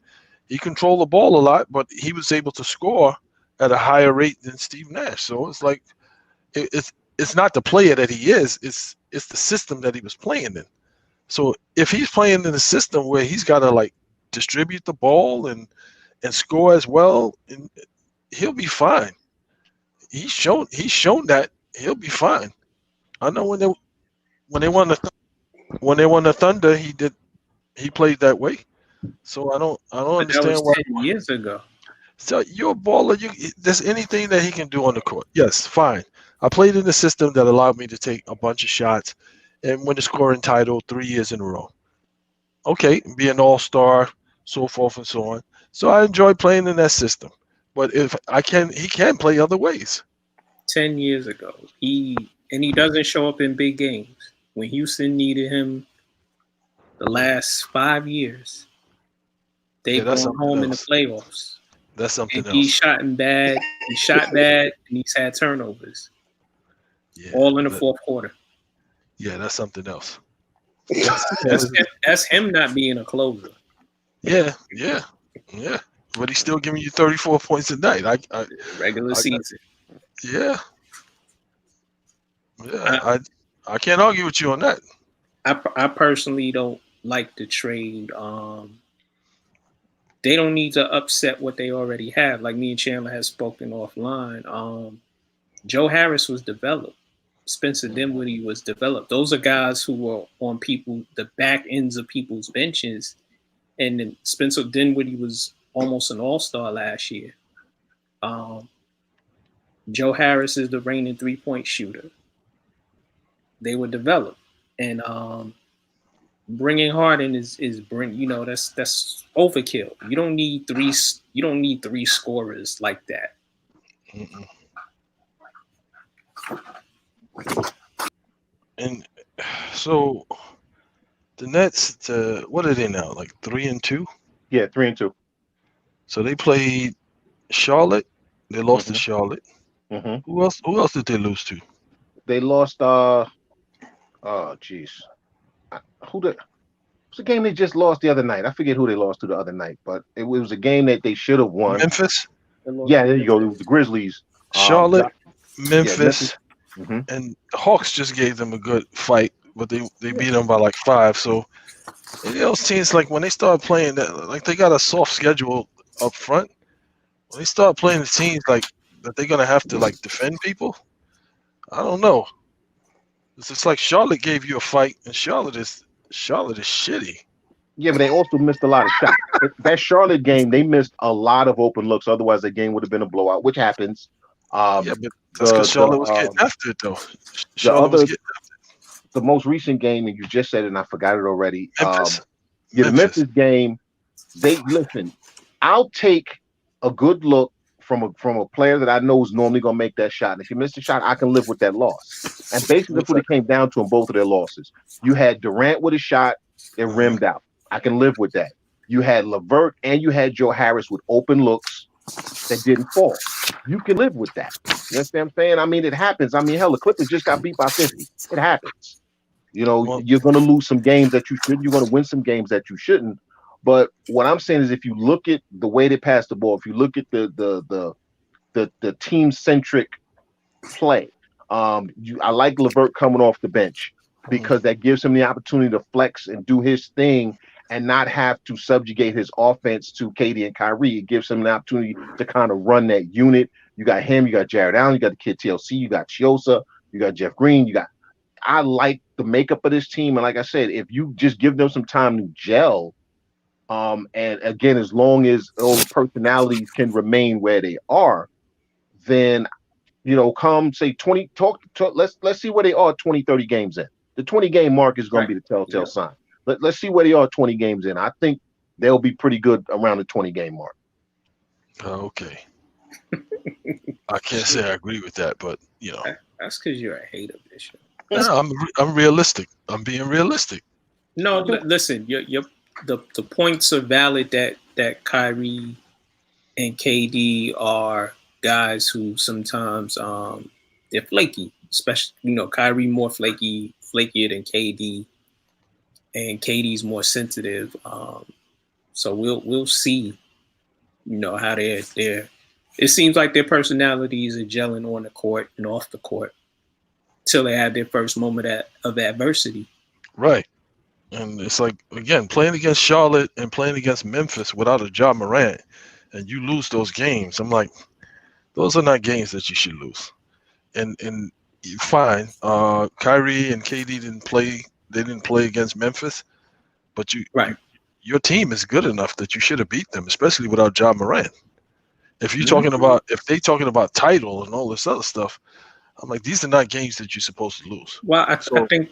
he controlled the ball a lot, but he was able to score at a higher rate than Steve Nash. So it's like it's not the player that he is, it's the system that he was playing in. So if he's playing in a system where he's got to like distribute the ball and score as well, and he'll be fine. He's shown that he'll be fine. I know when they won the Thunder, he played that way. So I don't understand that was why. 10 years ago. So you're a baller. There's anything that he can do on the court. Yes, fine. I played in a system that allowed me to take a bunch of shots and win the scoring title 3 years in a row. Okay, be an all-star, so forth and so on. So I enjoy playing in that system. But if he can play other ways. 10 years ago, he doesn't show up in big games. When Houston needed him the last 5 years, they've gone home in the playoffs. That's something and else. He shot bad, and he's had turnovers. Yeah, all in the fourth quarter. Yeah, that's something else. That's him not being a closer. Yeah. But he's still giving you 34 points a night. Regular season. Yeah. I can't argue with you on that. I personally don't like the trade. They don't need to upset what they already have. Like me and Chandler has spoken offline. Joe Harris was developed. Spencer Dinwiddie was developed. Those are guys who were on the back ends of people's benches. And then Spencer Dinwiddie was almost an all-star last year. Joe Harris is the reigning three-point shooter. They were developed. And bringing Harden is that's overkill. You don't need three scorers like that. Mm-mm. And so the Nets, what are they now? Like 3-2? Yeah, 3-2. So they played Charlotte. They lost to Charlotte. Mm-hmm. Who else did they lose to? They lost. What's the game they just lost the other night? I forget who they lost to the other night, but it was a game that they should have won. Memphis. Yeah, there you go. It was the Grizzlies. Charlotte, Memphis, Mm-hmm. and the Hawks just gave them a good fight, but they beat them by like 5. So those teams, like when they start playing that, like they got a soft schedule up front. When they start playing the teams like that, they're gonna have to like defend people. I don't know. It's just like Charlotte gave you a fight, and Charlotte is shitty. Yeah, but they also missed a lot of shots. That Charlotte game, they missed a lot of open looks. Otherwise, the game would have been a blowout, which happens. Yeah, but that's because Charlotte was getting after it, though. The most recent game, and you just said it, and I forgot it already. Memphis. The Memphis game. Listen. I'll take a good look from a player that I know is normally going to make that shot. And if you miss the shot, I can live with that loss. And basically, that's what it came down to in both of their losses. You had Durant with a shot that rimmed out. I can live with that. You had LeVert and you had Joe Harris with open looks that didn't fall. You can live with that. You understand what I'm saying? I mean, it happens. I mean, hell, the Clippers just got beat by 50. It happens. You're going to lose some games that you shouldn't. You're going to win some games that you shouldn't. But what I'm saying is, if you look at the way they pass the ball, if you look at the team-centric play, I like LeVert coming off the bench because that gives him the opportunity to flex and do his thing and not have to subjugate his offense to KD and Kyrie. It gives him the opportunity to kind of run that unit. You got him, you got Jared Allen, you got the kid TLC, you got Chiosa, you got Jeff Green, I like the makeup of this team. And like I said, if you just give them some time to gel, and again, as long as all the personalities can remain where they are, then, come say 20, let's see where they are 20, 30 games in. The 20 game mark is going to be the telltale sign. Let's see where they are 20 games in. I think they'll be pretty good around the 20 game mark. Okay. I can't say I agree with that, but that's because you're a hater, Bishop. No, I'm realistic. I'm being realistic. No, listen, the points are valid that Kyrie and KD are guys who sometimes they're flaky, especially Kyrie more flakier than KD, and KD's more sensitive. So we'll see, how they're. It seems like their personalities are gelling on the court and off the court till they have their first moment of adversity. Right. And it's like, again, playing against Charlotte and playing against Memphis without a Ja Morant, and you lose those games. I'm like, those are not games that you should lose. And fine, Kyrie and KD didn't play. They didn't play against Memphis, but your team is good enough that you should have beat them, especially without Ja Morant. If they're talking about title and all this other stuff, I'm like, these are not games that you're supposed to lose. Well, I think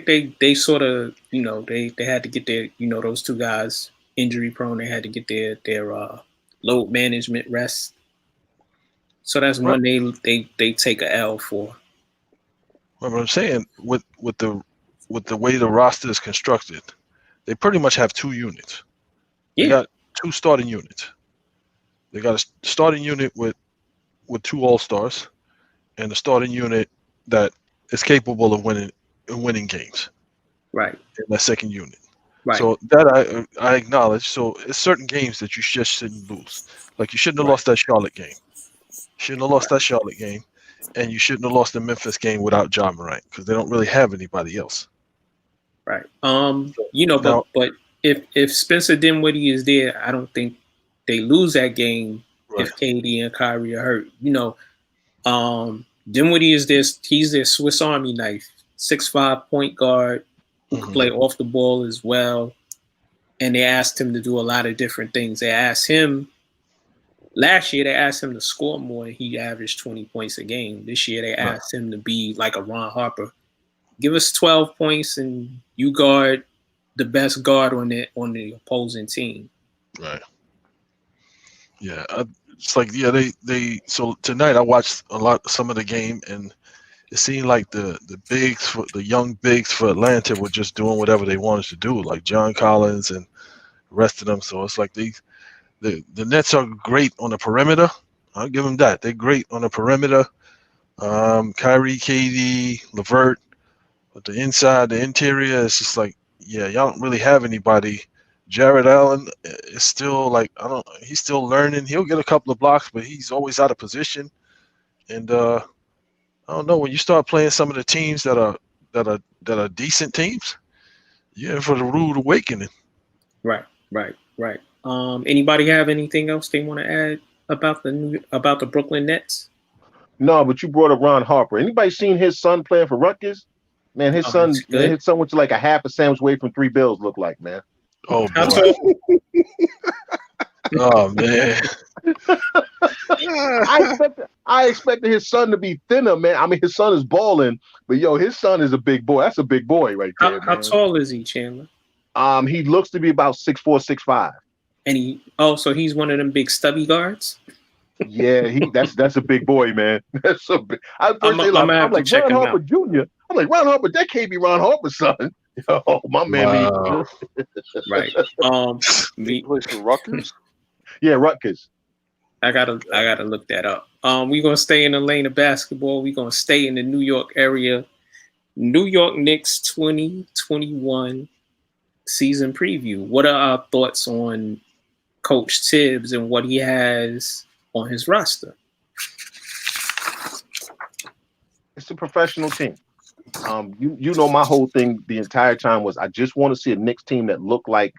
they sort of, they had to get their, those two guys injury prone. They had to get their load management rest. So that's one they take a L for. What I'm saying with the way the roster is constructed, they pretty much have two units. They got two starting units. They got a starting unit with two all-stars and a starting unit that is capable of winning games. Right. In that second unit. Right. So that I acknowledge. So it's certain games that you just shouldn't lose. Like you shouldn't have lost that Charlotte game. Shouldn't have lost that Charlotte game. And you shouldn't have lost the Memphis game without Ja Morant because they don't really have anybody else. Right. But if Spencer Dinwiddie is there, I don't think they lose that game if KD and Kyrie are hurt. Dinwiddie is he's their Swiss Army knife, 6'5" point guard who can play off the ball as well. And they asked him to do a lot of different things. They asked him last year, they asked him to score more, and he averaged 20 points a game. This year, they asked him to be like a Ron Harper. Give us 12 points, and you guard the best guard on the opposing team. Right. Yeah, it's like they. So tonight I watched some of the game, and it seemed like the young bigs for Atlanta were just doing whatever they wanted to do, like John Collins and the rest of them. So it's like the Nets are great on the perimeter. I'll give them that. They're great on the perimeter. Kyrie, KD, LeVert, but the inside, the interior, it's just like, y'all don't really have anybody. Jared Allen is still he's still learning. He'll get a couple of blocks, but he's always out of position. And I don't know, when you start playing some of the teams that are decent teams, you're in for the rude awakening. Right. Anybody have anything else they want to add about the Brooklyn Nets? No, but you brought up Ron Harper. Anybody seen his son playing for Rutgers? Man, his son was like a half a sandwich away from $3 bills. Looked like, man. Oh boy. Oh man. I expected his son to be thinner, man. I mean, his son is balling, but his son is a big boy. That's a big boy right there. How tall is he, Chandler? He looks to be about 6'4", 6'5". And so he's one of them big stubby guards. Yeah, that's a big boy, man. That's a big. I'm like Ron Harper Jr. I'm like, Ron Harper, that can't be Ron Harper's son. Oh, my man. Wow. Right. He plays for Rutgers. Yeah, Rutgers. I gotta look that up. We're gonna stay in the lane of basketball. We're gonna stay in the New York area. New York Knicks 2021 season preview. What are our thoughts on Coach Tibbs and what he has on his roster? It's a professional team. My whole thing the entire time was I just want to see a Knicks team that look like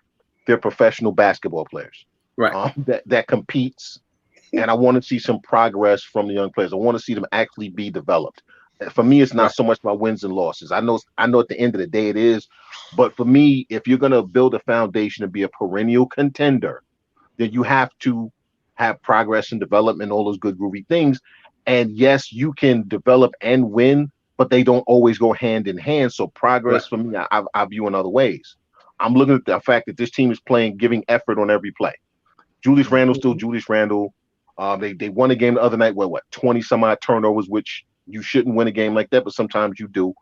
they're professional basketball players. Right. That competes, and I want to see some progress from the young players. I want to see them actually be developed. For me, it's not so much about wins and losses. I know at the end of the day it is, but for me, if you're gonna build a foundation to be a perennial contender, then you have to have progress and development, all those good groovy things. And yes, you can develop and win, but they don't always go hand in hand. So progress for me, I view in other ways. I'm looking at the fact that this team is giving effort on every play. Julius Randle's still Julius Randle. They won a game the other night with 20 some odd turnovers, which you shouldn't win a game like that, but sometimes you do.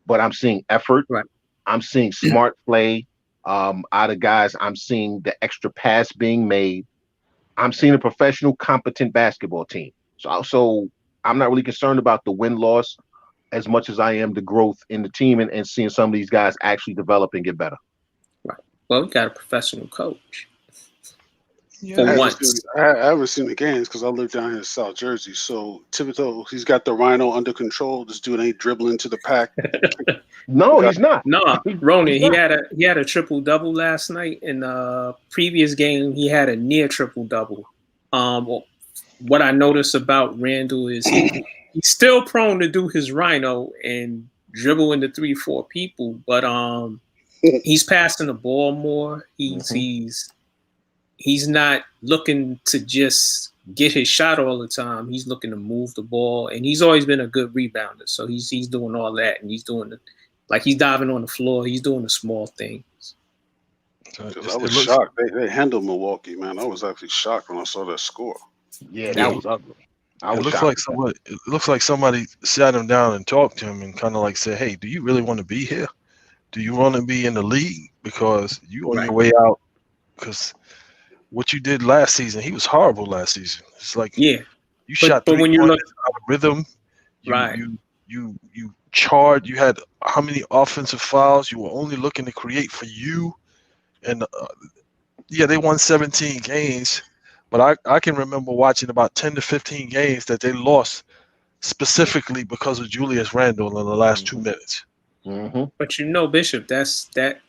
But I'm seeing effort. Right. I'm seeing smart play out of guys. I'm seeing the extra pass being made. I'm seeing a professional, competent basketball team. So I'm not really concerned about the win-loss as much as I am the growth in the team and seeing some of these guys actually develop and get better. Right. Well, we got a professional coach. Yeah, I haven't seen the games because I live down here in South Jersey. So Thibodeau, he's got the rhino under control. This dude ain't dribbling to the pack. No, he's not. No, Ronan, he had a triple double last night. In the previous game, he had a near triple double. What I noticed about Randle is he's still prone to do his rhino and dribble into 3-4 people, but he's passing the ball more. He's not looking to just get his shot all the time. He's looking to move the ball, and he's always been a good rebounder. So he's doing all that, and he's doing he's diving on the floor. He's doing the small things. I was shocked. They handled Milwaukee, man. I was actually shocked when I saw that score. Yeah, that was ugly. I It was looks shocked. like somebody. It looks like somebody sat him down and talked to him and kind of like said, "Hey, do you really want to be here? Do you want to be in the league? Because you on your Right. way out. Because what you did last season, he was horrible last season. It's like Yeah. you But shot when you 3 pointers look out of rhythm. You right. you you charred. You had how many offensive fouls? You were only looking to create for you. And yeah, they won 17 games, but I can remember watching about 10 to 15 games that they lost specifically because of Julius Randle in the last 2 minutes. Mm-hmm. But Bishop, that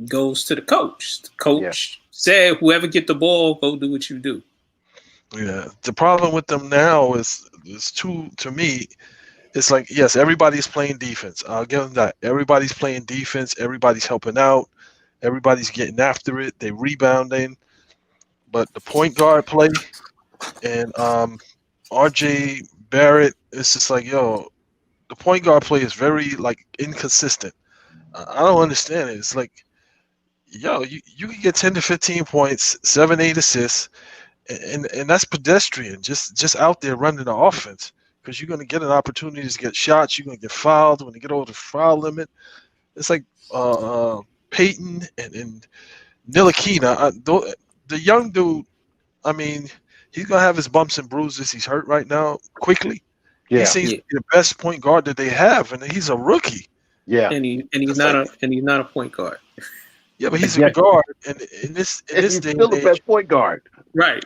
goes to the coach. The Yeah. coach said, whoever get the ball, go do what you do. Yeah, the problem with them now is to me. It's like, yes, everybody's playing defense. I'll give them that. Everybody's playing defense. Everybody's helping out. Everybody's getting after it. They rebounding. But the point guard play and RJ Barrett, it's just like, yo, the point guard play is very like inconsistent. I don't understand it. It's like, yo, you can get 10 to 15 points, 7, 8 assists, and that's pedestrian. Just out there running the offense. Because you're going to get an opportunity to get shots. You're going to get fouled when you get over the foul limit. It's like Peyton and Ntilikina. The young dude, I mean, he's going to have his bumps and bruises. He's hurt right now quickly. He Yeah. seems to be the best point guard that they have, and he's a rookie. Yeah. And he's It's not like- a point guard. Yeah, but he's Yeah. a guard. And in this He's day still and the age, best point guard. Right.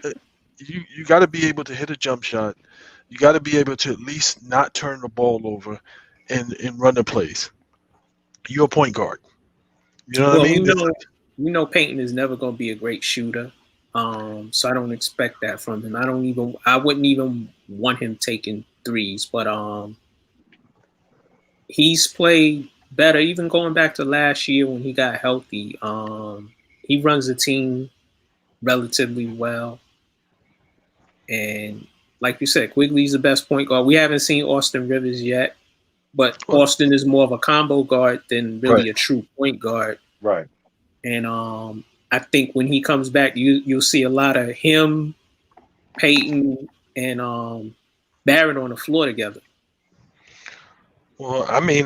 you got to be able to hit a jump shot. You got to be able to at least not turn the ball over and run the plays. You're a point guard. You know what I mean? We know Peyton is never going to be a great shooter. So I don't expect that from him. I wouldn't even want him taking threes, but he's played better, even going back to last year when he got healthy. He runs the team relatively well. And like you said, Quigley's the best point guard. We haven't seen Austin Rivers yet, but Austin is more of a combo guard than really a true point guard. Right. And I think when he comes back, you'll see a lot of him, Peyton, and Barrett on the floor together. Well, I mean,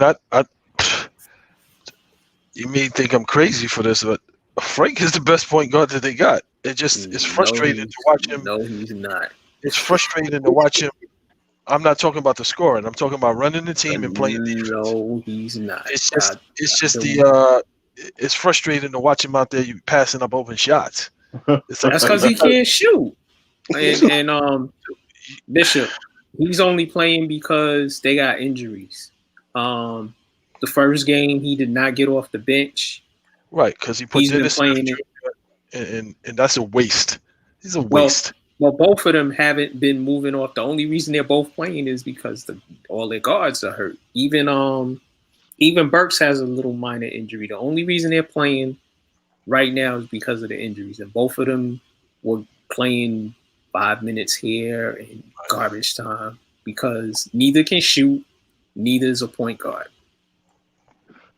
you may think I'm crazy for this, but Frank is the best point guard that they got. It's frustrating to watch him. No, he's not. It's frustrating to watch him. I'm not talking about the scoring. I'm talking about running the team and playing defense. No, he's not. It's frustrating to watch him out there passing up open shots. That's because he can't shoot. And Bishop, he's only playing because they got injuries. The first game he did not get off the bench. Right, because he puts He's been playing and that's a waste. He's a waste. Well, both of them haven't been moving off. The only reason they're both playing is because all their guards are hurt. Even Burks has a little minor injury. The only reason they're playing right now is because of the injuries. And both of them were playing 5 minutes here in garbage time because neither can shoot, neither is a point guard.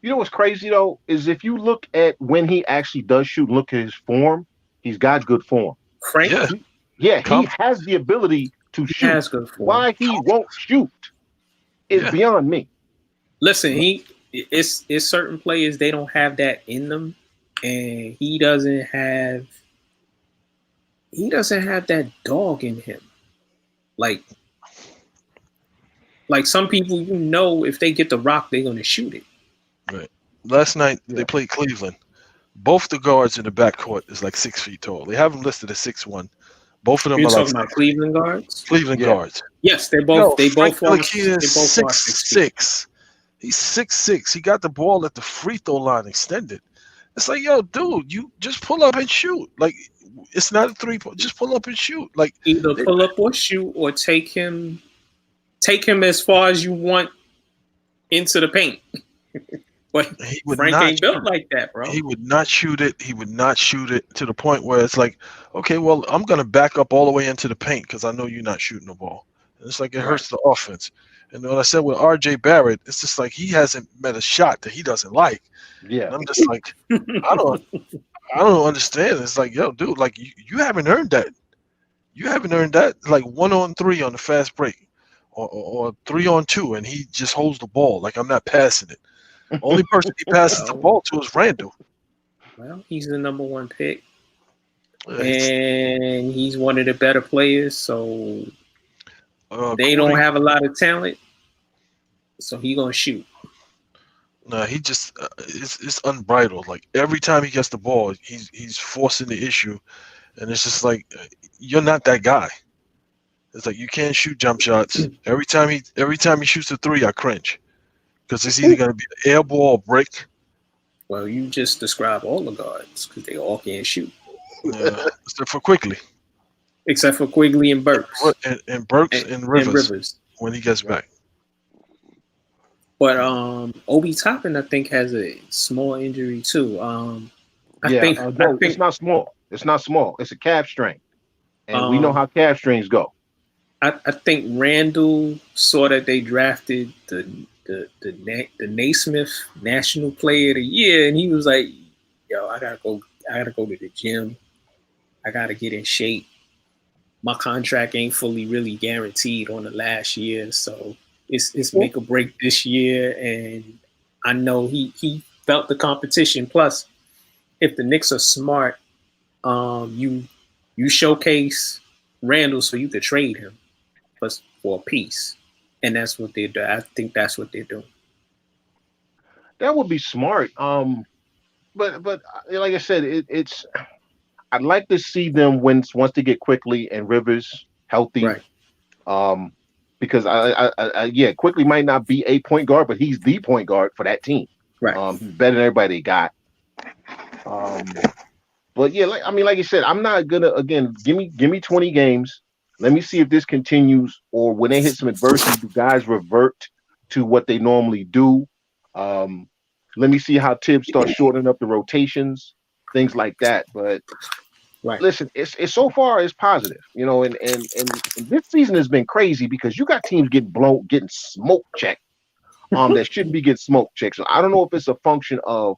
You know what's crazy, though, is if you look at when he actually does shoot, look at his form, he's got good form. Frank? Yeah, he has the ability to shoot. Has good form. Why he won't shoot is beyond me. Listen, it's certain players, they don't have that in them, and he doesn't have that dog in him. Like some people, if they get the rock, they're gonna shoot it. Right. Last night they played Cleveland. Both the guards in the backcourt is like 6 feet tall. They have them listed as 6'1". Both of them You're are talking like about Cleveland guards? Cleveland guards. Yes, they both are 6'6". He's 6'6". He got the ball at the free throw line extended. It's like, yo, dude, you just pull up and shoot. Like, it's not a 3-point. Just pull up and shoot. Like, either pull up or shoot, or take him as far as you want into the paint. But Frank ain't built like that, bro. He would not shoot it. He would not shoot it to the point where it's like, okay, well, I'm going to back up all the way into the paint because I know you're not shooting the ball. And it's like it hurts the offense. And what I said with RJ Barrett, it's just like he hasn't met a shot that he doesn't like. Yeah. And I'm just like, I don't understand. It's like, yo, dude, like you haven't earned that. You haven't earned that. Like 1-on-3 on the fast break, or 3-on-2, and he just holds the ball. Like, I'm not passing it. Only person he passes the ball to is Randall. Well, he's the number one pick, He's, and he's one of the better players. So they don't have a lot of talent, so he gonna shoot. Nah, he just it's unbridled. Like, every time he gets the ball, he's forcing the issue, and it's just like, you're not that guy. It's like, you can't shoot jump shots. Every time he shoots a three, I cringe, because it's either gonna be an air ball or brick. Well, you just described all the guards because they all can't shoot. Except for Quigley. Except for Quigley and Burks. And Burks and Rivers when he gets back. But Obi Toppin, I think, has a small injury too. I think it's not small. It's not small. It's a calf strain, and we know how calf strains go. I think Randall saw that they drafted the Naismith National Player of the Year, and he was like, "Yo, I gotta go to the gym. I gotta get in shape. My contract ain't fully really guaranteed on the last year, so it's make or break this year." And I know he felt the competition. Plus, if the Knicks are smart, you showcase Randall so you could trade him for a piece, and that's what they do. I think that's what they're doing. That would be smart. But like I said, it's. I'd like to see them once they get Quickly and Rivers healthy. Right. Because Quickly might not be a point guard, but he's the point guard for that team. Right. He's better than everybody they got. But yeah, like you said, I'm not gonna give me 20 games. Let me see if this continues, or when they hit some adversity, do guys revert to what they normally do? Let me see how Tibbs starts shortening up the rotations, things like that. But listen, it's so far it's positive, and this season has been crazy because you got teams getting smoke checked, that shouldn't be getting smoke checked. So I don't know if it's a function of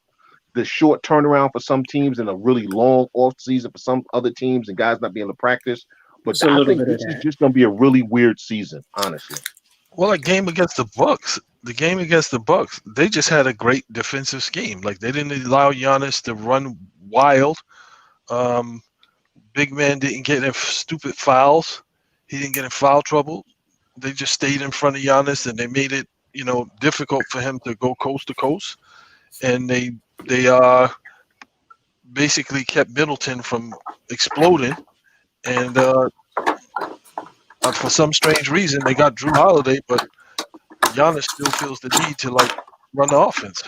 the short turnaround for some teams and a really long off season for some other teams and guys not being able to practice. But I think this is just going to be a really weird season, honestly. Well, the game against the Bucks, they just had a great defensive scheme. Like, they didn't allow Giannis to run wild. Big man didn't get in stupid fouls. He didn't get in foul trouble. They just stayed in front of Giannis, and they made it, difficult for him to go coast to coast. And they basically kept Middleton from exploding. And for some strange reason, they got Drew Holiday, but Giannis still feels the need to run the offense.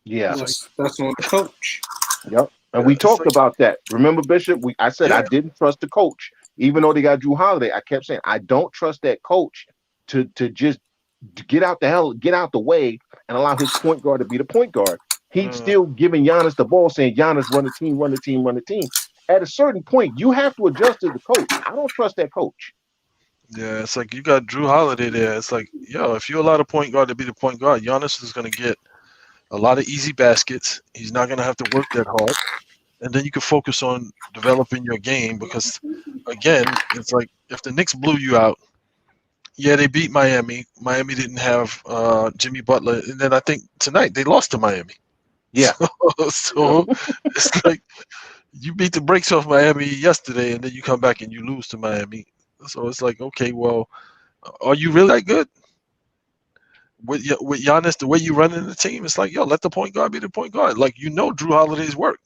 Yeah, that's on the coach. Yep, and we talked about that. Remember, Bishop? I said I didn't trust the coach, even though they got Drew Holiday. I kept saying I don't trust that coach to just get out the way and allow his point guard to be the point guard. He's still giving Giannis the ball, saying Giannis run the team, run the team, run the team. At a certain point, you have to adjust to the coach. I don't trust that coach. Yeah, it's like you got Drew Holiday there. It's like, if you allow the point guard to be the point guard, Giannis is going to get a lot of easy baskets. He's not going to have to work that hard. And then you can focus on developing your game because, again, it's like if the Knicks blew you out, they beat Miami. Miami didn't have Jimmy Butler. And then I think tonight they lost to Miami. Yeah. So it's like you beat the brakes off Miami yesterday, and then you come back and you lose to Miami. So it's like, okay, well, are you really that good? With Giannis, the way you run in the team, it's like, let the point guard be the point guard. Like, Drew Holiday's work.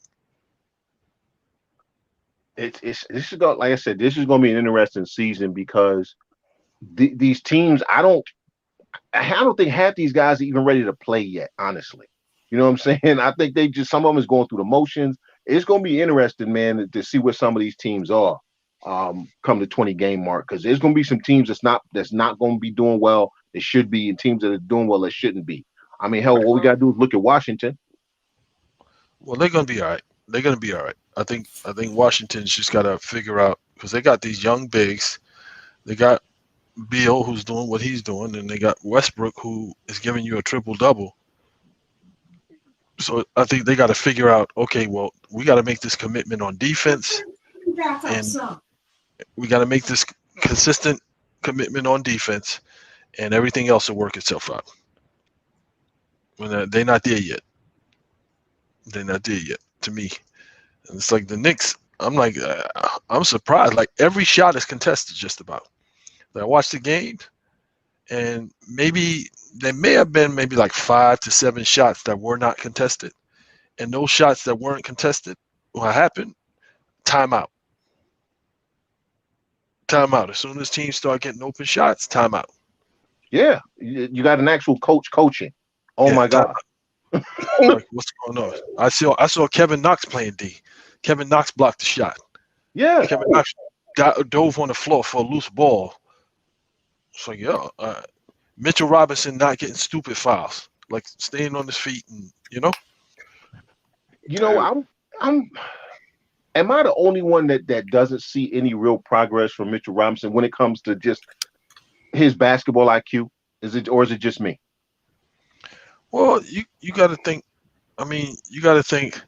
This is going, like I said, this is going to be an interesting season because these teams, I don't think half these guys are even ready to play yet. Honestly, you know what I'm saying? I think some of them is going through the motions. It's going to be interesting, man, to see where some of these teams are come the 20 game mark, because there's going to be some teams that's not going to be doing well. They should be, and teams that are doing well that shouldn't be. I mean, hell, what we got to do is look at Washington. Well, they're going to be all right. I think Washington's just got to figure out, because they got these young bigs. They got Beal, who's doing what he's doing, and they got Westbrook, who is giving you a triple-double. So I think they got to figure out, okay, well, we got to make this commitment on defense, We got to make this consistent commitment on defense, and everything else will work itself out. They're not there yet. They're not there yet, to me. And it's like the Knicks. I'm like, I'm surprised. Like every shot is contested, just about. I watched the game, and maybe there may have been maybe like 5 to 7 shots that were not contested, and those shots that weren't contested, what happened? Timeout. Timeout. As soon as teams start getting open shots, timeout. Yeah, you got an actual coach coaching. Oh my God. Like, what's going on? I saw Kevin Knox playing D. Kevin Knox blocked the shot. Yeah. Kevin Knox dove on the floor for a loose ball. So yeah, Mitchell Robinson not getting stupid fouls, like staying on his feet, and I'm. Am I the only one that doesn't see any real progress from Mitchell Robinson when it comes to just his basketball IQ? Is it just me? Well, you got to think. I mean, you got to think.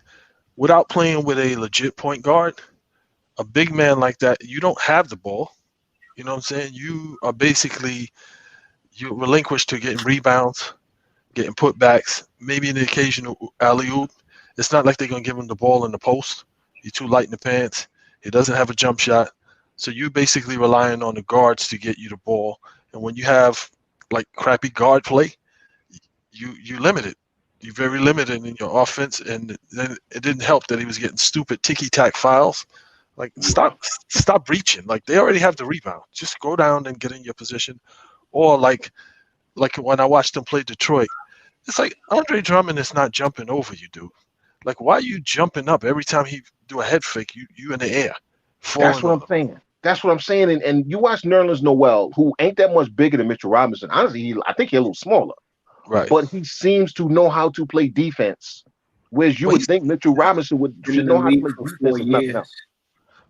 Without playing with a legit point guard, a big man like that, you don't have the ball. You know what I'm saying? You are basically relinquished to getting rebounds, getting putbacks, maybe an occasional alley-oop. It's not like they're going to give him the ball in the post. He's too light in the pants. He doesn't have a jump shot. So you're basically relying on the guards to get you the ball. And when you have like crappy guard play, you limited. You're very limited in your offense. And then it didn't help that he was getting stupid ticky-tack fouls. Like, stop reaching. Like, they already have the rebound. Just go down and get in your position. Or like when I watched him play Detroit, it's like Andre Drummond is not jumping over you, dude. Like, why are you jumping up every time he do a head fake? You in the air. That's what I'm saying. That's what I'm saying. And you watch Nerlens Noel, who ain't that much bigger than Mitchell Robinson. Honestly, I think he's a little smaller. Right. But he seems to know how to play defense. Whereas you would think Mitchell Robinson should know how to play defense and nothing else.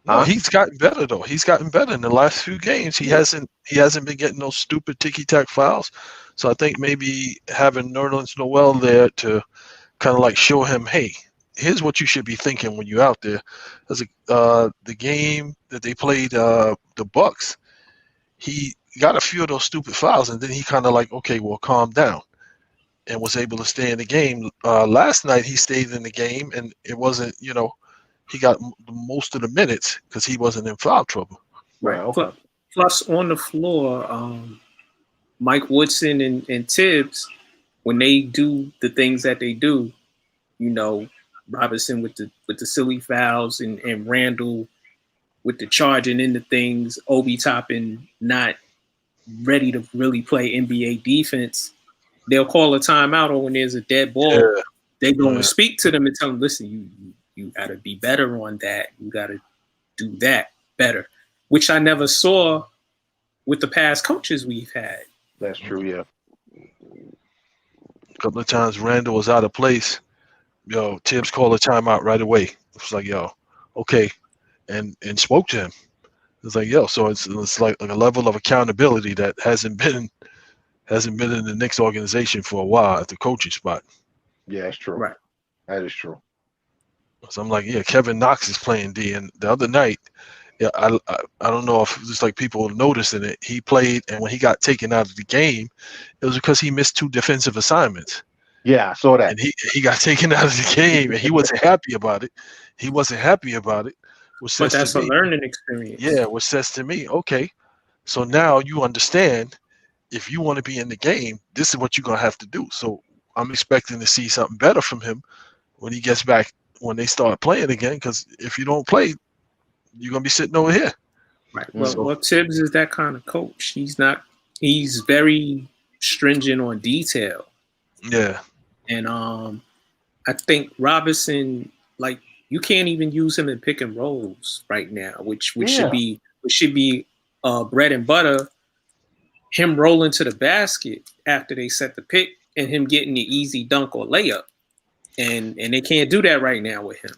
No, he's gotten better though. He's gotten better in the last few games. He hasn't been getting those stupid ticky-tack fouls. So I think maybe having Nerlens Noel there to kind of like show him, hey, here's what you should be thinking when you're out there. As the game that they played, the Bucks, he got a few of those stupid fouls, and then he kind of like, okay, well, calm down, and was able to stay in the game. Last night he stayed in the game, and it wasn't, he got most of the minutes because he wasn't in foul trouble. Right. Okay. Plus, on the floor, Mike Woodson and Tibbs, when they do the things that they do, Robinson with the silly fouls and Randall with the charging into things, Obi Toppin not ready to really play NBA defense, they'll call a timeout, or when there's a dead ball, they go and speak to them and tell them, listen, you got to be better on that. You got to do that better, which I never saw with the past coaches we've had. That's true, yeah. A couple of times Randall was out of place. Tibbs called a timeout right away. It was like, okay, and spoke to him. It's like, so it's like a level of accountability that hasn't been in the Knicks organization for a while at the coaching spot. Yeah, that's true. Right. That is true. So I'm like, Kevin Knox is playing D, and the other night, I don't know if just like people noticing it, he played, and when he got taken out of the game, it was because he missed 2 defensive assignments. Yeah, I saw that. And he got taken out of the game, and he wasn't happy about it. But that's a learning experience. Yeah, which says to me, okay, so now you understand if you want to be in the game, this is what you're going to have to do. So I'm expecting to see something better from him when he gets back, when they start playing again, because if you don't play, you're going to be sitting over here. Right. Well, Tibbs is that kind of coach. He's very stringent on detail. Yeah. And I think Robinson, like, you can't even use him in pick and rolls right now, which should be bread and butter. Him rolling to the basket after they set the pick and him getting the easy dunk or layup, and they can't do that right now with him.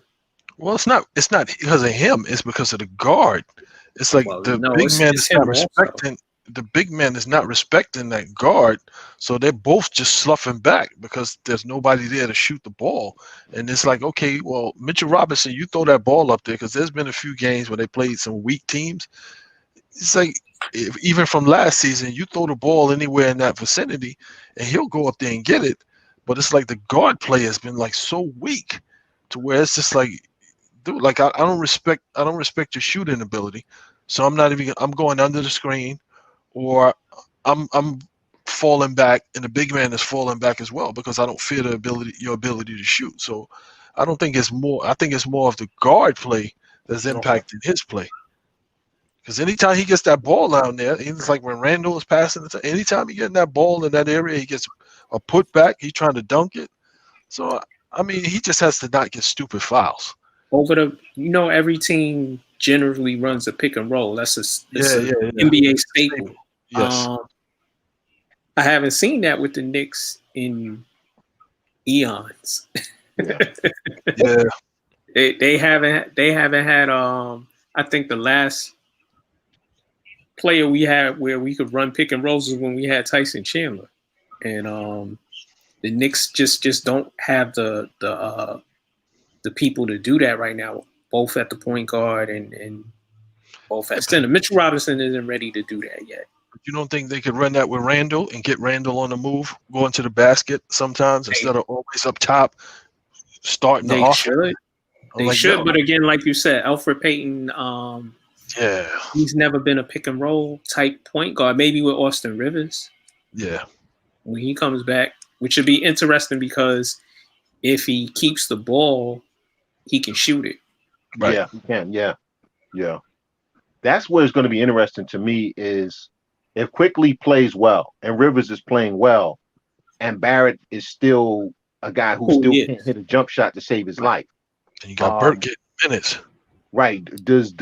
Well, it's not because of him. It's because of the guard. It's like big man is not respecting. the big man is not respecting that guard, so they're both just sloughing back because there's nobody there to shoot the ball. And it's like, okay, well, Mitchell Robinson, you throw that ball up there, because there's been a few games where they played some weak teams. It's like, even from last season, you throw the ball anywhere in that vicinity, and he'll go up there and get it. But it's like the guard play has been like so weak, to where it's just like, dude, like I don't respect your shooting ability, so I'm going under the screen, or I'm falling back, and the big man is falling back as well, because I don't fear your ability to shoot. So I don't think it's more. I think it's more of the guard play that's impacting his play. Because anytime he gets that ball down there, it's like when Randall is passing it. Anytime he gets that ball in that area, he gets a putback. He's trying to dunk it. So I mean, he just has to not get stupid fouls. Every team generally runs a pick and roll. That's a yeah. NBA staple. Yes. I haven't seen that with the Knicks in eons. Yeah. They haven't had I think the last player we had where we could run pick and rolls is when we had Tyson Chandler. And the Knicks just don't have the people to do that right now, both at the point guard and both at center. Mitchell Robinson isn't ready to do that yet. You don't think they could run that with Randall and get Randall on the move, going to the basket sometimes instead of always up top, starting the offense? They should, but again, like you said, Alfred Payton, he's never been a pick and roll type point guard. Maybe with Austin Rivers. Yeah. When he comes back, which should be interesting because if he keeps the ball, he can shoot it. Right. Yeah, he can. Yeah. That's what is going to be interesting to me is if Quickly plays well and Rivers is playing well and Barrett is still a guy who still can't hit a jump shot to save his life. And you got Burke getting minutes. Right. Does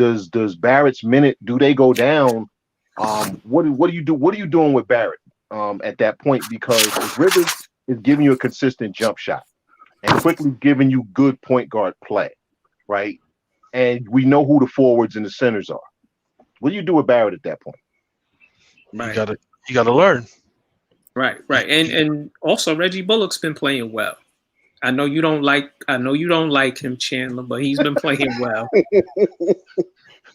Barrett's minute, do they go down? What do you do? What are you doing with Barrett at that point? Because if Rivers is giving you a consistent jump shot and Quickly giving you good point guard play, right? And we know who the forwards and the centers are. What do you do with Barrett at that point? Right. You gotta learn. Right. And also Reggie Bullock's been playing well. I know you don't like him, Chandler, but he's been playing well.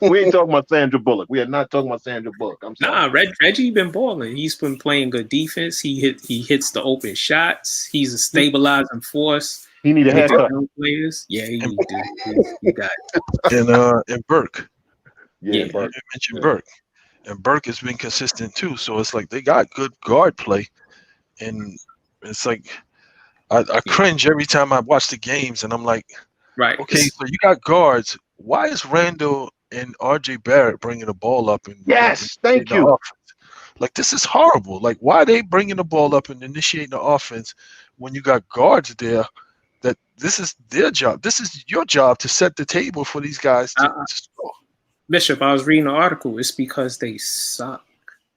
We ain't talking about Sandra Bullock. We are not talking about Sandra Bullock. I'm sorry. Nah, Reggie been balling. He's been playing good defense. He hits the open shots. He's a stabilizing force. He need a haircut. Players. Yeah, he got it. And Burke. Yeah, Burke. You mentioned Burke. And Burke has been consistent too. So it's like they got good guard play. And it's like I cringe every time I watch the games, and I'm like, right. Okay, so you got guards. Why is Randall and RJ Barrett bringing the ball up? Thank you. Offense? Like, this is horrible. Like, why are they bringing the ball up and initiating the offense when you got guards there? That this is their job. This is your job to set the table for these guys to score. Bishop, I was reading the article. It's because they suck.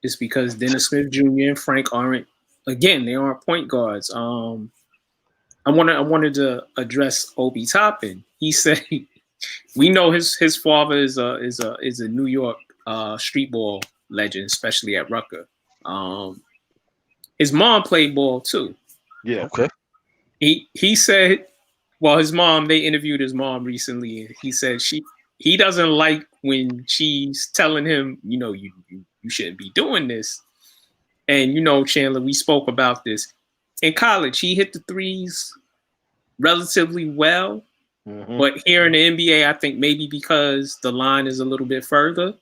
It's because Dennis Smith Jr. and Frank aren't. Again, they aren't point guards. I wanted to address Obi Toppin. He said we know his father is a New York street ball legend, especially at Rucker. His mom played ball too. Yeah. Okay. He said, well, his mom. They interviewed his mom recently, and he said he doesn't like when she's telling him, you shouldn't be doing this. And Chandler, we spoke about this. In college, he hit the threes relatively well, but here in the NBA, I think maybe because the line is a little bit further,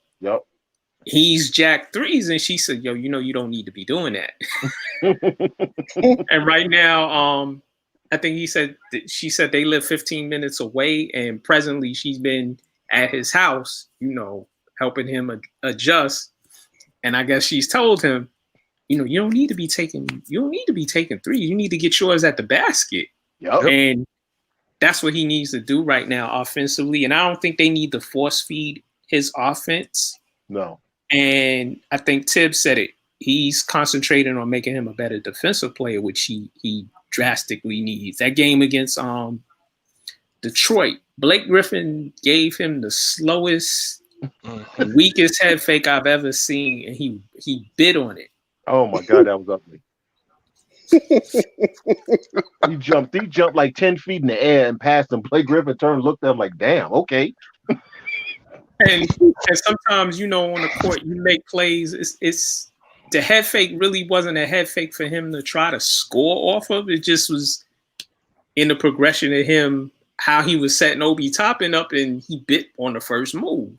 he's jacked threes, and she said, you don't need to be doing that. And right now, I think she said they live 15 minutes away, and presently she's been at his house, helping him adjust. And I guess she's told him, you don't need to be taking threes. You need to get yours at the basket. Yep. And that's what he needs to do right now offensively. And I don't think they need to force feed his offense. No. And I think Tibbs said it. He's concentrating on making him a better defensive player, which he drastically needs. That game against Detroit, Blake Griffin gave him the slowest The weakest head fake I've ever seen, and he bit on it. Oh my God, that was ugly. He jumped like 10 feet in the air and passed him. Blake Griffin turned, looked at him like, damn, okay. And sometimes, on the court, you make plays. It's the head fake really wasn't a head fake for him to try to score off of. It just was in the progression of him, how he was setting Obi Toppin up, and he bit on the first move.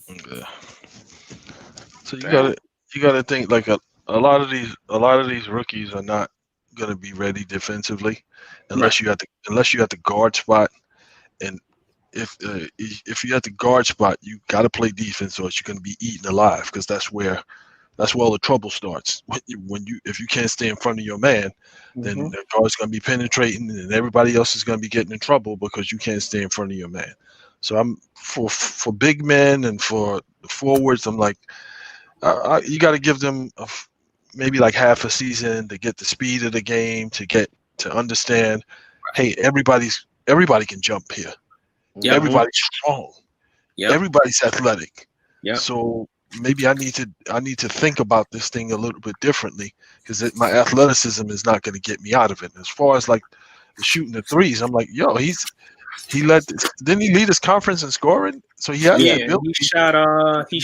Yeah. So you gotta think like a lot of these rookies are not gonna be ready defensively unless you at the guard spot, and if you're at the guard spot, you got to play defense, or you're going to be eaten alive, because that's where all the trouble starts. If you can't stay in front of your man, then the guard's going to be penetrating, and everybody else is going to be getting in trouble because you can't stay in front of your man. So I'm for big men and for the forwards. I'm like, you got to give them maybe like half a season to get the speed of the game, to understand. Hey, everybody can jump here. Yep. Everybody's strong. Yep. Everybody's athletic. Yep. So maybe I need to think about this thing a little bit differently, because my athleticism is not going to get me out of it. As far as like shooting the threes, I'm like, yo, didn't he lead his conference in scoring? So he had the ability. He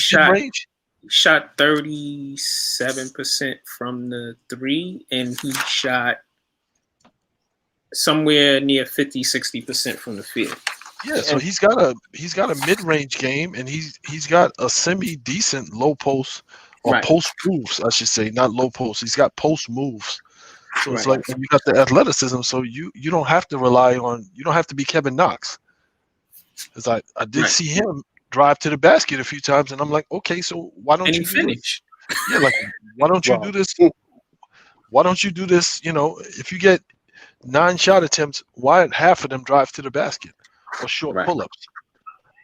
shot 37% from the three, and he shot somewhere near 50-60% from the field. Yeah, so he's got a mid-range game, and he's got a semi-decent low post, or post moves, I should say, not low post. He's got post moves. So it's like you got the athleticism, so you don't have to you don't have to be Kevin Knox. Because I did see him drive to the basket a few times, and I'm like, okay, so why don't you finish? Yeah, like why don't you do this? Why don't you do this? If you get 9 shot attempts, why half of them drive to the basket or short pull-ups?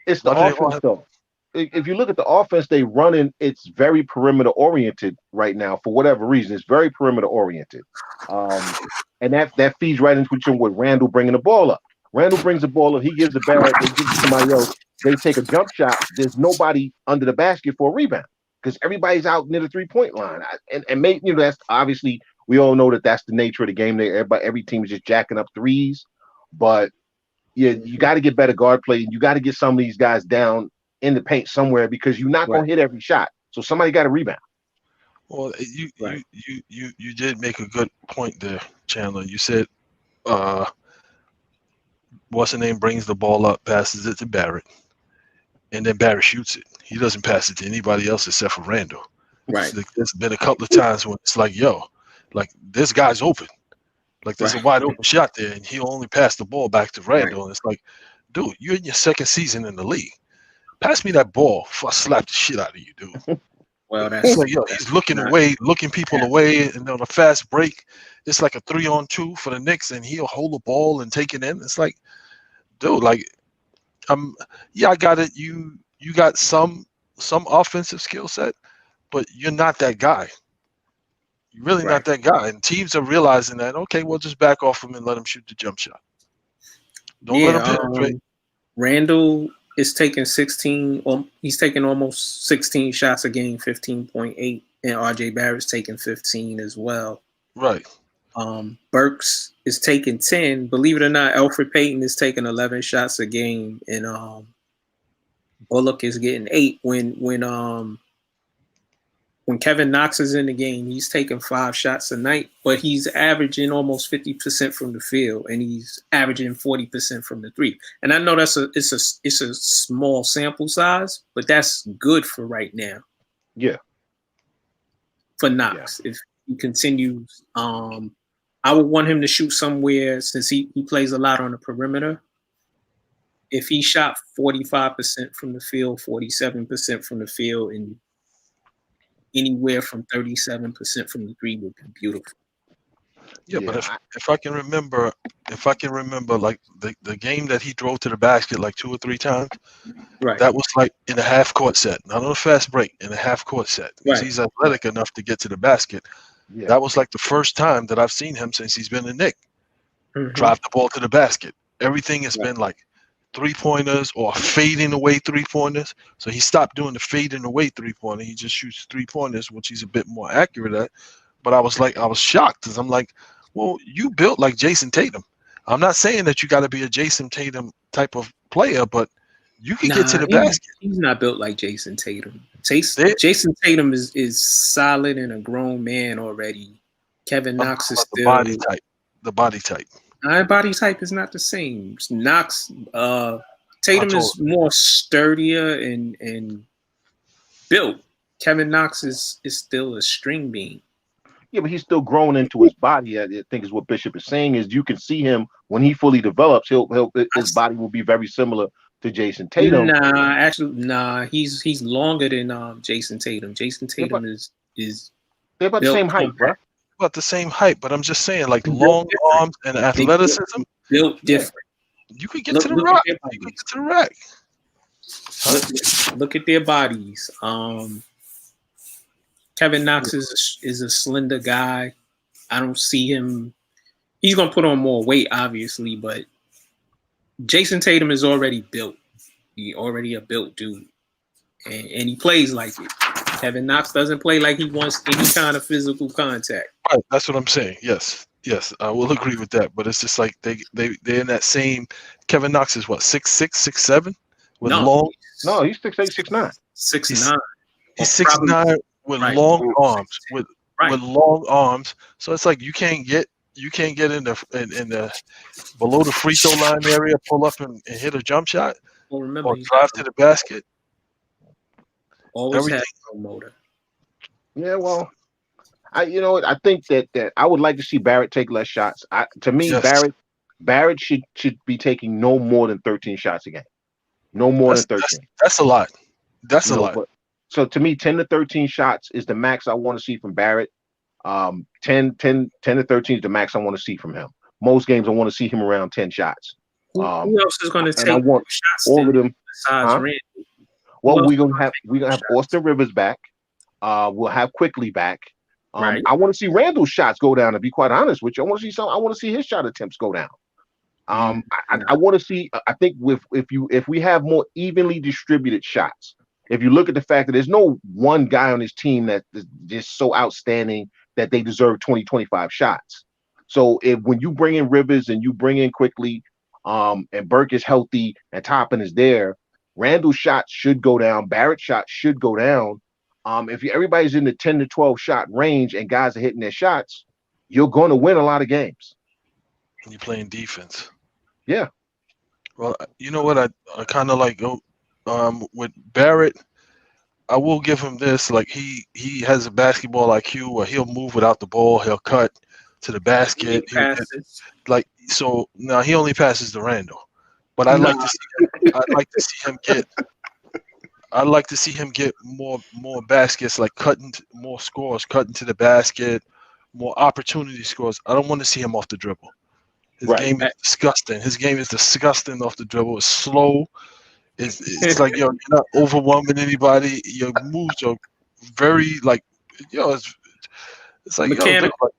It's the offense, though. If you look at the offense they running, it's very perimeter oriented right now for whatever reason. It's very perimeter oriented, and that feeds right into with Randall bringing the ball up. Randall brings the ball up. He gives the ball. They give it to somebody else. They take a jump shot. There's nobody under the basket for a rebound because everybody's out near the 3-point line. And maybe that's obviously we all know that's the nature of the game. Every team is just jacking up threes, but yeah, you got to get better guard play. You got to get some of these guys down in the paint somewhere, because you're not going to hit every shot. So somebody got to rebound. Well, you did make a good point there, Chandler. You said, what's the name brings the ball up, passes it to Barrett, and then Barrett shoots it. He doesn't pass it to anybody else except for Randall. Right. So there's been a couple of times when it's like, yo, like this guy's open. Like there's a wide open shot there, and he'll only pass the ball back to Randall. And it's like, dude, you're in your second season in the league. Pass me that ball before I slap the shit out of you, dude. Well, that's like, yo, he's looking people away, and on a fast break, it's like a 3-on-2 for the Knicks, and he'll hold the ball and take it in. It's like, dude, like, I got it. You got some offensive skill set, but you're not that guy. You're really not that guy. And teams are realizing that, okay, we'll just back off him and let him shoot the jump shot. Don't let him penetrate. Randall is taking 16, he's taking almost 16 shots a game, 15.8, and RJ Barrett's taking 15 as well. Right. Burks is taking 10. Believe it or not, Elfrid Payton is taking 11 shots a game, and Bullock is getting 8. When Kevin Knox is in the game, he's taking 5 shots a night, but he's averaging almost 50% from the field, and he's averaging 40% from the three. And I know it's a small sample size, but that's good for right now. Yeah. For Knox, if he continues, I would want him to shoot somewhere, since he plays a lot on the perimeter. If he shot 45% from the field, 47% from the field, and anywhere from 37% from the three would be beautiful. Yeah, but if I can remember like the game that he drove to the basket like 2 or 3 times, that was like in a half court set, not on a fast break, in a half court set. Because he's athletic enough to get to the basket. Yeah. That was like the first time that I've seen him since he's been a Knick drive the ball to the basket. Everything has been like 3-pointers or fading away 3-pointers. So he stopped doing the fading away 3-pointer. He just shoots 3-pointers, which he's a bit more accurate at. But I was shocked because I'm like, well, you built like Jason Tatum. I'm not saying that you got to be a Jason Tatum type of player, but you can get to the basket. He's not built like Jason Tatum. Jason Tatum is solid and a grown man already. Kevin Knox is still the body type. My body type is not the same. Knox, Tatum is more sturdier and built. Kevin Knox is still a string bean. Yeah, but he's still growing into his body. I think is what Bishop is saying is you can see him when he fully develops. His body will be very similar to Jason Tatum. Nah. He's longer than Jason Tatum. Jason Tatum is they're about the same height, bro. About the same height, but I'm just saying, like long arms and athleticism. Built different. You could get to the rack. You could get to the rack. Look at their bodies. Kevin Knox is a slender guy. I don't see him. He's gonna put on more weight, obviously, but Jason Tatum is already built. He already a built dude, and he plays like it. Kevin Knox doesn't play like he wants any kind of physical contact. Right, that's what I'm saying. Yes, I will agree with that. But it's just like they're in that same. Kevin Knox is what 6'6", 6'7", with long. No, he's 6'8", 6'9". 6'9". He's 6'9" with long arms. With long arms, so it's like you can't get in the below the free throw line area, pull up and hit a jump shot, or drive to the basket. Always has no motor. Yeah, well, I think that I would like to see Barrett take less shots. To me, yes. Barrett should be taking no more than 13 shots a game. No more than 13. That's a lot. That's a lot. So to me, 10 to 13 shots is the max I want to see from Barrett. 10 to 13 is the max I want to see from him. Most games I want to see him around 10 shots. Who else is going to take I want shots all of them besides Randy? Well, we're gonna have Austin Rivers back. We'll have Quickly back. Right. I want to see Randall's shots go down. To be quite honest with you, I want to see his shot attempts go down. I want to see. I think if we have more evenly distributed shots. If you look at the fact that there's no one guy on this team that is just so outstanding that they deserve 20, 25 shots. So when you bring in Rivers and you bring in Quickly, and Burke is healthy and Toppin is there, Randall's shots should go down. Barrett's shots should go down. If everybody's in the 10 to 12 shot range and guys are hitting their shots, you're going to win a lot of games. And you're playing defense. Yeah. Well, you know what? I kind of like with Barrett. I will give him this. Like he has a basketball IQ where he'll move without the ball. He'll cut to the basket. So now he only passes to Randall. But I'd like to see him get more baskets, like more scores, cutting to the basket, more opportunity scores. I don't want to see him off the dribble. His game is disgusting. His game is disgusting off the dribble. It's slow. It's like you're not overwhelming anybody. Your moves are very it's like mechanical.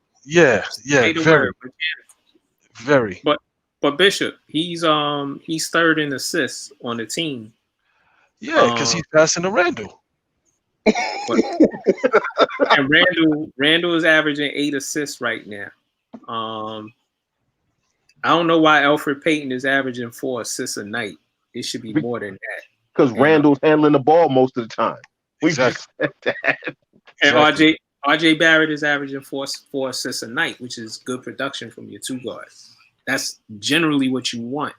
Very. But Bishop, he's third in assists on the team. Yeah, because he's passing to Randall. And Randall is averaging 8 assists right now. I don't know why Elfrid Payton is averaging 4 assists a night. It should be more than that. Because Randall's handling the ball most of the time. Exactly. And RJ Barrett is averaging 4 assists a night, which is good production from your two guards. That's generally what you want.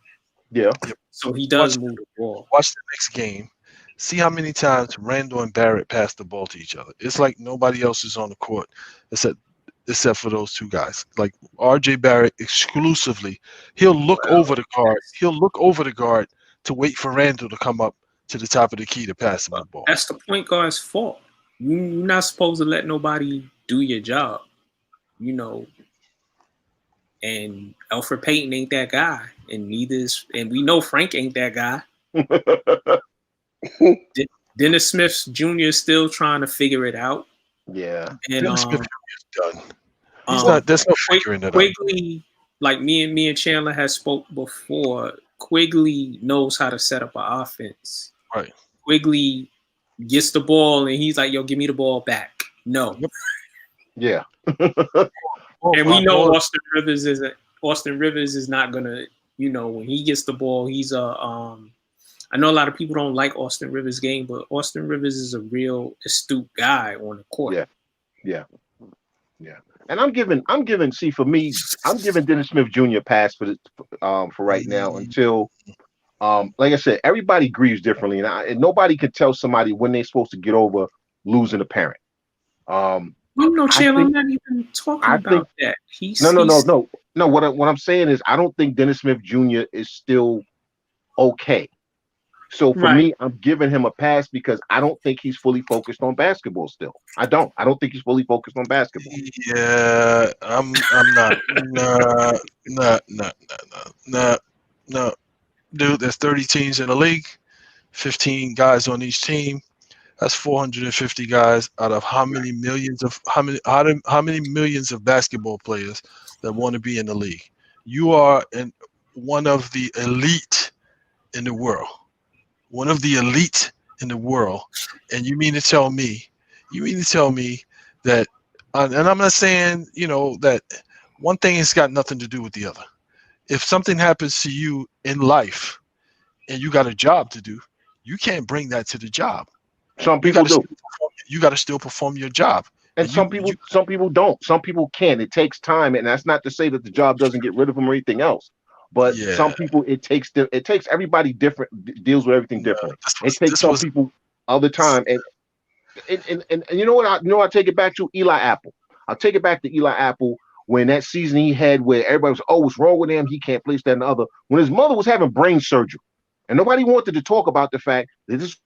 Yeah. So he does move the ball. Watch the next game. See how many times Randall and Barrett pass the ball to each other. It's like nobody else is on the court except for those two guys. Like RJ Barrett exclusively, he'll look over the guard. He'll look over the guard to wait for Randall to come up to the top of the key to pass him the ball. That's the point guard's fault. You're not supposed to let nobody do your job, And Elfrid Payton ain't that guy, and we know Frank ain't that guy. Dennis Smith Jr. is still trying to figure it out. Yeah, and Dennis Smith Jr. is done. He's not. There's no figuring it out. Quickly, like me and Chandler has spoke before. Quigley knows how to set up an offense. Right. Quigley gets the ball and he's like, "Yo, give me the ball back." No. Yep. Yeah. And we know Austin Rivers is not gonna, when he gets the ball, he's I know a lot of people don't like Austin Rivers' game, but Austin Rivers is a real astute guy on the court. Yeah. And I'm giving for me, I'm giving Dennis Smith Jr. a pass for right now until like I said, everybody grieves differently, and nobody can tell somebody when they're supposed to get over losing a parent. No, Chill, I'm not even talking about that. No. What I'm saying is, I don't think Dennis Smith Jr. is still okay. So for me, I'm giving him a pass because I don't think he's fully focused on basketball still. I don't think he's fully focused on basketball. Yeah, I'm not. No. Dude, there's 30 teams in the league, 15 guys on each team. That's 450 guys out of how many millions of basketball players that want to be in the league. You are one of the elite in the world. One of the elite in the world, and you mean to tell me that, and I'm not saying, that one thing has got nothing to do with the other. If something happens to you in life and you got a job to do, you can't bring that to the job. Some people do. You got to still perform your job. And some people don't. Some people can. It takes time, and that's not to say that the job doesn't get rid of them or anything else. But some people, it takes everybody different, deals with everything differently. It takes some people other time, and you know what? I take it back to Eli Apple. I'll take it back to Eli Apple when that season he had where everybody was, "Oh, what's wrong with him? He can't play that and the other." When his mother was having brain surgery, and nobody wanted to talk about the fact that this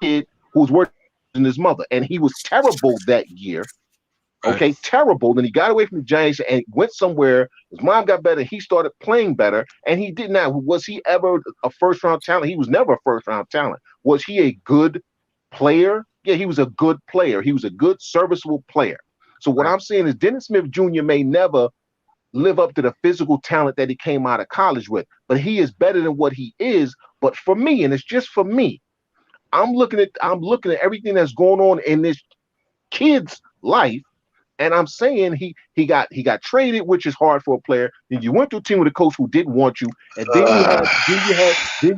kid who was working than his mother, and he was terrible that year. Okay, terrible. Then he got away from the Giants and went somewhere. His mom got better. He started playing better, and he did not. Was he ever a first-round talent? He was never a first-round talent. Was he a good player? Yeah, he was a good player. He was a good, serviceable player. So what I'm saying is Dennis Smith Jr. may never live up to the physical talent that he came out of college with, but he is better than what he is. But for me, and it's just for me, I'm looking at everything that's going on in this kid's life. And I'm saying he got traded, which is hard for a player. Then you went to a team with a coach who didn't want you, and then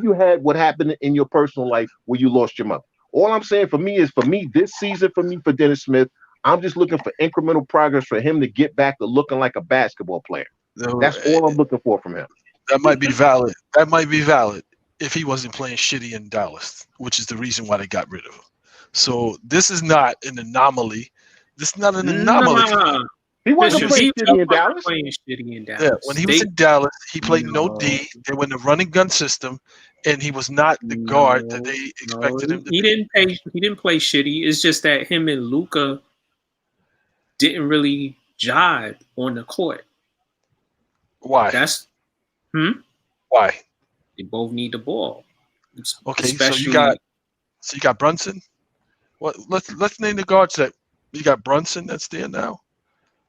you had what happened in your personal life where you lost your mother. All I'm saying for me this season for Dennis Smith, I'm just looking for incremental progress for him to get back to looking like a basketball player. That's all I'm looking for from him. That might be valid. That might be valid if he wasn't playing shitty in Dallas, which is the reason why they got rid of him. So this is not an anomaly. This is not an anomaly. He wasn't playing shitty in Dallas. Yeah, when he was in Dallas, he played no D. They went a running gun system, and he was not the guard that they expected him to be. He didn't play shitty. It's just that him and Luka didn't really jive on the court. Why? Why? They both need the ball. Okay, so you got Brunson. What? Let's name the guards that you got. Brunson that's there now.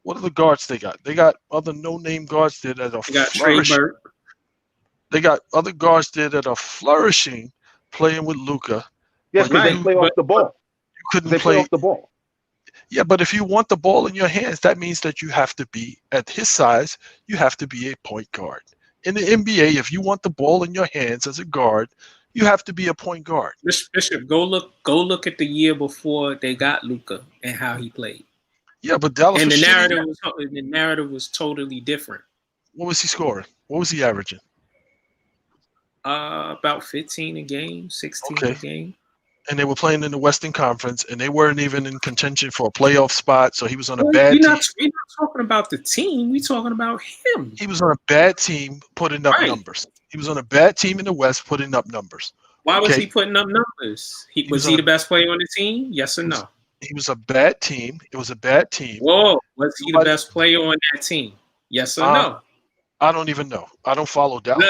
What are the guards they got? They got other no-name guards there that are flourishing. They got other guards there that are flourishing, playing with Luka. Yes, but they play off the ball. You couldn't play off the ball. Yeah, but if you want the ball in your hands, that means that you have to be at his size. You have to be a point guard. In the NBA, if you want the ball in your hands as a guard, you have to be a point guard. Bishop, go look at the year before they got Luka and how he played. Yeah, but Dallas and the narrative was totally different. What was he scoring? What was he averaging? About 15 a game, 16 a game. And they were playing in the Western Conference, and they weren't even in contention for a playoff spot. So he was on a bad team. We're not talking about the team. We're talking about him. He was on a bad team, putting up numbers. He was on a bad team in the West, putting up numbers. Why was he putting up numbers? Was he the best player on the team? Yes or no? He was a bad team. It was a bad team. Whoa, was he the best player on that team? Yes or no? I don't even know. I don't follow Dallas.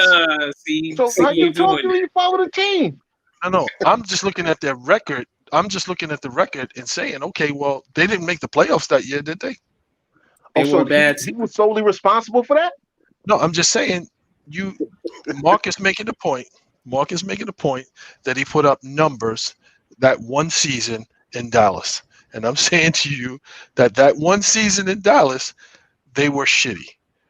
So how you talking when you follow the team? No. I'm just looking at their record. I'm just looking at the record and saying, okay, well, they didn't make the playoffs that year, did they? They were bad. He was solely responsible for that? No, I'm just saying Mark is making the point. Mark is making the point that he put up numbers that one season in Dallas. And I'm saying to you that one season in Dallas, they were shitty.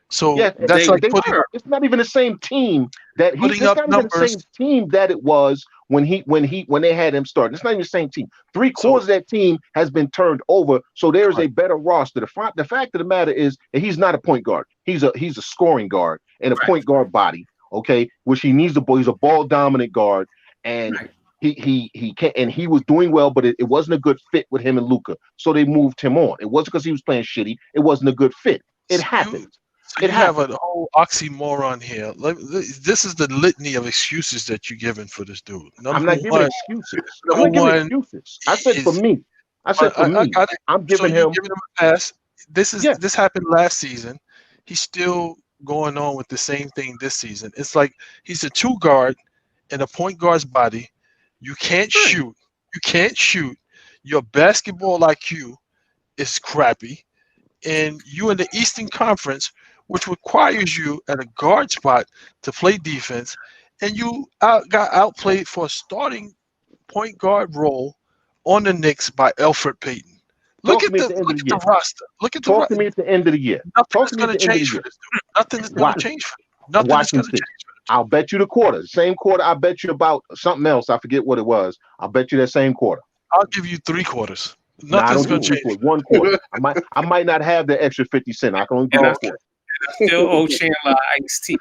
So yes, that's like putting it's not even the same team that he. It's up not even numbers. the same team that it was when they had him start. It's not even the same team. Three-quarters of that team has been turned over, so there is a better roster. The fact of the matter is that he's not a point guard. He's a scoring guard and a point guard body. Okay, which he needs he's a ball dominant guard, and he can't, and he was doing well, but it wasn't a good fit with him and Luka, so they moved him on. It wasn't because he was playing shitty. It wasn't a good fit. It happened. So you have a whole oxymoron here. This is the litany of excuses that you're giving for this dude. I'm not giving excuses. I'm not giving excuses. I said for me. I'm giving him a pass. This happened last season. He's still going on with the same thing this season. It's like he's a two guard in a point guard's body. You can't shoot. You can't shoot. Your basketball IQ is crappy. And you in the Eastern Conference, which requires you at a guard spot to play defense, and you got outplayed for a starting point guard role on the Knicks by Alfred Payton. Look at the roster. Look at the roster. Talk to me at the end of the year. Nothing is going to change for this dude. Nothing is going to change for him. Nothing is going to change for him. I'll bet you the quarter. The same quarter I bet you about something else. I forget what it was. I'll bet you that same quarter. I'll give you 3 quarters. Nothing's going to change. 1 quarter. I might not have the extra 50 cents. I can only do 1 quarter. Still owe Chandler iced tea.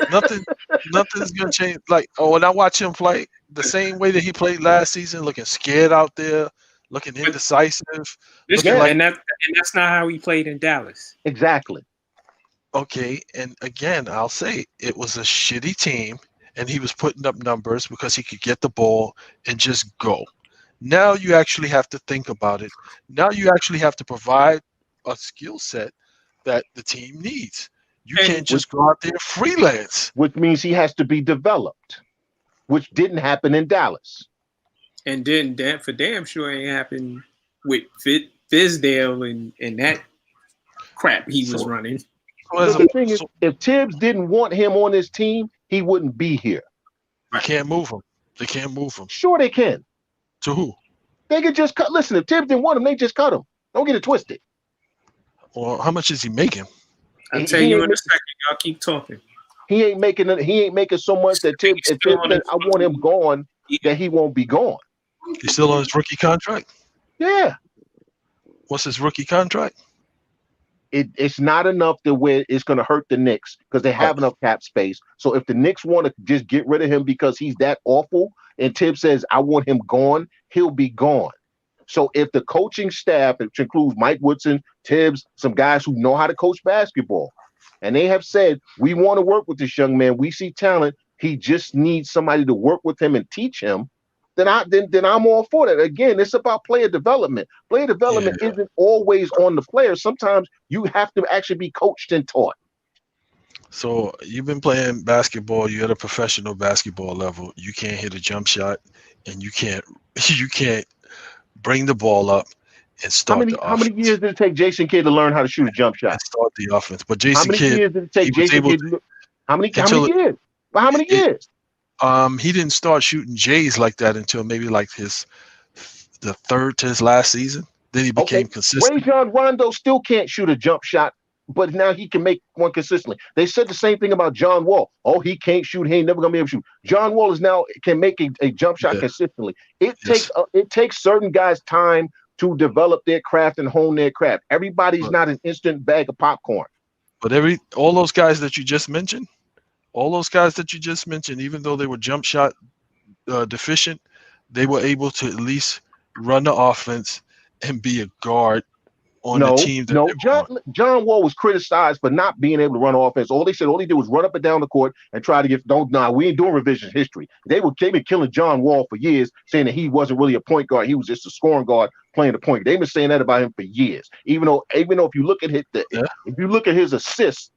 Nothing's going to change. Like, when I watch him play the same way that he played last season, looking scared out there, looking indecisive. And that's not how he played in Dallas. Exactly. Okay, and again, I'll say it was a shitty team, and he was putting up numbers because he could get the ball and just go. Now you actually have to think about it. Now you actually have to provide a skill set that the team needs. You can't just go out there freelance. Which means he has to be developed, which didn't happen in Dallas. And then for damn sure ain't happened with Fizdale and that crap he was running. The thing is, if Tibbs didn't want him on his team, he wouldn't be here. You can't move him. They can't move him. Sure they can. To who? They could just cut. Listen, if Tibbs didn't want him, they just cut him. Don't get it twisted. Well, how much is he making? I'll tell you in a second. Y'all keep talking. He ain't making so much that Tibbs said, I want him gone, that he won't be gone. He's still on his rookie contract? Yeah. What's his rookie contract? It's not enough to where it's going to hurt the Knicks because they have enough cap space. So if the Knicks want to just get rid of him because he's that awful, and Tibbs says, I want him gone, he'll be gone. So if the coaching staff, which includes Mike Woodson, Tibbs, some guys who know how to coach basketball, and they have said, we want to work with this young man. We see talent. He just needs somebody to work with him and teach him. Then I'm all for that. Again, it's about player development. Player development isn't always on the player. Sometimes you have to actually be coached and taught. So you've been playing basketball. You're at a professional basketball level. You can't hit a jump shot, and you can't bring the ball up and start the offense. How many years did it take Jason Kidd to learn how to shoot a jump shot? And start the offense. But Jason Kidd, how many years did it take Jason Kidd? How many years? But how many years? He didn't start shooting J's like that until maybe like the third to his last season. Then he became consistent. Rajon Rondo still can't shoot a jump shot, but now he can make one consistently. They said the same thing about John Wall. Oh, he can't shoot. He ain't never gonna be able to shoot. John Wall can make a jump shot consistently. It takes certain guys time to develop their craft and hone their craft. Everybody's not an instant bag of popcorn. But all those guys that you just mentioned, even though they were jump shot deficient, they were able to at least run the offense and be a guard on the team. John Wall was criticized for not being able to run offense. All he did was run up and down the court and try to we ain't doing revision history. They've been killing John Wall for years, saying that he wasn't really a point guard. He was just a scoring guard playing the point. They've been saying that about him for years. Even though if you look at his assists,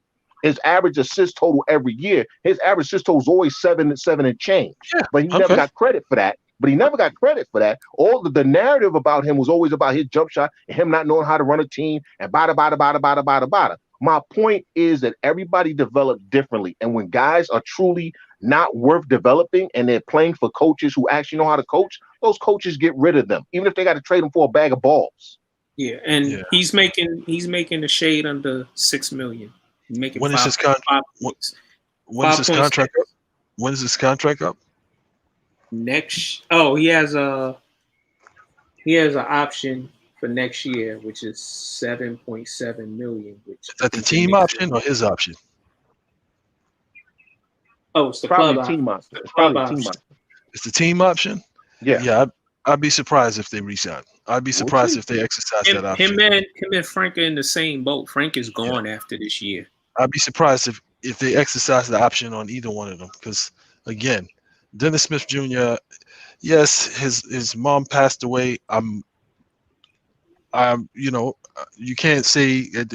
his average assist total every year, his average assist total is always 7 and change. Yeah, but he never got credit for that. All the narrative about him was always about his jump shot and him not knowing how to run a team and bada. My point is that everybody developed differently. And when guys are truly not worth developing and they're playing for coaches who actually know how to coach, those coaches get rid of them, even if they got to trade them for a bag of balls. Yeah, and he's making a shade under $6 million. He's making when is his contract? When is his contract up? When is his contract up? Next. Oh, he has an option for next year, which is $7.7 million. Which is that the team option or his option? Oh, it's the probably club team option. option. It's probably team option. It's the team option. Yeah. I'd be surprised if they resign. I'd be surprised if they exercise that option. Him and Frank are in the same boat. Frank is gone after this year. I'd be surprised if they exercise the option on either one of them. Because again, Dennis Smith Jr. Yes, his mom passed away. You can't say it,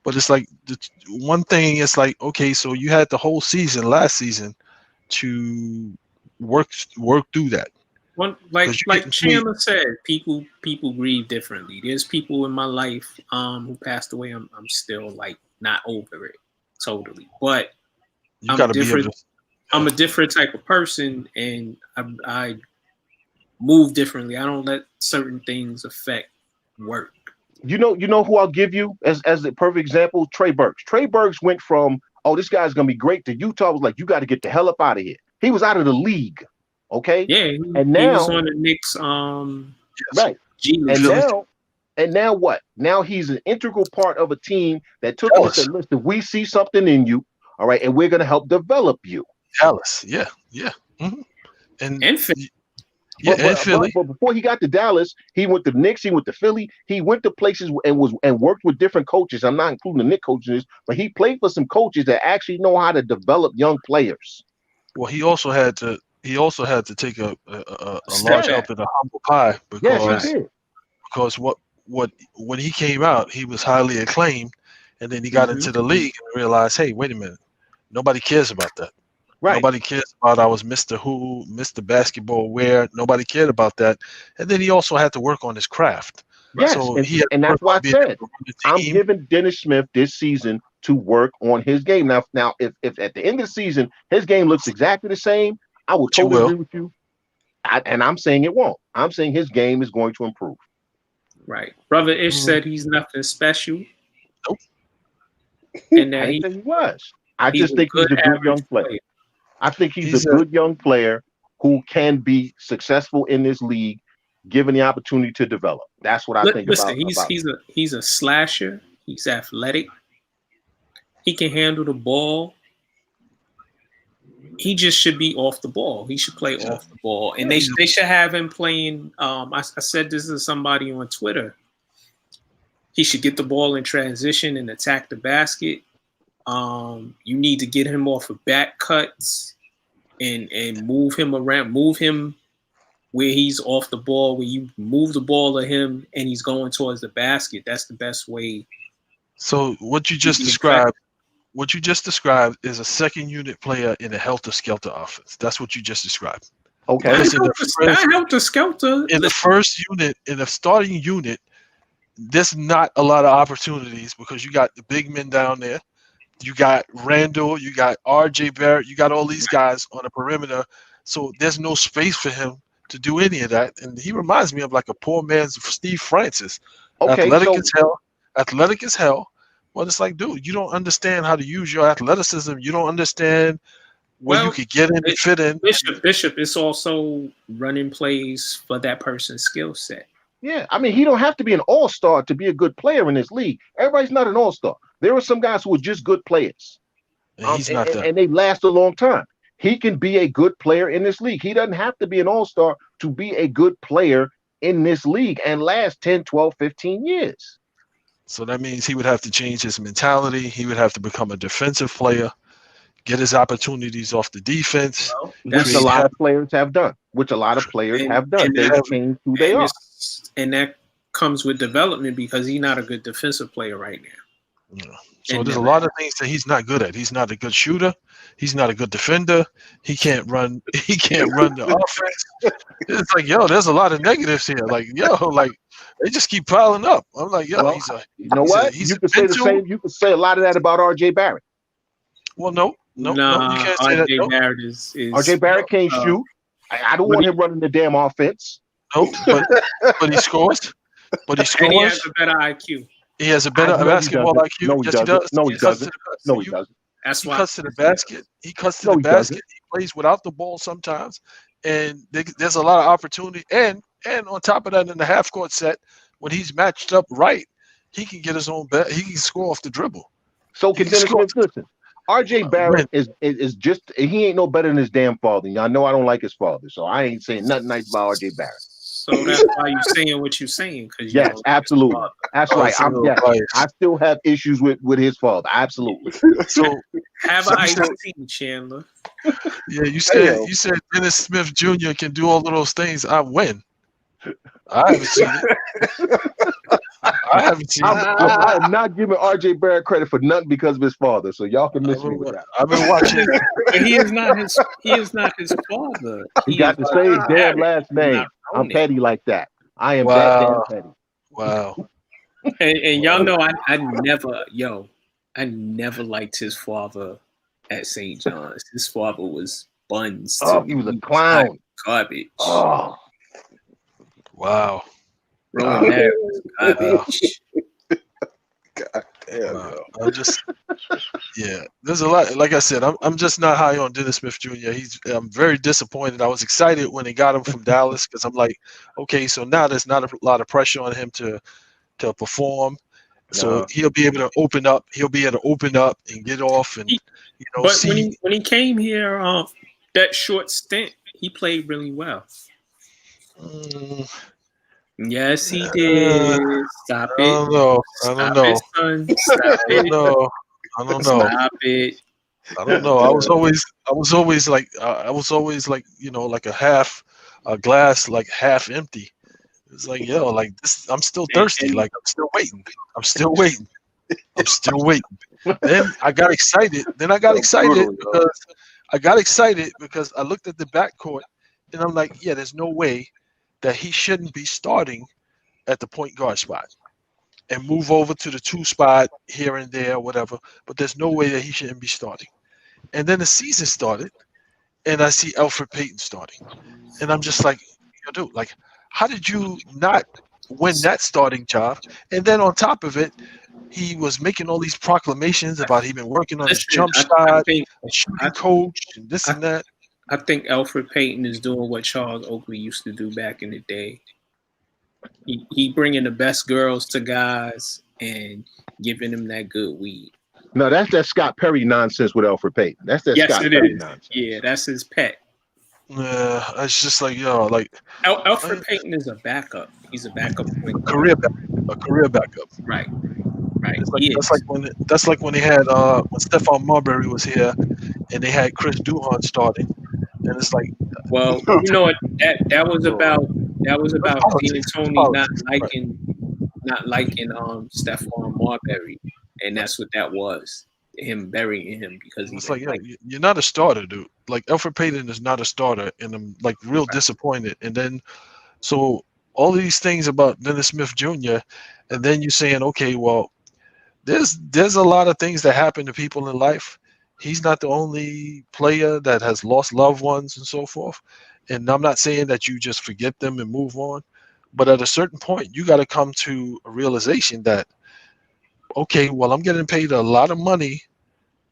but it's like the one thing. It's like, okay, so you had the whole season last season to work through that. Like Chandler said, people grieve differently. There's people in my life who passed away. I'm still like not over it totally, but I'm a different type of person, and I move differently. I don't let certain things affect work. You know who I'll give you as the perfect example? Trey Burks. Trey Burks went from, oh, this guy's gonna be great, to Utah was like, you got to get the hell up out of here. He was out of the league. Okay. Yeah, and now he was on the Knicks. Right. And now what? Now he's an integral part of a team that took him and said, listen, we see something in you, all right, and we're gonna help develop you. Dallas, yeah. Mm-hmm. And Philly. But before he got to Dallas, he went to Knicks, he went to Philly, he went to places and worked with different coaches. I'm not including the Knicks coaches, but he played for some coaches that actually know how to develop young players. Well, he also had to take a large help in the humble pie because when he came out, he was highly acclaimed, and then he got into the league and realized, hey, wait a minute, nobody cares about that. Right. Nobody cares about I was Mr. Who, Mr. Basketball Where. Nobody cared about that, and then he also had to work on his craft. Yes, so and that's why I said I'm giving Dennis Smith this season to work on his game. Now, if at the end of the season his game looks exactly the same, I would totally agree with you. And I'm saying it won't. I'm saying his game is going to improve. Right. Brother Ish said he's nothing special. Nope. And that he was. I just think he's a good young player. I think he's a good young player who can be successful in this league, given the opportunity to develop. That's what I think about. He's a slasher. He's athletic. He can handle the ball. He just should be off the ball. He should play off the ball, and they should have him playing. I said this to somebody on Twitter. He should get the ball in transition and attack the basket. You need to get him off of back cuts and move him around. Move him where he's off the ball, where you move the ball to him and he's going towards the basket. That's the best way. So what you just described is a second unit player in a helter-skelter offense. That's what you just described. Okay. Helter-skelter. In the first unit, in the starting unit, there's not a lot of opportunities because you got the big men down there. You got Randall, you got RJ Barrett, you got all these guys on the perimeter. So there's no space for him to do any of that. And he reminds me of like a poor man's Steve Francis. Okay, athletic as hell. Well, it's like, dude, you don't understand how to use your athleticism. You don't understand where you could get in and fit in. Bishop is also running plays for that person's skill set. Yeah, I mean, he don't have to be an all-star to be a good player in this league. Everybody's not an all-star. There are some guys who are just good players. And they last a long time. He can be a good player in this league. He doesn't have to be an all-star to be a good player in this league and last 10, 12, 15 years. So that means he would have to change his mentality. He would have to become a defensive player, get his opportunities off the defense. Which a lot of players have done. They've changed who they are. And that comes with development because he's not a good defensive player right now. Yeah. So And there's a never lot of things that he's not good at. He's not a good shooter. He's not a good defender. He can't run. He can't run the offense. It's like, yo, there's a lot of negatives here. Like, yo, like they just keep piling up. I'm like, yo, Well, you know what? he's You a could say the mental. same. You could say a lot of that about R.J. Barrett. Well, no, you Nah, can't say that. RJ No, Barrett is R.J. Barrett can't uh, shoot. I don't but want he, him running the damn offense. no, but he scores. But he and he has scores. a better IQ. He has a I better know he basketball doesn't. IQ. No, he Yes, he doesn't. does. No, he He cuts to doesn't. the No, for he you. doesn't. That's He why. cuts to the basket. He cuts to No, the he basket. doesn't. He plays without the ball sometimes, and there's a lot of opportunity. And on top of that, in the half court set, when he's matched up right, he can get his own bet. He can score off the dribble. So He can can Dennis score. Smith listen? R.J. When Barrett is just he ain't no better than his damn father. Y'all know I don't like his father, so I ain't saying nothing nice about R.J. Barrett. So that's why you're saying what you're saying, because you Yes, don't. absolutely. That's right. it's a little biased. I still have issues with his father. Absolutely. So Have So an you said- IC, Chandler. yeah, you Hey, said Dennis Smith Jr. can do all of those things. I win. I haven't seen it. I haven't seen it. I am not giving R.J. Barrett credit for nothing because of his father. So y'all can miss me with that. I've been watching. But he is not his. He is not his father. He got the same damn last name. not I'm own it. petty like that. I am Wow. that damn petty. Wow. And y'all know I never liked his father at St. John's. His father was buns. To Oh, me. he was a clown. Garbage. Oh, Wow. Rowan Harris was garbage. God damn, Wow. yo. I'm just there's a lot. Like I said, I'm just not high on Dennis Smith Jr. I'm very disappointed. I was excited when they got him from Dallas because I'm like, okay, so now there's not a lot of pressure on him to perform. So no. he'll be able to open up. He'll be able to open up and get off and But see. when he came here, that short stint, he played really well. Yes, he did. Stop I it. don't know. I don't know. It, son. Stop I don't it. know. I don't know. Stop it. I don't know. I was always like like a glass like half empty. It's like, yo, like this, I'm still thirsty. And- Like I'm still waiting. I'm still waiting. I'm still waiting. Then I got excited. I got excited because I looked at the backcourt and I'm like, yeah, there's no way that he shouldn't be starting at the point guard spot and move over to the 2 spot here and there, whatever. But there's no way that he shouldn't be starting. And then the season started, and I see Alfred Payton starting, and I'm just like, yo, dude, like, how did you not win that starting job? And then on top of it, he was making all these proclamations about he been working on his jump I shot, think and shooting coach, and this and that. I think Alfred Payton is doing what Charles Oakley used to do back in the day. He bringing the best girls to guys and giving them that good weed. No, that's that Scott Perry nonsense with Alfred Payton. That's that Yes, Scott it Perry is. nonsense. Yeah, that's his pet. It's just like, yo, like Alfred Payton is a backup. He's a backup point a guard. career backup. Right. That's like when they had when Stephon Marbury was here, and they had Chris Duhon starting, and it's like, well, you know what that was about. That was about politics. D'Antoni Politics, not liking Stephon Marbury, and that's what that was. Him burying him because it's he's like, yo, you're not a starter, dude. Like Alfred Payton is not a starter, and I'm like real disappointed. And then, so all these things about Dennis Smith Jr., and then you're saying, okay, well, there's a lot of things that happen to people in life. He's not the only player that has lost loved ones and so forth. And I'm not saying that you just forget them and move on, but at a certain point, you got to come to a realization that, okay, well, I'm getting paid a lot of money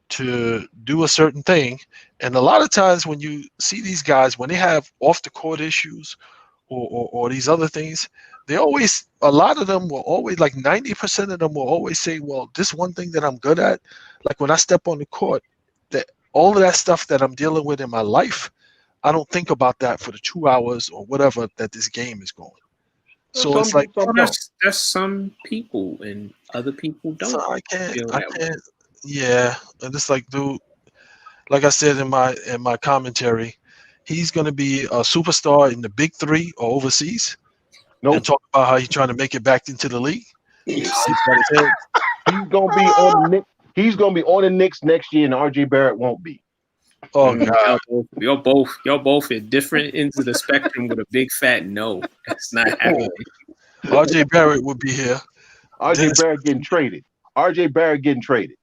to do a certain thing. And a lot of times when you see these guys, when they have off the court issues or these other things, a lot of them will always, like 90% of them will always say, well, this one thing that I'm good at, like when I step on the court, that all of that stuff that I'm dealing with in my life, I don't think about that for the 2 hours or whatever that this game is going. So it's like, that's some people, and other people don't. so I can't. Way. Yeah, and it's like, dude, like I said in my commentary, he's gonna be a superstar in the big 3 or overseas. Nope. And talk about how he's trying to make it back into the league. He's gonna be on the Knicks. He's gonna be on the Knicks next year, and RJ Barrett won't be. Oh God! Y'all both at different ends of the spectrum with a big fat no. That's not happening. RJ Barrett would be here. RJ Barrett getting traded. RJ Barrett getting traded.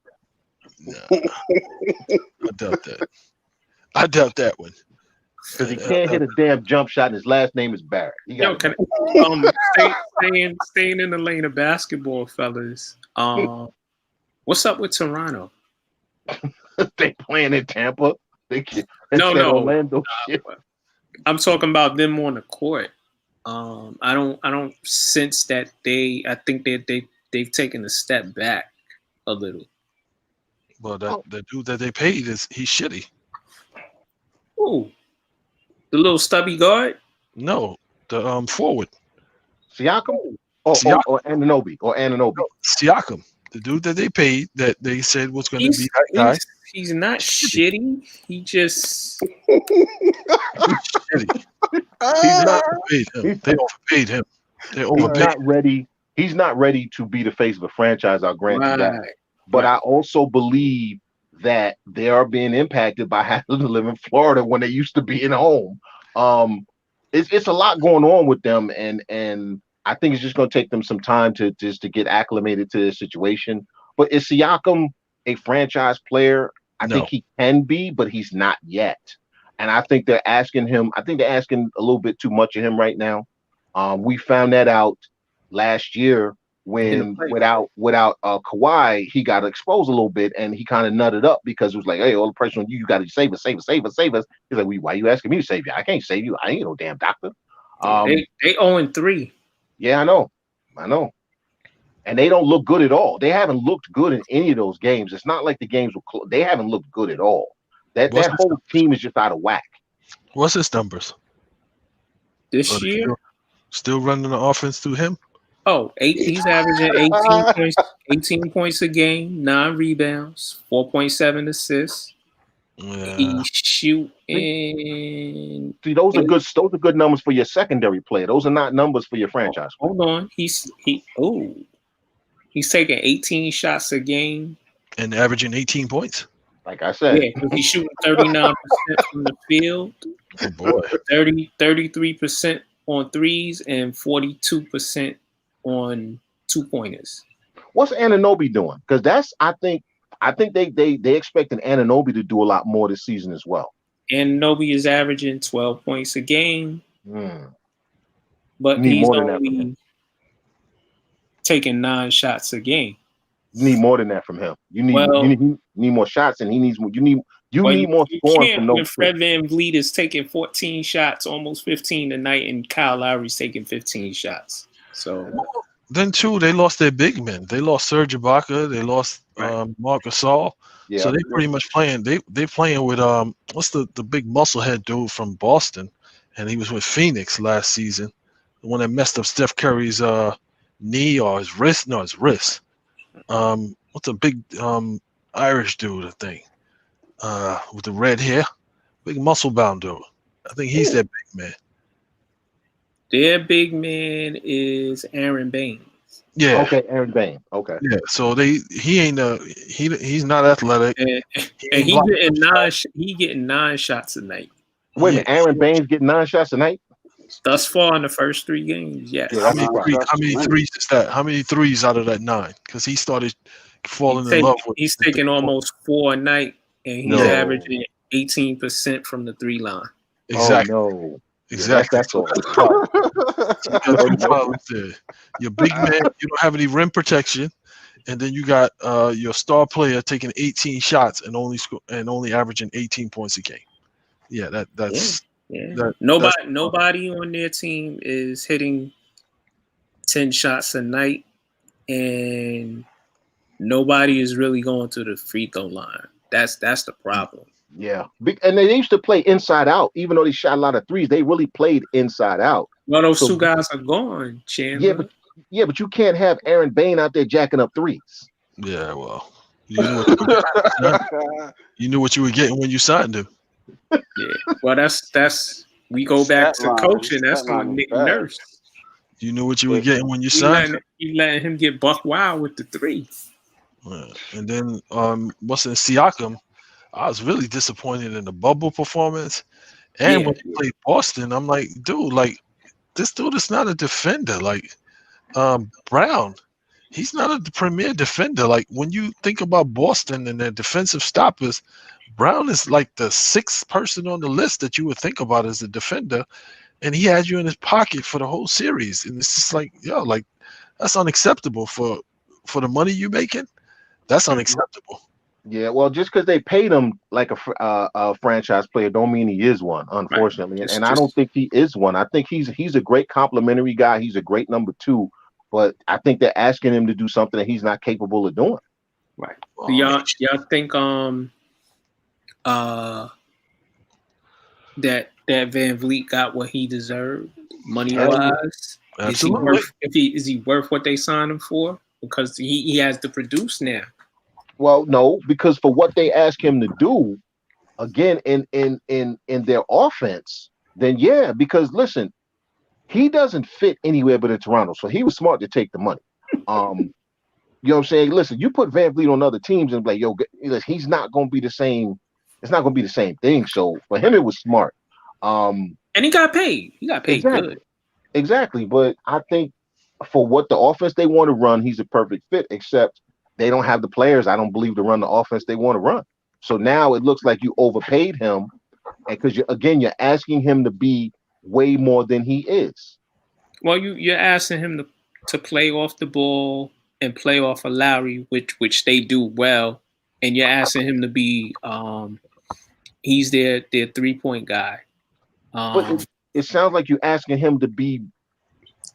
Nah, I doubt that. I doubt that one. Because he can't hit a damn jump shot, and his last name is Barrett. Yo, can staying in the lane of basketball, fellas. What's up with Toronto? They playing in Tampa. No. Orlando shit. I'm talking about them on the court. I don't sense that I think they've taken a step back a little. Well, the dude that they paid he's shitty. Ooh, the little stubby guard? No, the forward. Siakam? Or Anunoby. Siakam, the dude that they paid that they said was going to be that guy. He's not shitty. He just shitty. He's not paid him. They overpaid him. They overpaid. He's not ready to be the face of a franchise. I'll grant you that. But I also believe that they are being impacted by having to live in Florida when they used to be in home. It's a lot going on with them, and I think it's just going to take them some time to get acclimated to the situation. But is Siakam a franchise player? I think he can be, but he's not yet. And I think they're asking him. I think they're asking a little bit too much of him right now. We found that out last year when without Kawhi, he got exposed a little bit, and he kind of nutted up because it was like, hey, all the pressure on you. You got to save us. He's like, why are you asking me to save you? I can't save you. I ain't no damn doctor. They 0-3. Yeah, I know. And they don't look good at all. They haven't looked good in any of those games. It's not like the games were they haven't looked good at all. That whole team is just out of whack. What's his numbers this year? Still running the offense through him? Oh, he's averaging 18 points a game, 9 rebounds, 4.7 assists. Yeah. He's shooting. See, those are good numbers for your secondary player. Those are not numbers for your franchise. Hold on. He's taking 18 shots a game. And averaging 18 points. Like I said. Yeah, because he's shooting 39% from the field. Oh boy. 33% on threes and 42% on 2-pointers. What's Anunoby doing? Because I think they expecting Anunoby to do a lot more this season as well. Anunoby is averaging 12 points a game. But he's only taking 9 shots a game. You need more than that from him. You need more shots, and he needs more. You need more scoring from those. Fred VanVleet is taking 14 shots, almost 15 tonight, and Kyle Lowry's taking 15 shots. So then too, they lost their big men. They lost Serge Ibaka. They lost Marc Gasol. Yeah, so they pretty much playing. They playing with what's the big musclehead dude from Boston, and he was with Phoenix last season. The one that messed up Steph Curry's knee or his wrist. No, his wrist. What's the big Irish dude? I think with the red hair, big muscle bound dude. I think he's that big man. Their big man is Aaron Baines. Yeah. Okay, Aaron Baines. Okay. Yeah. So he's not athletic. And he getting 9 shots a night. Wait a minute, Aaron Baines getting 9 shots a night? Thus far in the first 3 games, yes. Yeah, how many threes is that? How many threes out of that 9? Because he started falling in love with. He's taking almost 4 a night, and he's averaging 18% from the 3 line. Exactly. Oh, no. Exactly. That's all. Your big man, you don't have any rim protection, and then you got your star player taking 18 shots and only averaging 18 points a game. Yeah, that's. Yeah. Nobody on their team is hitting 10 shots a night, and nobody is really going to the free throw line. That's the problem. Yeah, and they used to play inside out. Even though they shot a lot of threes, they really played inside out. Well, those 2 guys are gone, Chandler. Yeah, but you can't have Aaron Baines out there jacking up threes. Yeah, well, you knew what you were getting when you signed him. Yeah, well, that's we go back to coaching. That's on Nick Nurse. You knew what you were getting when you signed him. You letting him get buck wild with the 3. And then what's in Siakam? I was really disappointed in the bubble performance. And Yeah, when he played Boston, I'm like, dude, like this dude is not a defender. Like Brown, he's not a premier defender. Like when you think about Boston and their defensive stoppers, Brown is like the sixth person on the list that you would think about as a defender, and he had you in his pocket for the whole series. And it's just like, yo, like that's unacceptable for the money you making. That's unacceptable. Yeah, well, just because they paid him like a franchise player, don't mean he is one, right. unfortunately. And I don't think he is one. I think he's a great complimentary guy. He's a great number two, but I think they're asking him to do something that he's not capable of doing. Right. Do y'all think that Van Vliet got what he deserved money wise? Absolutely. Is he worth what they signed him for? Because he has to produce now. Well, no, because for what they ask him to do, again in their offense, then yeah, because listen, he doesn't fit anywhere but in Toronto, so he was smart to take the money. You know what I'm saying? Listen, you put Van Vliet on other teams and be like, yo, he's not going to be the same. It's not going to be the same thing. So for him, it was smart. And he got paid. He got paid good. Exactly. But I think for what the offense they want to run, he's a perfect fit, except they don't have the players, I don't believe, to run the offense they want to run. So now it looks like you overpaid him, and because you're asking him to be way more than he is. Well, you're asking him to play off the ball and play off of Lowry, which they do well, and you're asking him to be he's their 3-point guy. But it sounds like you're asking him to be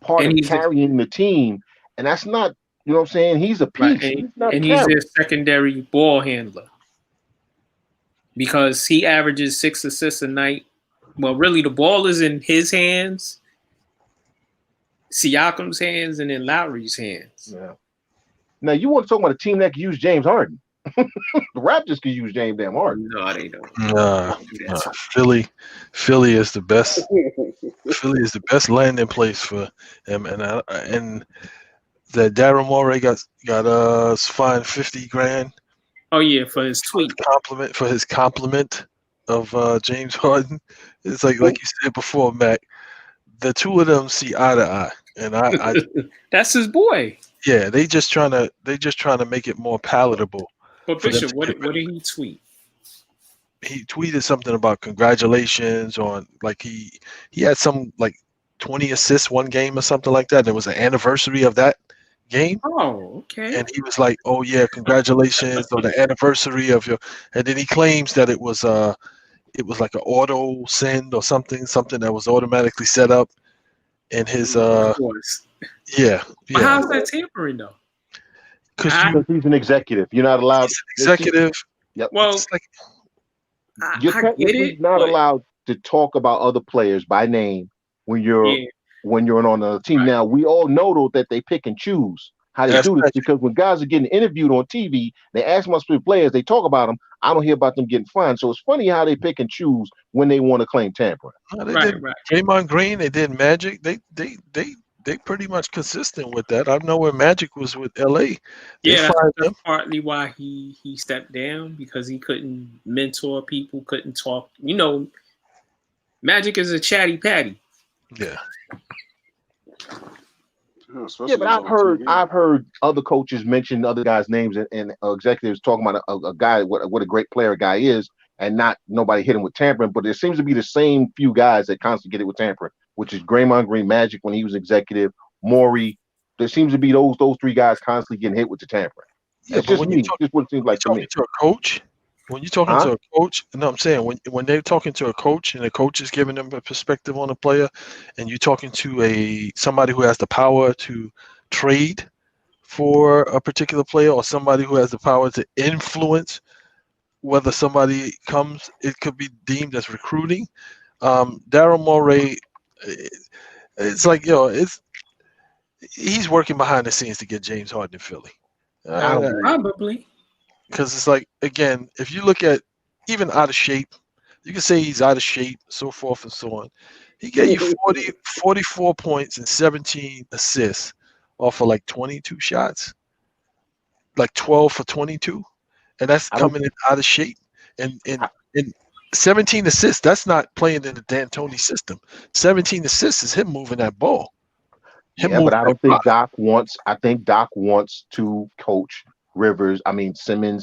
part of carrying the team, and that's not. You know what I'm saying? He's a piece. Right. He's their secondary ball handler because he averages 6 assists a night. Well, really, the ball is in his hands, Siakam's hands, and then Lowry's hands. Yeah. Now, you want to talk about a team that can use James Harden. The Raptors can use James damn Harden. No, they don't. Philly is the best. Philly is the best landing place for him, and that Daryl Morey got fined $50,000. Oh yeah, for his tweet. For his compliment of James Harden. It's like you said before, Mac. The two of them see eye to eye, and I that's his boy. Yeah, they just trying to make it more palatable. But Bishop, what did he tweet? He tweeted something about congratulations on like he had some like 20 assists one game or something like that. There was an anniversary of that game. Oh, okay. And he was like, "Oh yeah, congratulations on the anniversary of your." And then he claims that it was like an auto send or something that was automatically set up in his yeah. But how's that tampering though? Because he's an executive. You're not allowed. He's an executive. Yep. Well, you're technically not allowed to talk about other players by name when you're on a team. Now we all know though that they pick and choose how they do this because when guys are getting interviewed on TV, they ask most players, they talk about them. I don't hear about them getting fined. So it's funny how they pick and choose when they want to claim tampering. No, they did Draymond Green. They did Magic. They pretty much consistent with that. I know where Magic was with LA. That's partly why he stepped down because he couldn't mentor people, couldn't talk. You know, Magic is a chatty patty. Yeah. Yeah, but I've heard other coaches mention other guys' names and executives talking about a guy, what a great player a guy is, and not nobody hit him with tampering. But there seems to be the same few guys that constantly get it with tampering, which is Draymond Green, Magic when he was executive, Morey. There seems to be those three guys constantly getting hit with the tampering. Yeah, it's just me. Just what it seems like to me. To a coach, when you're talking to a coach, no, I'm saying when they're talking to a coach and the coach is giving them a perspective on a player, and you're talking to somebody who has the power to trade for a particular player or somebody who has the power to influence whether somebody comes, it could be deemed as recruiting. Daryl Morey, it's like he's working behind the scenes to get James Harden in Philly. Probably. Because it's like, again, if you look at even out of shape, you can say he's out of shape, so forth and so on. He gave you 44 points and 17 assists off of like 22 shots. like 12 for 22, and that's coming in out of shape. And 17 assists. That's not playing in the D'Antoni system. 17 assists is him moving that ball. But I don't think Doc wants. I think Doc wants to coach Simmons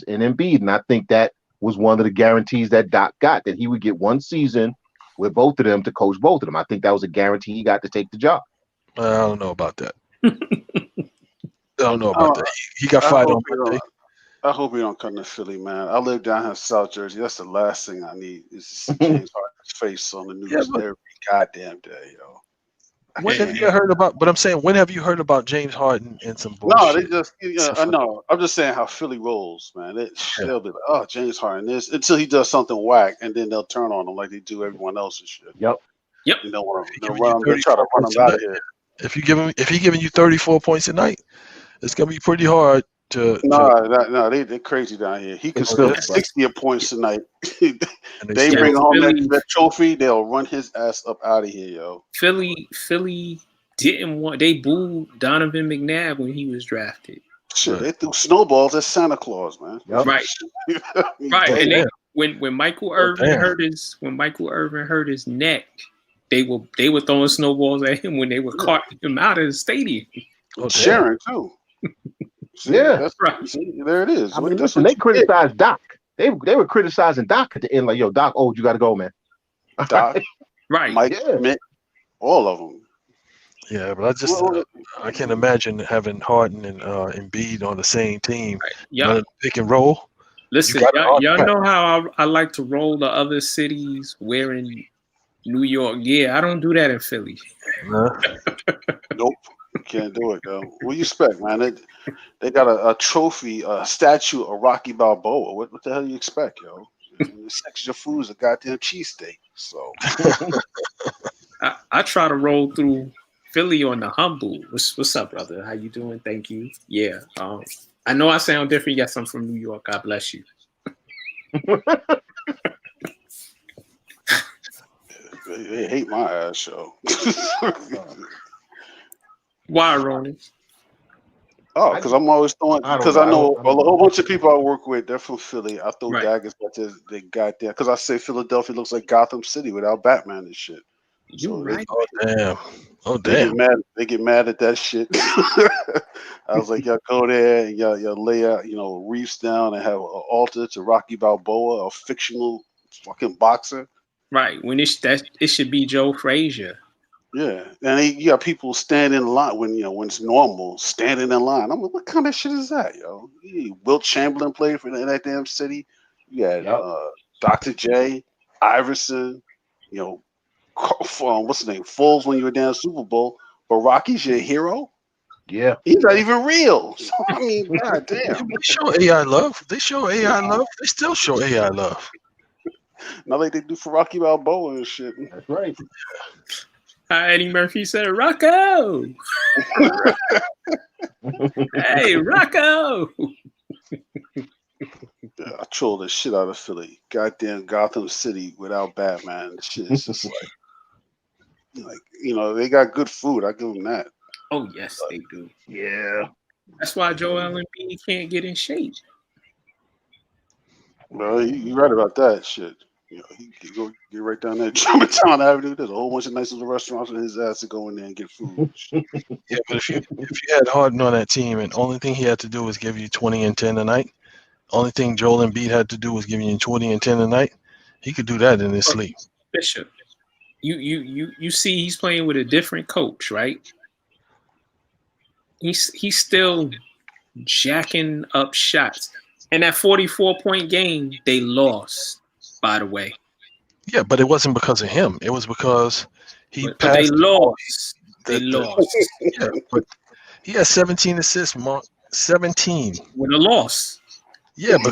and Embiid, and I think that was one of the guarantees that Doc got, that he would get one season with both of them to coach both of them. I think that was a guarantee he got to take the job. I don't know about that. He got fired on Monday. I hope he don't come to Philly, man. I live down here in South Jersey. That's the last thing I need is to see James Harden's face on the news every goddamn day, yo. When have you heard about? But I'm saying, when have you heard about James Harden and some bullshit? No, they just. I know. I'm just saying how Philly rolls, man. They'll be like, "Oh, James Harden this," until he does something whack, and then they'll turn on him like they do everyone else and shit. Yep. You know what? They'll try to run him out of here. If he giving you 34 points a night, it's gonna be pretty hard to. No, they're crazy down here. He can still get 60 points tonight. They bring home that trophy, they'll run his ass up out of here, yo. Philly didn't want. They booed Donovan McNabb when he was drafted. Shit, they threw snowballs at Santa Claus, man. Yep. Right. And when Michael Irvin hurt his neck, they were throwing snowballs at him when they were carting him out of the stadium. Sharon too. See, that's right. See, there it is. I mean, listen, they criticized Doc. They were criticizing Doc at the end, like, "Yo, Doc, you got to go, man." Doc, right? Mike, Mick, all of them. Yeah, but I can't imagine having Harden and Embiid on the same team. Right. Yeah, pick and roll. Listen, y'all know how I like to roll the other cities wearing New York gear. I don't do that in Philly. Nope. Can't do it, though. What do you expect, man? They got a trophy, a statue of Rocky Balboa. What the hell do you expect, yo? The extra food is a goddamn cheesesteak. So I try to roll through Philly on the humble. What's up, brother? How you doing? Thank you. Yeah. I know I sound different. Yes, I'm from New York. God bless you. They hate my ass, yo. Why, Ronnie? Oh, because I'm always throwing. Because I know a whole bunch of people I work with. They're from Philly. I throw daggers at they got there. Because I say Philadelphia looks like Gotham City without Batman and shit. You right? Oh damn! They get mad at that shit. I was like, y'all go there and y'all lay out, reefs down and have an altar to Rocky Balboa, a fictional fucking boxer. Right. When it should be Joe Frazier. Yeah, and you got people standing in line when it's normal, standing in line. I'm like, what kind of shit is that, yo? Wilt Chamberlain played for that damn city. You had Dr. J, Iverson, what's his name, Foles when you were down Super Bowl. But Rocky's your hero. Yeah, he's not even real. So, I mean, goddamn. They show AI love. They show AI love. They still show AI love. Not like they do for Rocky Balboa and shit. That's right. Eddie Murphy said, "Rocco." Hey, Rocco. I troll the shit out of Philly. Goddamn Gotham City without Batman. Shit is just they got good food. I give them that. Oh yes, they do. Yeah. That's why Joel Embiid can't get in shape. Well, you're right about that shit. He can go get right down there, Germantown Avenue. There's a whole bunch of nice little restaurants for his ass to go in there and get food. Yeah, but if you had Harden on that team, and only thing he had to do was give you 20 and 10 a night, only thing Joel Embiid had to do was give you 20 and 10 a night, he could do that in his sleep. Bishop, you see, he's playing with a different coach, right? He's still jacking up shots, and that 44-point game they lost. By the way, yeah, but it wasn't because of him. It was because he passed. They lost. They lost. Yeah, but he had 17 assists, Mark. 17 with a loss. Yeah, but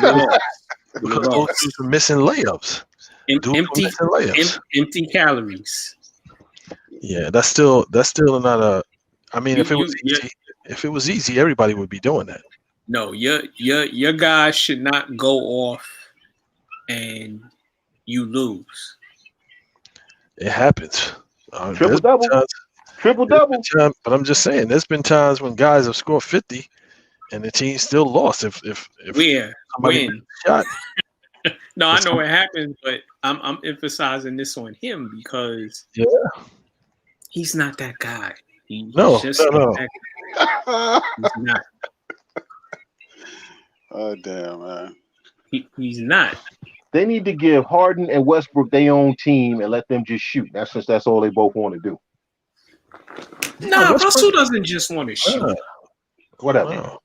because those dudes were missing layups. Empty calories. Yeah, that's still not a. I mean, if it was easy, everybody would be doing that. No, your guys should not go off and you lose. It happens. Triple double. But I'm just saying, there's been times when guys have scored 50 and the team still lost. If Where? somebody When? shot, No, I know what happened, but I'm emphasizing this on him because he's not that guy. He's just no. that guy. He's not. Oh damn, man. He's not. They need to give Harden and Westbrook their own team and let them just shoot. That's all they both want to do. No, Russell doesn't just want to shoot. Whatever. Wow.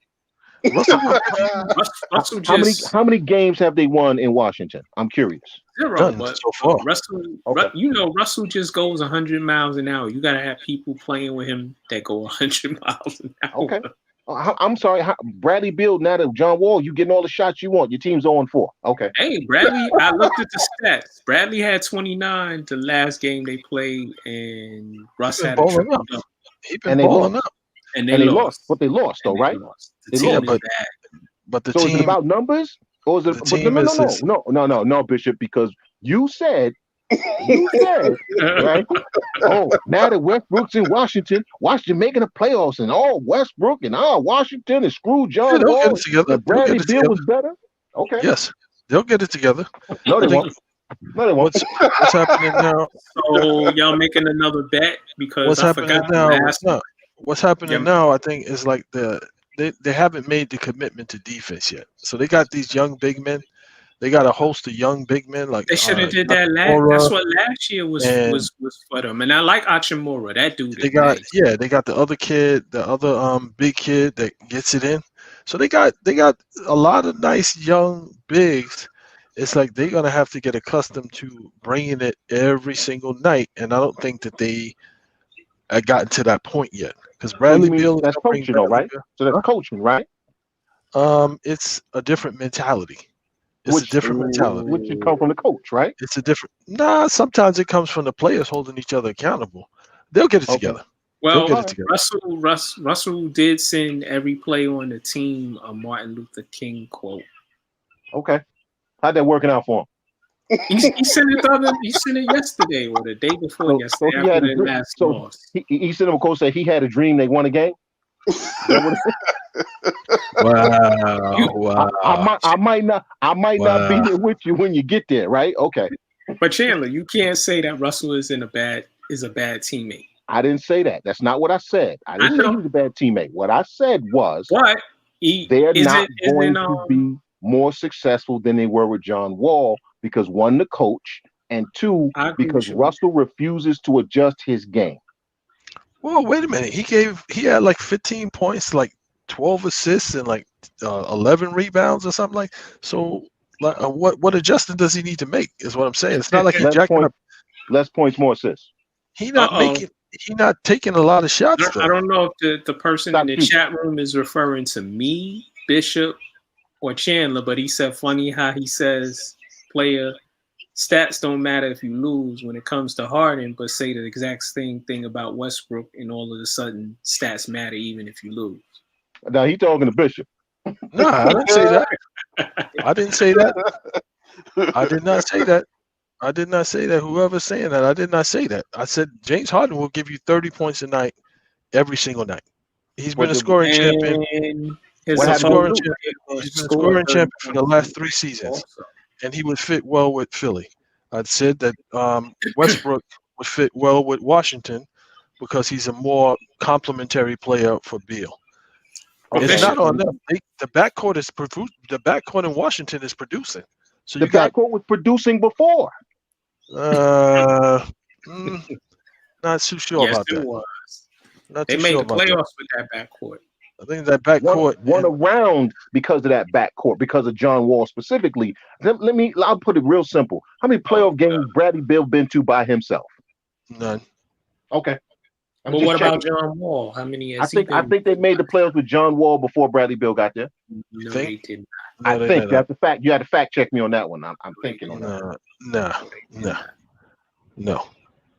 Russell just How many games have they won in Washington? I'm curious. 0. None But so far. Russell, Okay. Russell just goes 100 miles an hour. You got to have people playing with him that go 100 miles an hour. Okay. I'm sorry. Bradley Beal, now that John Wall, you getting all the shots you want. Your team's 0-4. Okay. Hey, Bradley, I looked at the stats. Bradley had 29 the last game they played, and Russ had a triple double. He's been balling up. And they lost. But they lost, though, right? The team is bad. But the So team is it about numbers? Or is it no, Bishop, because you said, right? Oh, now that Westbrook's in Washington making the playoffs, and Westbrook and Washington and screw John they'll Wall. get it together. And Bradley Beal was better. Okay. Yes, they'll get it together. No, they won't. No, they won't. What's happening now? So y'all making another bet because What's I happening forgot now? What's happening now? I think is like they haven't made the commitment to defense yet. So they got these young big men. They got a host of young big men. Like they should have did that last. That's what last year was for them. And I like Achimura. That dude. They got the other kid, the other big kid that gets it in. So they got a lot of nice young bigs. It's like they're gonna have to get accustomed to bringing it every single night, and I don't think that they gotten to that point yet. Because Bradley Beal, that's coaching, though, right? So that's coaching, right? It's a different mentality. It's a different mentality. Which should come from the coach, right? It's a different. Sometimes it comes from the players holding each other accountable. They'll get it together. Well, Russell did send every play on the team a Martin Luther King quote. Okay. How'd that working out for him? He sent it yesterday or the day before yesterday. He sent him a quote saying he had a dream they won a game. Wow. I might not be there with you when you get there, right? Okay. But Chandler, you can't say that Russell is a bad teammate. I didn't say that. That's not what I said. I didn't say he was a bad teammate. What I said was they're not going to be more successful than they were with John Wall because one, the coach, and two, because Russell refuses to adjust his game. Well, wait a minute. He had like 15 points, like 12 assists, and like 11 rebounds or something like. So, like, what adjustment does he need to make? Is what I'm saying. It's not like he's jacking up. Less points, more assists. He's not taking a lot of shots. I don't know if the person in the chat room is referring to me, Bishop, or Chandler, but he said funny how he says player stats don't matter if you lose when it comes to Harden, but say the exact same thing about Westbrook, and all of a sudden stats matter even if you lose. Now he talking to Bishop. No, I didn't say that. I didn't say that. I did not say that. I did not say that. Whoever's saying that, I did not say that. I said James Harden will give you 30 points a night every single night. He's been a scoring champion. He's been a scoring champion for the last 3 seasons. And he would fit well with Philly. I'd said that Westbrook would fit well with Washington because he's a more complementary player for Beal. It's not on them. The backcourt in Washington is producing. So the backcourt was producing before. Not too sure about that. They made the playoffs with that backcourt. I think that backcourt won around because of that backcourt, because of John Wall specifically. I'll put it real simple. How many playoff games Bradley Beal been to by himself? None. Okay. But what about John Wall? How many? I think they made the playoffs with John Wall before Bradley Beal got there. No, they didn't. I think that's a fact. You had to fact check me on that one. I'm thinking on that. No.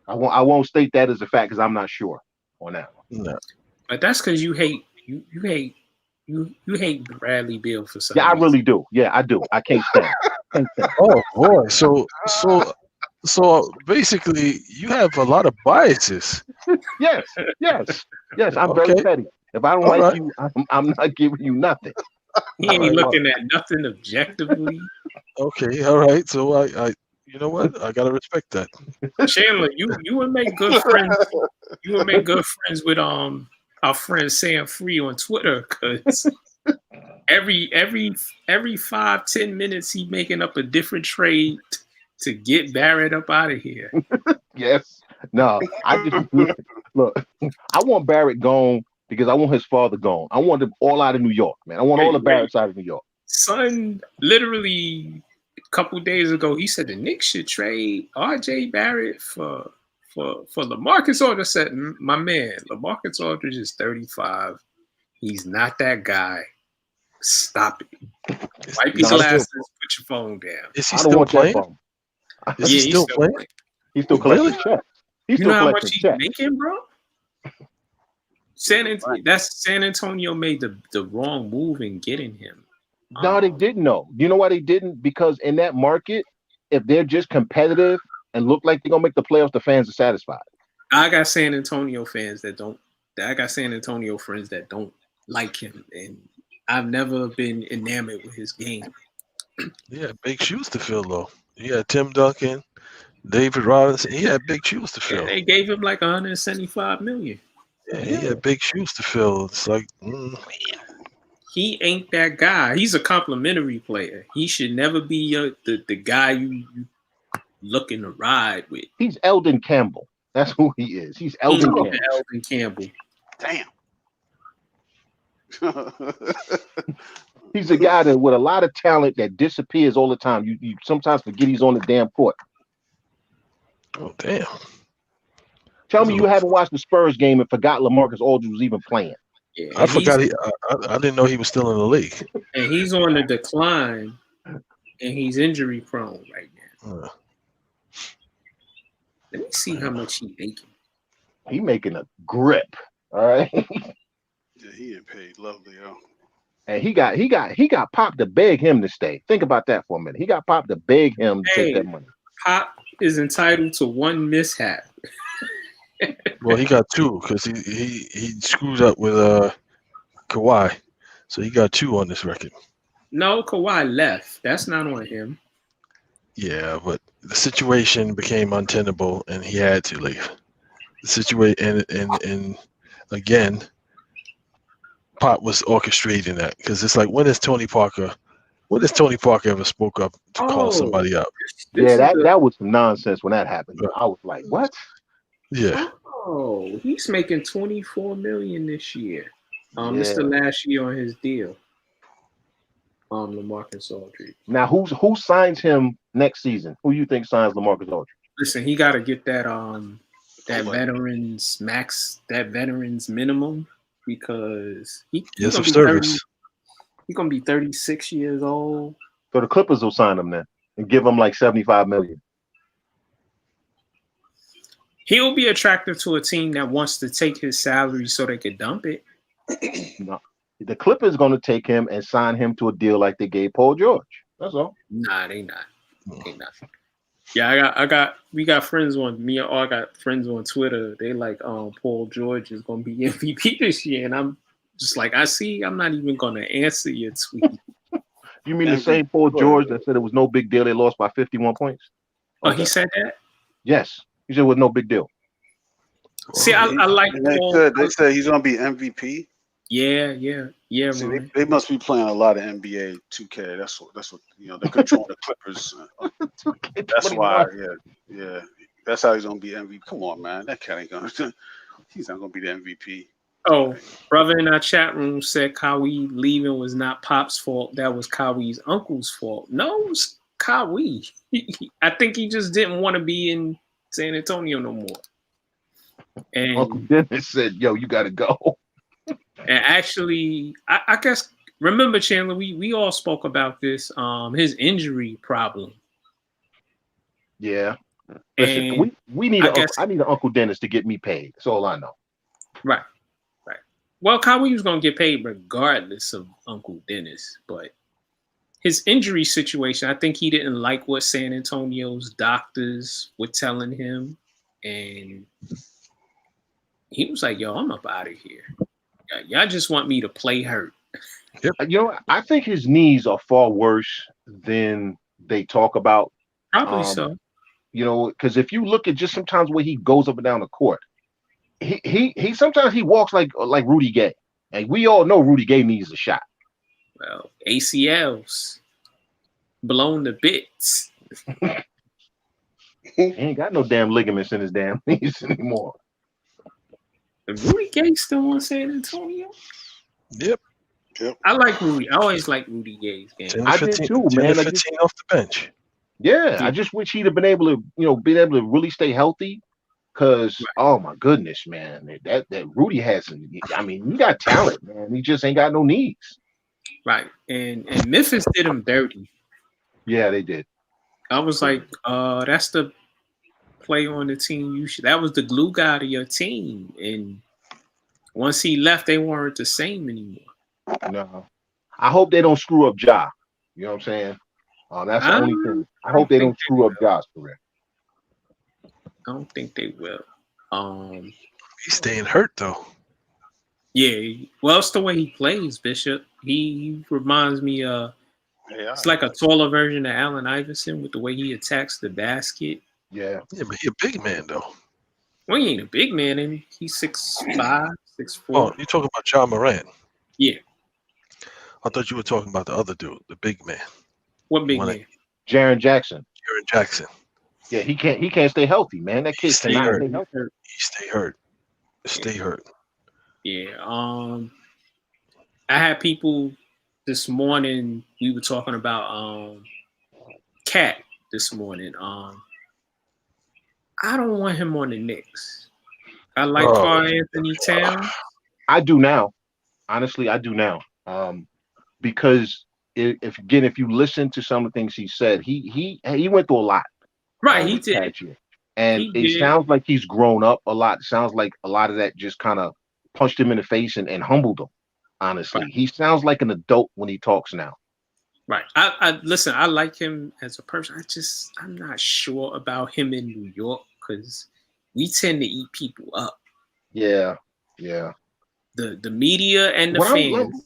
I won't state that as a fact because I'm not sure on that one. No. But that's because you hate Bradley Beal for something. Yeah, I really do. Yeah, I do. I can't stand. Oh boy. So basically, you have a lot of biases. Yes. I'm very petty. If I don't like you, I'm not giving you nothing. He ain't looking at nothing objectively. All right, well, okay, all right. So I you know what? I gotta respect that. Chandler, you would make good friends. You would make good friends with our friend Sam Free on Twitter, because every 5-10 minutes he making up a different trade to get Barrett up out of here. Yes. No, I just look. I want Barrett gone because I want his father gone. I want them all out of New York, man. I want all the Barretts out of New York. Son, literally a couple days ago, he said the Knicks should trade RJ Barrett for LaMarcus Aldridge. Said, my man, LaMarcus Aldridge is 35. He's not that guy. Stop it. Wipe your glasses, put your phone down. Is he still playing? Is he still playing? He's still collecting checks. You know how much he's making, bro? San Antonio made the wrong move in getting him. No, they didn't know. You know why they didn't? Because in that market, if they're just competitive and look like they're gonna make the playoffs, the fans are satisfied. I got San Antonio fans that don't. I got San Antonio friends that don't like him, and I've never been enamored with his game. Yeah, big shoes to fill though. He had Tim Duncan, David Robinson. He had big shoes to fill. Yeah, they gave him like $175 million. Yeah, he had big shoes to fill. It's like he ain't that guy. He's a complimentary player. He should never be the guy you looking to ride with. He's Eldon Campbell. That's who he is. He's Eldon Campbell. Damn. He's a guy that with a lot of talent that disappears all the time. You sometimes forget he's on the damn court. Oh damn! Tell me you haven't watched the Spurs game and forgot LaMarcus Aldridge was even playing. Yeah, I forgot I didn't know he was still in the league. And he's on the decline, and he's injury prone right now. Let me see how much he's making. He making a grip. All right. Yeah, he ain't paid lovely, yo. And he got Pop to beg him to stay. Think about that for a minute. He got Pop to beg him to take that money. Pop is entitled to one mishap. Well, he got two because he screwed up with Kawhi, so he got two on this record. No, Kawhi left. That's not on him. Yeah, but the situation became untenable, and he had to leave. The situation, and again, Pop was orchestrating that because it's like, when has Tony Parker ever spoke up to call somebody out? That was some nonsense when that happened. I was like, what? Yeah. Oh, he's making $24 million this year. This is the last year on his deal. LaMarcus Aldridge. Now, who signs him next season? Who you think signs LaMarcus Aldridge? Listen, he got to get that veterans max, that veterans minimum, because he's gonna be 36 years old. So the Clippers will sign him then and give him like $75 million. He'll be attractive to a team that wants to take his salary so they can dump it. No. The Clippers going to take him and sign him to a deal like they gave Paul George. That's all. Nah, they not. Yeah, we got friends on me. I got friends on Twitter. They like, Paul George is going to be MVP this year, and I'm just like, I'm not even going to answer your tweet. You mean the same Paul George that said it was no big deal? They lost by 51 points. Okay. Oh, he said that? Yes, he said it was no big deal. See, I like Paul. They said he's going to be MVP. Yeah. See, they must be playing a lot of NBA 2K. That's what they control the Clippers. That's why. Yeah. That's how he's gonna be MVP. Come on, man. That cat ain't gonna. He's not gonna be the MVP. Oh, brother in our chat room said Kawhi leaving was not Pop's fault. That was Kawhi's uncle's fault. No, it was Kawhi. I think he just didn't want to be in San Antonio no more. And Uncle Dennis said, "Yo, you got to go." And actually, I guess, remember, Chandler, we all spoke about this, his injury problem. Yeah. Listen, we need I need an Uncle Dennis to get me paid. That's all I know. Right. Well, Kawhi was going to get paid regardless of Uncle Dennis, but his injury situation, I think he didn't like what San Antonio's doctors were telling him, and he was like, yo, I'm up out of here. Y'all just want me to play hurt. You know, I think his knees are far worse than they talk about. Probably so. You know, because if you look at just sometimes where he goes up and down the court, he sometimes he walks like Rudy Gay, and we all know Rudy Gay needs a shot. Well, ACLs blown to bits. He ain't got no damn ligaments in his damn knees anymore. Is Rudy Gay still on San Antonio? Yep. I like Rudy. I always like Rudy Gay's game. I did too, man. 15 off the bench. Yeah, I just wish he'd have been able to, been able to really stay healthy. Cause oh my goodness, man, that Rudy has. I mean, he got talent, man. He just ain't got no knees. Right, and Memphis did him dirty. Yeah, they did. I was like, that's the play on the team. That was the glue guy to your team. And once he left, they weren't the same anymore. No, I hope they don't screw up Ja. You know what I'm saying? That's the only thing. I hope they don't screw up Ja's career. I don't think they will. He's staying hurt though. Yeah, well, it's the way he plays, Bishop. He reminds me it's like a taller version of Allen Iverson with the way he attacks the basket. Yeah, but he's a big man though. Well, he ain't a big man, and he's 6'5", 6'4". Oh, you talking about John Morant? Yeah. I thought you were talking about the other dude, the big man. What big man? Jaren Jackson. Jaren Jackson. Yeah, he can't stay healthy, man. That kid cannot stay healthy. He stay hurt. Yeah. I had people this morning. We were talking about Cat this morning. I don't want him on the Knicks. I like Karl Anthony Towns. I do now. Honestly, I do now. Because if you listen to some of the things he said, he went through a lot. Right, he did. And it sounds like he's grown up a lot. It sounds like a lot of that just kind of punched him in the face and humbled him. Honestly, he sounds like an adult when he talks now. Right. I listen. I like him as a person. I'm not sure about him in New York because we tend to eat people up. Yeah. The media and the fans.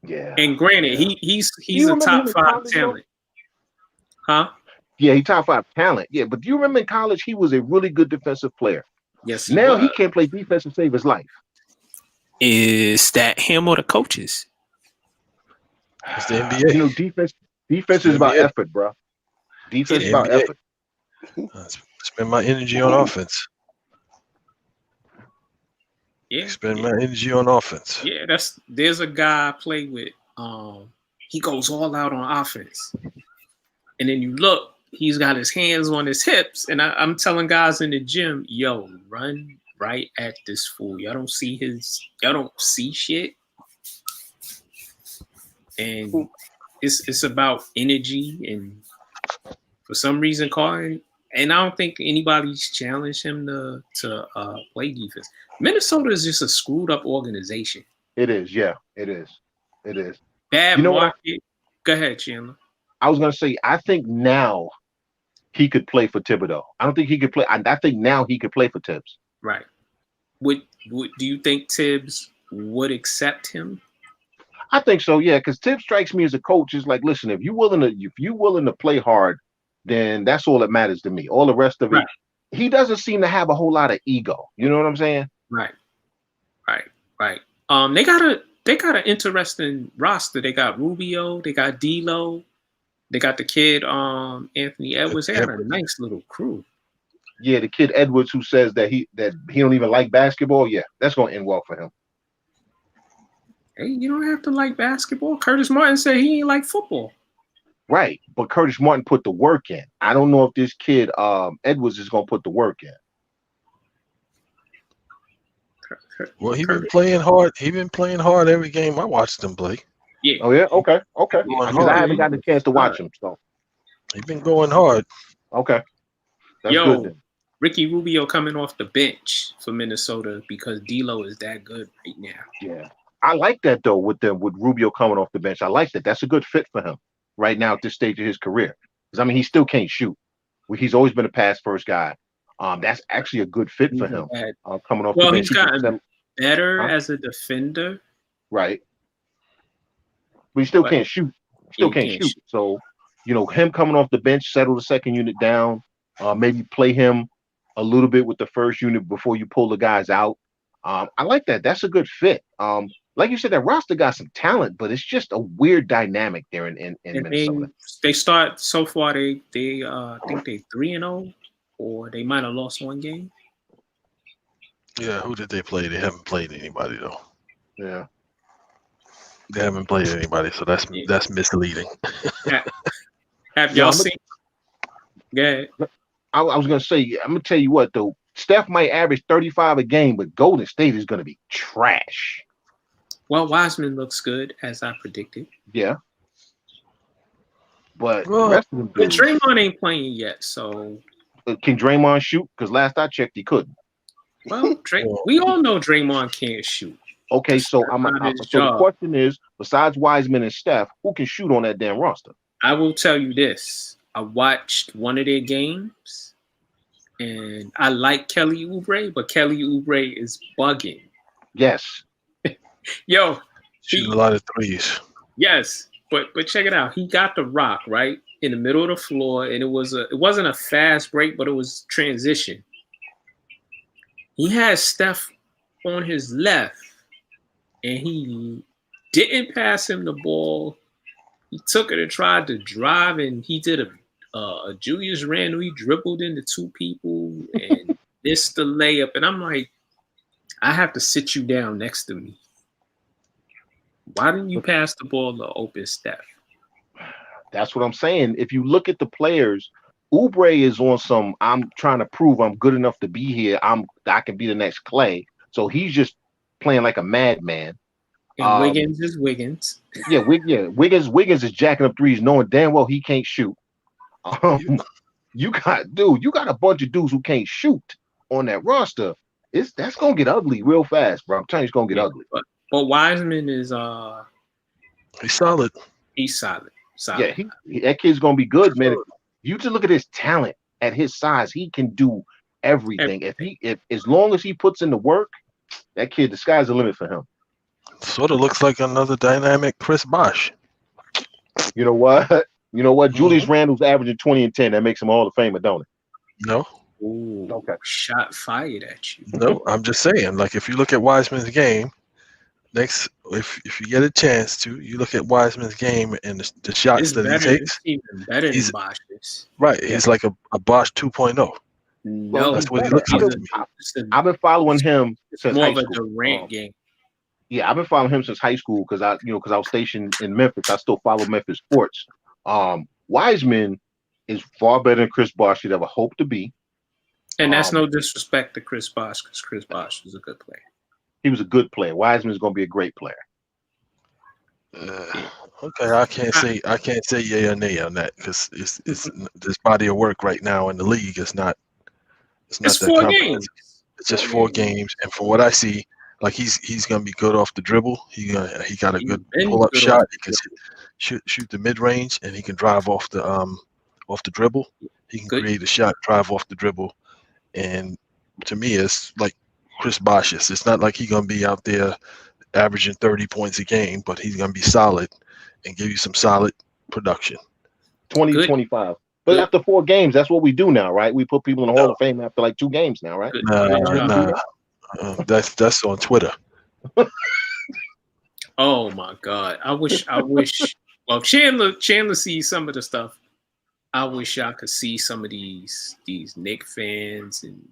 Yeah. And granted, he's a top 5 talent. Huh? Yeah, he top 5 talent. Yeah, but do you remember in college he was a really good defensive player? Yes. Now he can't play defense to save his life. Is that him or the coaches? It's the NBA. You know, defense is about effort, bro. Defense is about effort. Spend my energy on offense. Yeah. Spend my energy on offense. Yeah, there's a guy I play with. He goes all out on offense. And then you look, he's got his hands on his hips. And I'm telling guys in the gym, yo, run right at this fool. Y'all don't see shit. And it's about energy. And for some reason, Carl, and I don't think anybody's challenged him to play defense. Minnesota is just a screwed up organization. It is, yeah. It is. Bad market. Go ahead, Chandler. I was gonna say, I think now he could play for Thibodeau. I don't think he could play. I think now he could play for Tibbs. Right. Would do you think Tibbs would accept him? I think so, yeah. Because Tibbs strikes me as a coach is like, listen, if you're willing to play hard, then that's all that matters to me. All the rest of it, he doesn't seem to have a whole lot of ego. You know what I'm saying? Right. They got an interesting roster. They got Rubio. They got D'Lo. They got the kid Anthony Edwards. They got a nice little crew. Yeah, the kid Edwards who says that he don't even like basketball. Yeah, that's gonna end well for him. Hey, you don't have to like basketball. Curtis Martin said he ain't like football. Right, but Curtis Martin put the work in. I don't know if this kid Edwards is gonna put the work in. Well, he's been playing hard. He's been playing hard every game I watched him play. Yeah. Oh yeah. Okay. I haven't gotten a chance to watch him, so he's been going hard. Okay. That's good then. Ricky Rubio coming off the bench for Minnesota because D'Lo is that good right now. Yeah, I like that though with Rubio coming off the bench. I like that. That's a good fit for him right now at this stage of his career. Because I mean, he still can't shoot. He's always been a pass first guy. That's actually a good fit for him coming off the bench. better as a defender. Right. But he still But can't shoot. yeah, Still he can't can't shoot. shoot. So, him coming off the bench, settle the second unit down, maybe play him a little bit with the first unit before you pull the guys out. I like that. That's a good fit. Like you said, that roster got some talent, but it's just a weird dynamic there in And Minnesota. they start so far. They think they 3-0, or they might have lost one game. Yeah, who did they play? They haven't played anybody though. Yeah. They haven't played anybody, so that's misleading. Have y'all seen? Yeah. I was gonna say, I'm gonna tell you what though. Steph might average 35 a game, but Golden State is gonna be trash. Well, Wiseman looks good as I predicted. Yeah. But Well, the rest of them But dudes, Draymond ain't playing yet, so can Draymond shoot? Because last I checked, he couldn't. well, we all know Draymond can't shoot. Okay, so the question is, besides Wiseman and Steph, who can shoot on that damn roster? I will tell you this. I watched one of their games, and I like Kelly Oubre, but Kelly Oubre is bugging. Yes. Yo, shooting a lot of threes. Yes, but check it out. He got the rock right in the middle of the floor, and it wasn't a fast break, but it was transition. He had Steph on his left, and he didn't pass him the ball. He took it and tried to drive, and he did a Julius Randle. He dribbled into two people and missed the layup. And I'm like, I have to sit you down next to me. Why didn't you pass the ball to open Steph? That's what I'm saying. If you look at the players, Oubre is on some, I'm trying to prove I'm good enough to be here. I can be the next Clay. So he's just playing like a madman. And Wiggins is Wiggins. Yeah, Wiggins is jacking up threes, knowing damn well he can't shoot. You got a bunch of dudes who can't shoot on that roster. That's gonna get ugly real fast, bro. I'm telling you, it's gonna get ugly. But Wiseman is he's solid. He's solid. Yeah, that kid's gonna be good, man. You just look at his talent at his size, he can do everything. If as long as he puts in the work, that kid, the sky's the limit for him. Sort of looks like another dynamic Chris Bosh. You know what? Julius Randle's averaging 20 and 10. That makes him Hall of Famer, don't it? No. Ooh, okay. Shot fired at you. No, I'm just saying. Like if you look at Wiseman's game, if you get a chance to, you look at Wiseman's game and the shots that he takes. It's even better than Bosh's. Right. Yeah. He's like a Bosh 2.0. No, that's what he looks like. I've been following him since more high of a school. Durant game. Yeah, I've been following him since high school because I was stationed in Memphis. I still follow Memphis sports. Wiseman is far better than Chris Bosh should ever hope to be. And that's no disrespect to Chris Bosh, because Chris Bosh was a good player. He was a good player. Wiseman is going to be a great player. Okay, I can't say yay or nay on that because it's this body of work right now in the league is not. It's that 4 games. It's just 4 games, and for what I see, like he's gonna be good off the dribble. He got a good pull up shot. He can shoot the mid range, and he can drive off the dribble. He can create a shot, drive off the dribble, and to me, it's like Chris Bosh. It's not like he's gonna be out there averaging 30 points a game, but he's gonna be solid and give you some solid production. 20, 25. But after 4 games, that's what we do now, right? We put people in the Hall of Fame after like 2 games now, right? Nah. That's on Twitter. Oh my God! I wish. Well, Chandler sees some of the stuff. I wish I could see some of these Knicks fans, and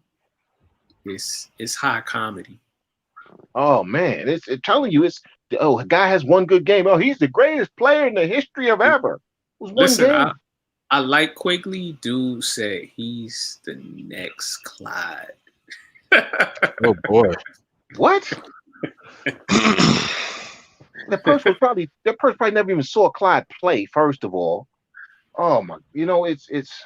it's high comedy. Oh man, it's telling you a guy has one good game. Oh, he's the greatest player in the history of ever. It was one game. I like Quigley. Dude say he's the next Clyde. Oh boy. What? That person probably never even saw Clyde play, first of all. Oh my, it's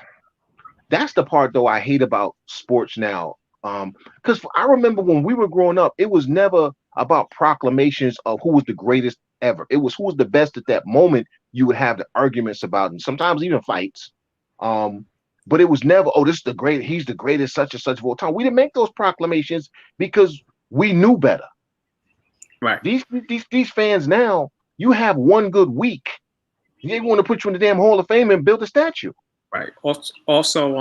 that's the part though I hate about sports now. Because I remember when we were growing up, it was never about proclamations of who was the greatest ever. It was who was the best at that moment. You would have the arguments about, and sometimes even fights. But it was never, this is he's the greatest such and such of all time. We didn't make those proclamations because we knew better. Right. These fans now, you have one good week. They want to put you in the damn Hall of Fame and build a statue. Right. Also,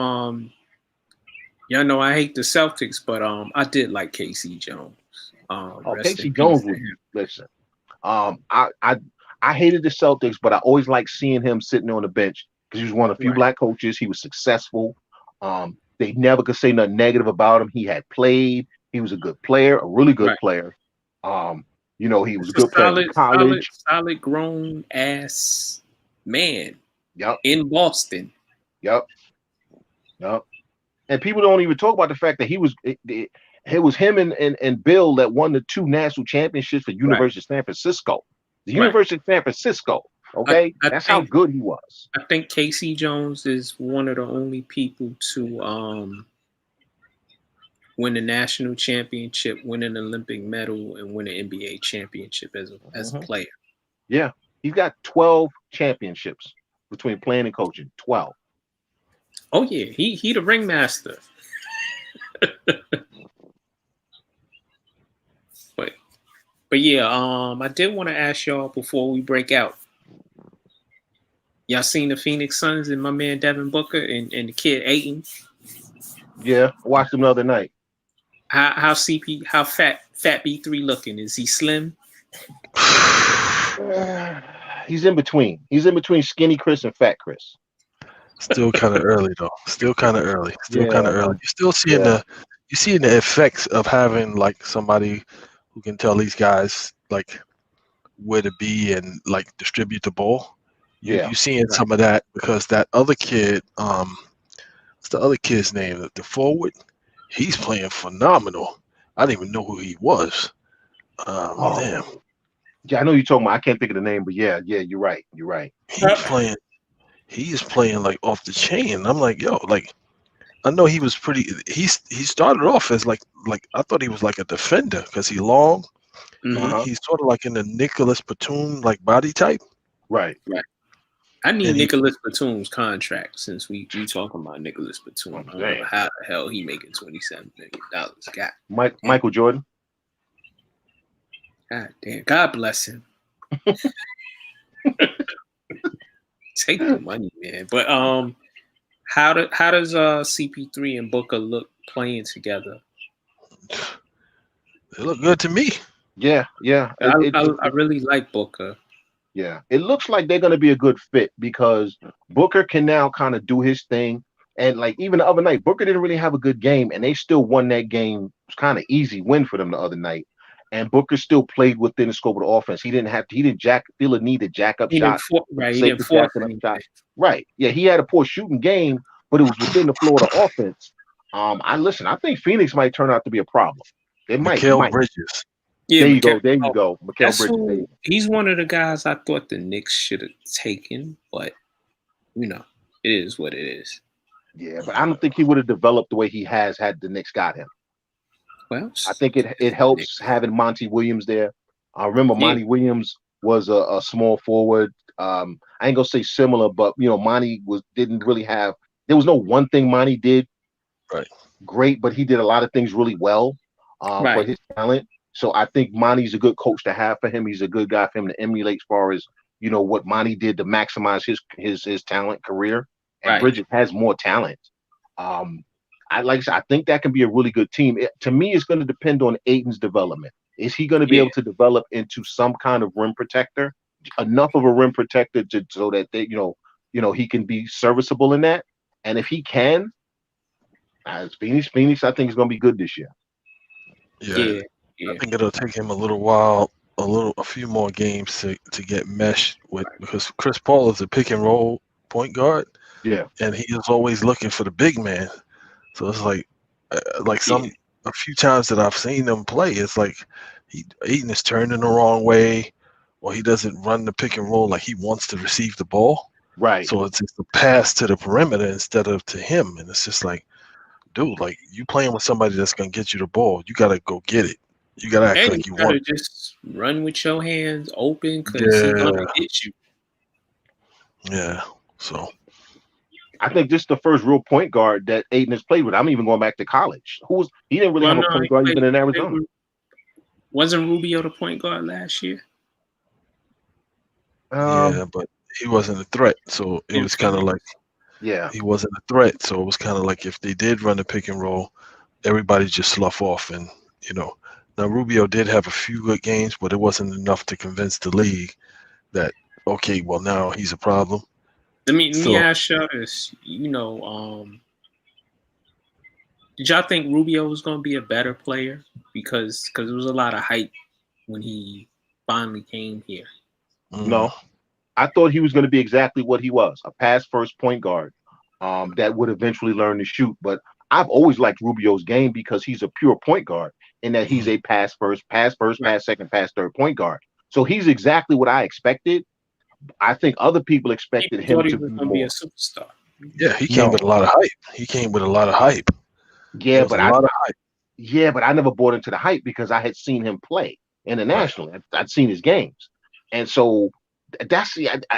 y'all know I hate the Celtics, but I did like KC Jones. Casey Jones would listen. I hated the Celtics, but I always liked seeing him sitting on the bench because he was one of the few black coaches. He was successful. They never could say nothing negative about him. He had played. He was a good player, a really good player. He was a good player in college. Solid grown ass man. Yep. In Boston. Yep. And people don't even talk about the fact that it was him and Bill that won the 2 national championships for University of San Francisco. The University of San Francisco. Okay, that's how good he was. I think KC Jones is one of the only people to win a national championship, win an Olympic medal, and win an NBA championship as a player. Yeah, he's got 12 championships between playing and coaching. 12. Oh yeah, he the ringmaster. But yeah, I did want to ask y'all before we break out. Y'all seen the Phoenix Suns and my man Devin Booker and the kid Ayton? Yeah, I watched him the other night. How fat B3 looking? Is he slim? He's in between. He's in between skinny Chris and fat Chris. Still kind of early though. Still kind of early. You're still seeing the effects of having like somebody who can tell these guys like where to be and like distribute the ball. You're seeing some of that because that other kid, what's the other kid's name? The forward, he's playing phenomenal. I didn't even know who he was. Damn. Yeah, I know you're talking about. I can't think of the name, but yeah, you're right. He is playing like off the chain. I'm like, yo, like I know he was pretty. He started off as like I thought he was like a defender because he's long. He's sort of like in the Nicholas Batum like body type. Right. I need Nicholas Batum's contract since we talking about Nicholas Batum. I don't know how the hell he making $27 million. Michael Jordan. God damn. God bless him. Take the money, man. But how does CP3 and Booker look playing together? They look good to me. Yeah. I really like Booker. Yeah, it looks like they're going to be a good fit because Booker can now kind of do his thing. And like even the other night, Booker didn't really have a good game, and they still won that game. It was kind of easy win for them the other night. And Booker still played within the scope of the offense. He didn't feel a need to jack up shots. Right. Yeah, he had a poor shooting game, but it was within the floor of the offense. I think Phoenix might turn out to be a problem. It might. Bridges. Yeah, there you go. Mikal Bridges. He's one of the guys I thought the Knicks should have taken, but it is what it is. Yeah, but I don't think he would have developed the way he has had the Knicks got him. Well, I think it helps having Monty Williams there. I remember Monty Williams was a small forward. I ain't gonna say similar, but Monty didn't really have. There was no one thing Monty did great, but he did a lot of things really well for his talent. So I think Monty's a good coach to have for him. He's a good guy for him to emulate as far as what Monty did to maximize his talent career. And Bridges has more talent. I think that can be a really good team. To me, it's going to depend on Ayton's development. Is he going to be able to develop into some kind of rim protector, enough of a rim protector so that they, he can be serviceable in that? And if he can, as Phoenix, I think is going to be good this year. Yeah. I think it'll take him a little while, a few more games to get meshed with because Chris Paul is a pick and roll point guard. Yeah, and he is always looking for the big man. So it's like a few times that I've seen them play, it's like Ayton is turning the wrong way, or he doesn't run the pick and roll like he wants to receive the ball. Right. So it's just a pass to the perimeter instead of to him, and it's just like, dude, like you playing with somebody that's gonna get you the ball, you gotta go get it. You gotta act like you want. Just run with your hands open because he's gonna hit you. Yeah. So. I think this is the first real point guard that Ayton has played with. I'm even going back to college. He didn't really have a point guard even in Arizona. Wasn't Rubio the point guard last year? Yeah, but he wasn't a threat, so it was kind of like he wasn't a threat. So it was kind of like if they did run the pick and roll, everybody just slough off, and Now Rubio did have a few good games, but it wasn't enough to convince the league that okay, well now he's a problem. Let me ask you this. Did y'all think Rubio was going to be a better player? Because there was a lot of hype when he finally came here. No, I thought he was going to be exactly what he was, a pass-first point guard that would eventually learn to shoot. But I've always liked Rubio's game because he's a pure point guard in that he's a pass-first, pass second, pass third point guard. So he's exactly what I expected. I think other people expected him to be a superstar. Yeah, he came with a lot of hype. Yeah, but I never bought into the hype because I had seen him play internationally. Right. I'd seen his games, and so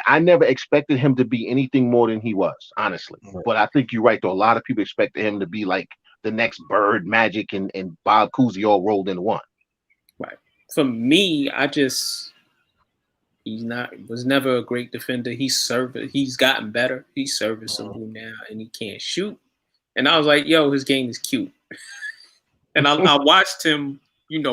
I never expected him to be anything more than he was, honestly. Right. But I think you're right, though. A lot of people expected him to be like the next Bird, Magic, and Bob Cousy all rolled into one. Right. For me, was never a great defender. He's gotten better. He's serviceable now, and he can't shoot. And I was like, yo, his game is cute. And I watched him,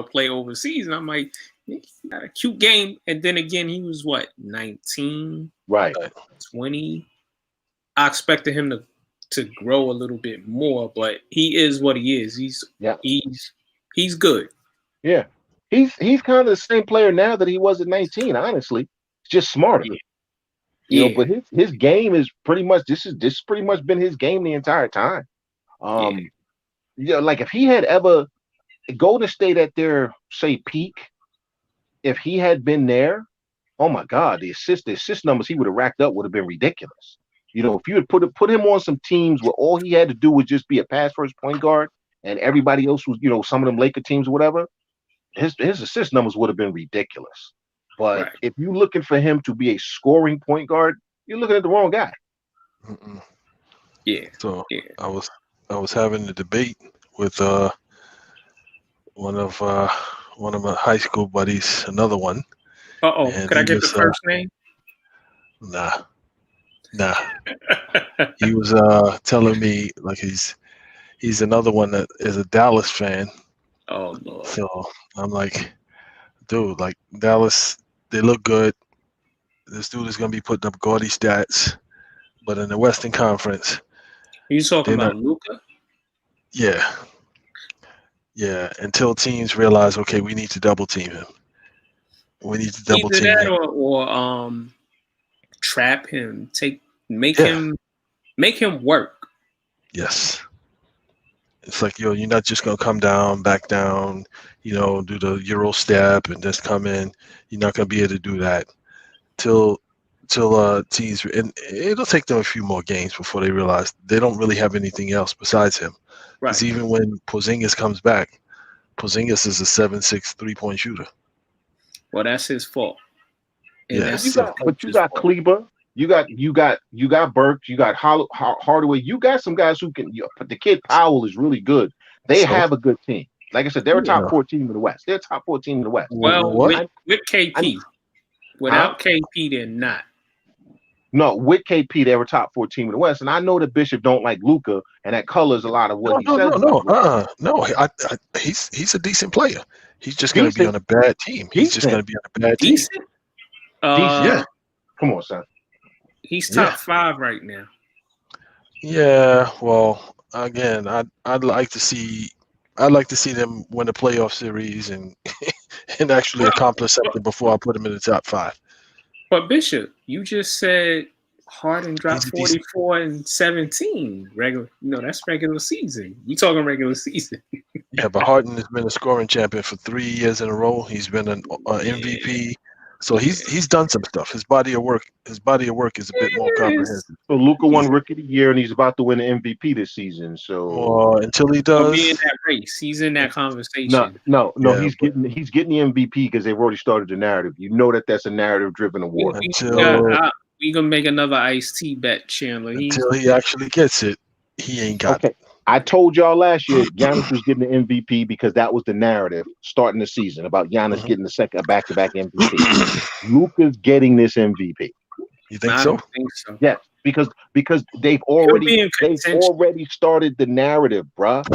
play overseas, and I'm like, he got a cute game. And then again, he was 19, right, 20. I expected him to grow a little bit more, but he is what he is. He's good. Yeah. He's kind of the same player now that he was at 19, honestly. It's just smarter. Yeah. But his game is pretty much this has pretty much been his game the entire time. Like if he had ever Golden State at their peak, if he had been there, oh my God, the assist numbers he would have racked up would have been ridiculous. If you had put him on some teams where all he had to do was just be a pass first point guard and everybody else was, some of them Laker teams or whatever, his assist numbers would have been ridiculous. But if you're looking for him to be a scoring point guard, you're looking at the wrong guy. Yeah. So I was having a debate with one of my high school buddies, another one. Could I get the first name? Nah. He was telling me like he's another one that is a Dallas fan. Oh Lord. So I'm like, dude, like Dallas, they look good. This dude is gonna be putting up gaudy stats, but in the Western Conference, you talking about Luka? Yeah. Until teams realize, okay, we need to double team him. We need to double team him, or trap him. Make him work. Yes. It's like, you're not just gonna come down, back down, do the Euro step and just come in. You're not gonna be able to do that till teams, and it'll take them a few more games before they realize they don't really have anything else besides him. Because even when Porzingis comes back, Porzingis is a 7'6" 3-point shooter. Well, that's his fault. And you got Kleber, you got Burks, you got Hardaway, you got some guys who can. The kid Powell is really good. They have a good team. Like I said, they're a top 4 team in the West. They're a top 4 team in the West. Well, with KP, without KP, they're not. No, with KP, they were top 4 team in the West, and I know that Bishop don't like Luka, and that colors a lot of what he says. No. He's a decent player. He's just going to be on a bad team. He's just going to be on a bad team. Decent. Yeah. Come on, son. He's top 5 right now. Yeah. Well, again, I'd like to see them win the playoff series and actually accomplish something before I put them in the top 5. But Bishop, you just said Harden dropped 44 and 17. That's regular season. You talking regular season? Yeah, but Harden has been a scoring champion for 3 years in a row. He's been an MVP. So he's done some stuff. His body of work is a bit more comprehensive. So Luka won Rookie of the Year, and he's about to win the MVP this season. So until he does, he'll be in that race. He's in that conversation. No. Yeah, he's getting the MVP because they've already started the narrative. You know that's a narrative-driven award. We gonna make another iced tea bet, Chandler. Until he actually gets it, he ain't got it. I told y'all last year Giannis was getting the MVP because that was the narrative starting the season about Giannis getting the second back-to-back MVP. Luka's getting this MVP. You think I so? don't think so. Yes, because they've He'll be already in contention. started the narrative, bruh.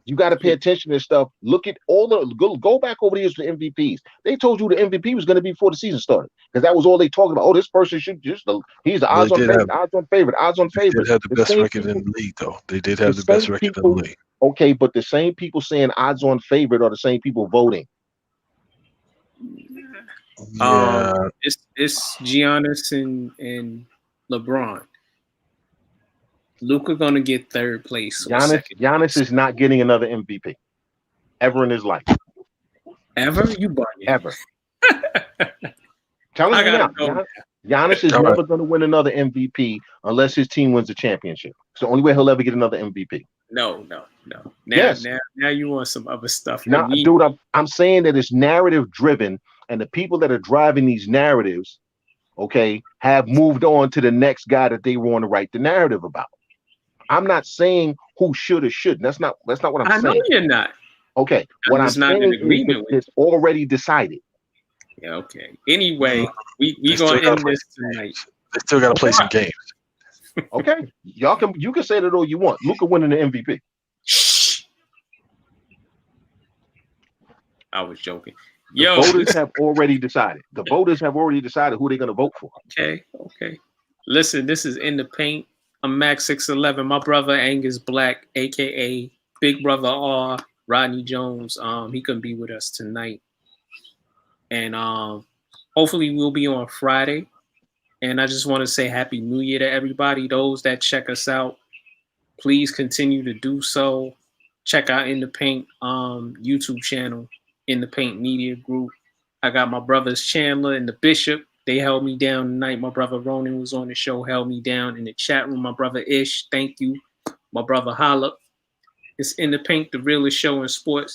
You got to pay attention to this stuff. Look at all the go back over the years for MVPs. They told you the MVP was going to be before the season started because that was all they talked about. Oh, this person should just he's the Well, odds on favorite, odds on favorite, odds on They did favorite. have the best same record people, in the league, though. They did have the same best record in people- the league. Okay, but the same people saying odds on favorite are the same people voting. Yeah, It's Giannis and LeBron. Luka gonna get third place or second. Giannis is not getting another MVP ever in his life. Ever? You bugging? Ever. Telling I you now, gotta go. Giannis is All right. never going to win another MVP unless his team wins the championship. It's the only way he'll ever get another MVP. No. Now, Yes. now you want some other stuff. Now, dude, I'm saying that it's narrative driven, and the people that are driving these narratives, okay, have moved on to the next guy that they want to write the narrative about. I'm not saying who should or shouldn't. That's not what I'm I know saying. you're not. Okay, what I'm just not in saying agreement is with it's already decided. Yeah, okay. Anyway, we They gonna still end gotta this tonight. they still got to play some games. Okay, you can say that all you want. Luka winning the MVP. Shh. I was joking. The Yo, voters have already decided. The voters have already decided who they're going to vote for. okay. Listen, this is In the Paint. I'm Max 611. My brother Angus Black, aka Big Brother R, Rodney Jones. He couldn't be with us tonight. And hopefully we'll be on Friday. And I just want to say Happy New Year to everybody. Those that check us out, please continue to do so. Check out In the Paint YouTube channel, In the Paint Media Group. I got my brothers Chandler and the Bishop. They held me down tonight. My brother Ronan was on the show, held me down in the chat room. My brother Ish, thank you. My brother Holla. It's In the Paint, the realest show in sports.